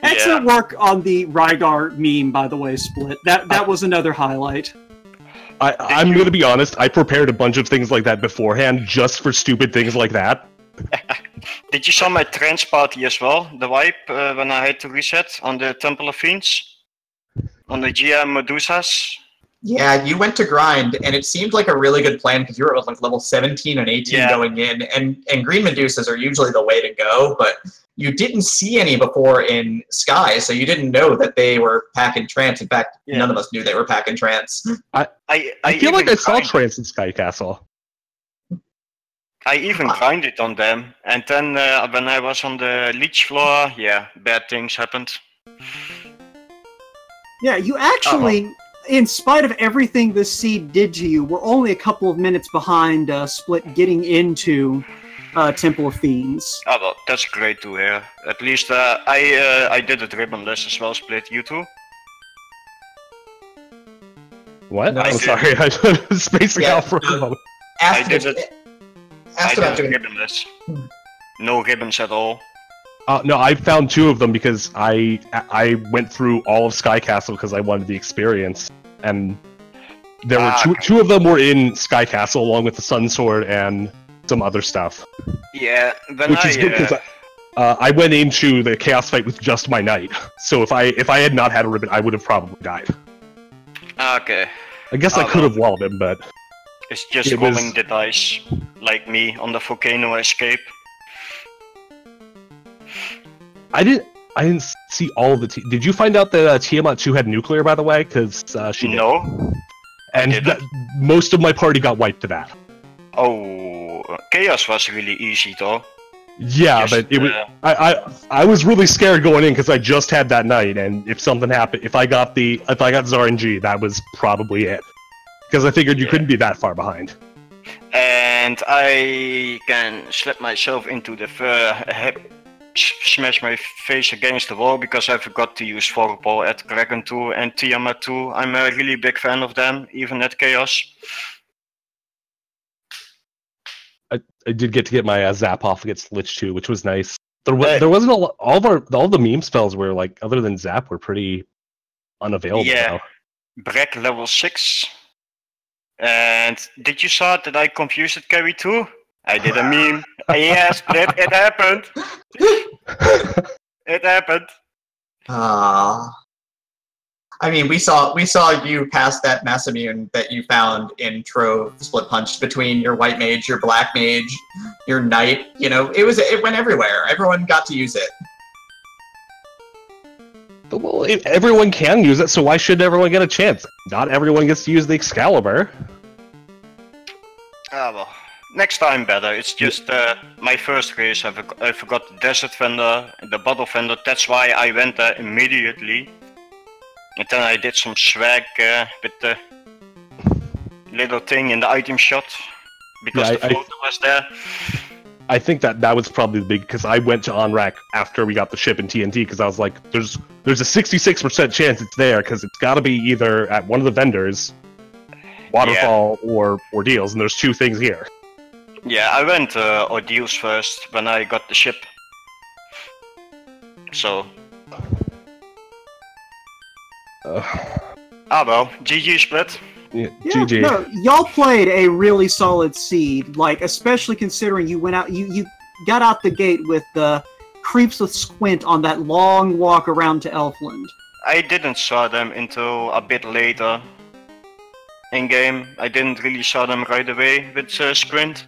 Speaker 2: Excellent work on the Rygar meme, by the way, Split. That was another highlight.
Speaker 3: I'm gonna be honest. I prepared a bunch of things like that beforehand, just for stupid things like that.
Speaker 4: Did you saw my trance party as well? The wipe when I had to reset on the Temple of Fiends? On the GM Medusas?
Speaker 1: Yeah, you went to grind, and it seemed like a really good plan because you were at like level 17 and 18 going in, and green Medusas are usually the way to go, but you didn't see any before in Sky, so you didn't know that they were packing trance. In fact, none of us knew they were packing trance.
Speaker 3: I feel like I saw trance in Sky Castle.
Speaker 4: I even grinded on them, and then when I was on the leech floor, yeah, bad things happened.
Speaker 2: Yeah, you actually, in spite of everything this seed did to you, were only a couple of minutes behind Split getting into Temple of Fiends.
Speaker 4: Oh, well, that's great to hear. At least I did it ribbonless as well, Split. You too?
Speaker 3: What?
Speaker 1: No,
Speaker 3: I'm sorry, I was spacing out for a moment.
Speaker 4: I did it ribbonless. No ribbons at all.
Speaker 3: No, I found 2 of them because I went through all of Sky Castle because I wanted the experience, and there were two of them were in Sky Castle along with the Sun Sword and some other stuff.
Speaker 4: Yeah,
Speaker 3: which is good because I went into the Chaos fight with just my knight, so if I had not had a ribbon, I would have probably died.
Speaker 4: Okay.
Speaker 3: I guess I could have walled him, but
Speaker 4: it's just rolling the dice, like me on the volcano escape.
Speaker 3: I didn't see all of the. Did you find out that Tiamat 2 had nuclear, by the way? Because she did.
Speaker 4: No.
Speaker 3: And most of my party got wiped to that.
Speaker 4: Oh, Chaos was really easy though.
Speaker 3: Yeah, but it was. I was really scared going in because I just had that night, and if something happened, if I got Zarenji, that was probably it. Because I figured you couldn't be that far behind.
Speaker 4: And I can slap myself into the smash my face against the wall because I forgot to use Forball at Kraken 2 and Tiamat 2. I'm a really big fan of them, even at Chaos.
Speaker 3: I did get to get my Zap off against Lich 2, which was nice. There wasn't a lot, all the meme spells were like, other than Zap, were pretty unavailable.
Speaker 4: Yeah,
Speaker 3: now.
Speaker 4: Breck level 6. And did you saw that I confused it carry 2? I did a meme. Yes, it happened. It happened.
Speaker 1: I mean, we saw you pass that mass immune that you found in Trove split punched between your white mage, your black mage, your knight. You know, it went everywhere. Everyone got to use it.
Speaker 3: Well, everyone can use it, so why should everyone get a chance? Not everyone gets to use the Excalibur.
Speaker 4: Well, next time better. It's just my first race. I forgot the Desert Vendor, the Bottle Vendor. That's why I went there immediately. And then I did some swag with the little thing in the item shot. Because the floater was there.
Speaker 3: I think that was probably the big, because I went to OnRack after we got the ship in TNT, because I was like, there's a 66% chance it's there, because it's got to be either at one of the vendors, Waterfall, or Ordeals, and there's 2 things here.
Speaker 4: Yeah, I went Ordeals first when I got the ship. So. Well, GG Split.
Speaker 3: Yeah, GG.
Speaker 2: No, y'all played a really solid seed, like, especially considering you went out, you got out the gate with the Creeps with Squint on that long walk around to Elfland.
Speaker 4: I didn't saw them until a bit later in game. I didn't really saw them right away with Squint.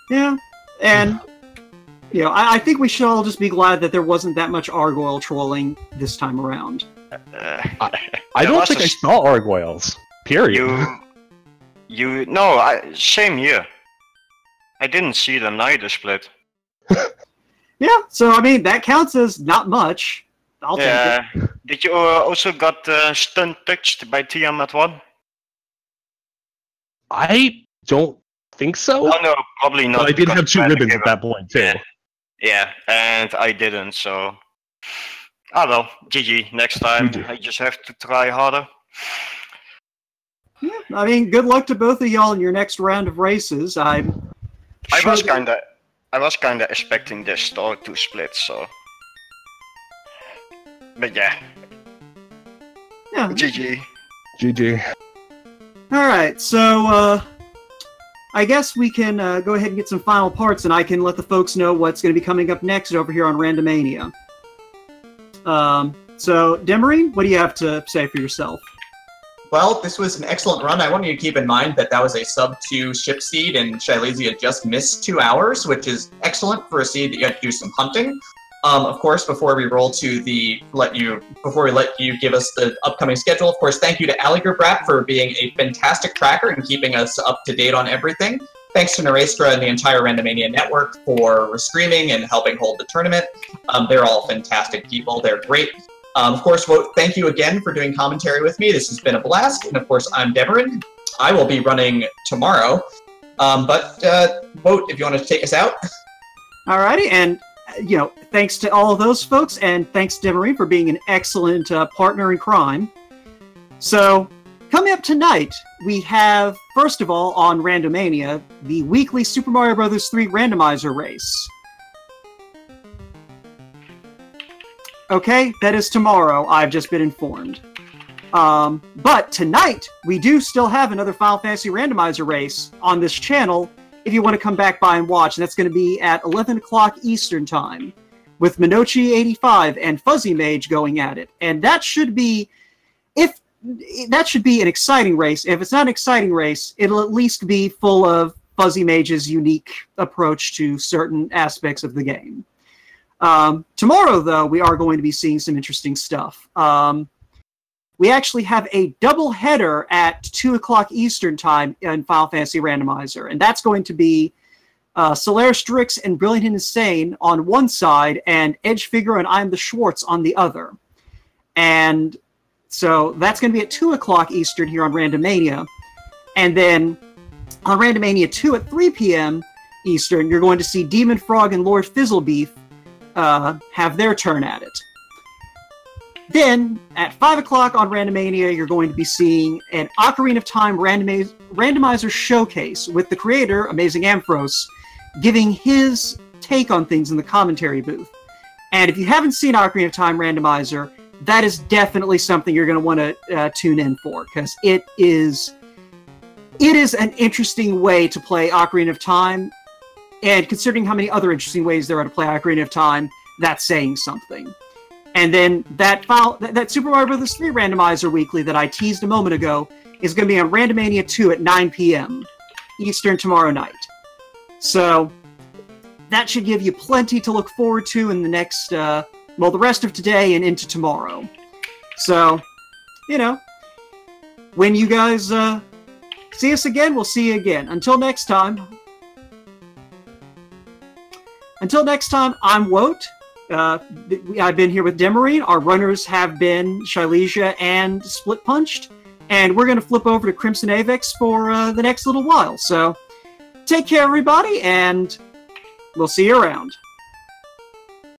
Speaker 2: Yeah, and You know, I think we should all just be glad that there wasn't that much Argoyle trolling this time around.
Speaker 3: I don't think I saw Argoyles. Period.
Speaker 4: Same here. I didn't see them neither, Split.
Speaker 2: Yeah, so I mean, that counts as not much. I'll take it.
Speaker 4: Did you also got stun touched by TM at 1?
Speaker 3: I don't think so.
Speaker 4: Oh no, probably not.
Speaker 3: But I did have 2 ribbons at that point, too.
Speaker 4: Yeah, and I didn't, so... Ah well, GG. Next time, I just have to try harder.
Speaker 2: Yeah, I mean, good luck to both of y'all in your next round of races. I
Speaker 4: was kinda expecting this store to split, so... But yeah.
Speaker 2: Yeah.
Speaker 4: GG.
Speaker 3: GG.
Speaker 2: Alright, so, I guess we can go ahead and get some final parts, and I can let the folks know what's going to be coming up next over here on Randomania. So, Demarine, what do you have to say for yourself?
Speaker 1: Well, this was an excellent run. I want you to keep in mind that that was a sub-2 ship seed, and Shyleasia just missed 2 hours, which is excellent for a seed that you had to do some hunting. Of course, before we roll to before we let you give us the upcoming schedule, of course, thank you to Alligarbrat for being a fantastic tracker and keeping us up to date on everything. Thanks to Narestra and the entire Randomania network for streaming and helping hold the tournament. They're all fantastic people. They're great. Of course, Wout, thank you again for doing commentary with me. This has been a blast. And of course, I'm Deverin. I will be running tomorrow. But Wout, if you want to take us out.
Speaker 2: Alrighty, and you know, thanks to all of those folks, and thanks to Demarine for being an excellent partner in crime. So, coming up tonight, we have, first of all, on Randomania, the weekly Super Mario Bros. 3 Randomizer race. Okay, that is tomorrow, I've just been informed. But tonight, we do still have another Final Fantasy Randomizer race on this channel, if you want to come back by and watch. And that's going to be at 11 o'clock Eastern Time, with Minochi85 and Fuzzy Mage going at it. And that should be, that should be an exciting race. If it's not an exciting race, it'll at least be full of Fuzzy Mage's unique approach to certain aspects of the game. Tomorrow, though, we are going to be seeing some interesting stuff. We actually have a double header at 2 o'clock Eastern Time in Final Fantasy Randomizer, and that's going to be Solaris Strix and Brilliant and Insane on one side, and Edge Figure and I'm the Schwartz on the other. And so that's going to be at 2 o'clock Eastern here on Randomania. And then on Randomania 2 at 3 p.m. Eastern, you're going to see Demon Frog and Lord Fizzlebeef have their turn at it. Then, at 5 o'clock on Randomania, you're going to be seeing an Ocarina of Time randomizer showcase with the creator, Amazing Amphros, giving his take on things in the commentary booth. And if you haven't seen Ocarina of Time Randomizer, that is definitely something you're going to want to tune in for, because it is an interesting way to play Ocarina of Time, and considering how many other interesting ways there are to play Ocarina of Time, that's saying something. And then that Super Mario Bros. 3 Randomizer Weekly that I teased a moment ago is going to be on Randomania 2 at 9 p.m. Eastern tomorrow night. So that should give you plenty to look forward to in the next, the rest of today and into tomorrow. So, you know, when you guys see us again, we'll see you again. Until next time, I'm Wout. I've been here with Demarine. Our runners have been Shyleasia and Splitpunched. And we're going to flip over to Crimson Avex for the next little while. So, take care, everybody, and we'll see you around.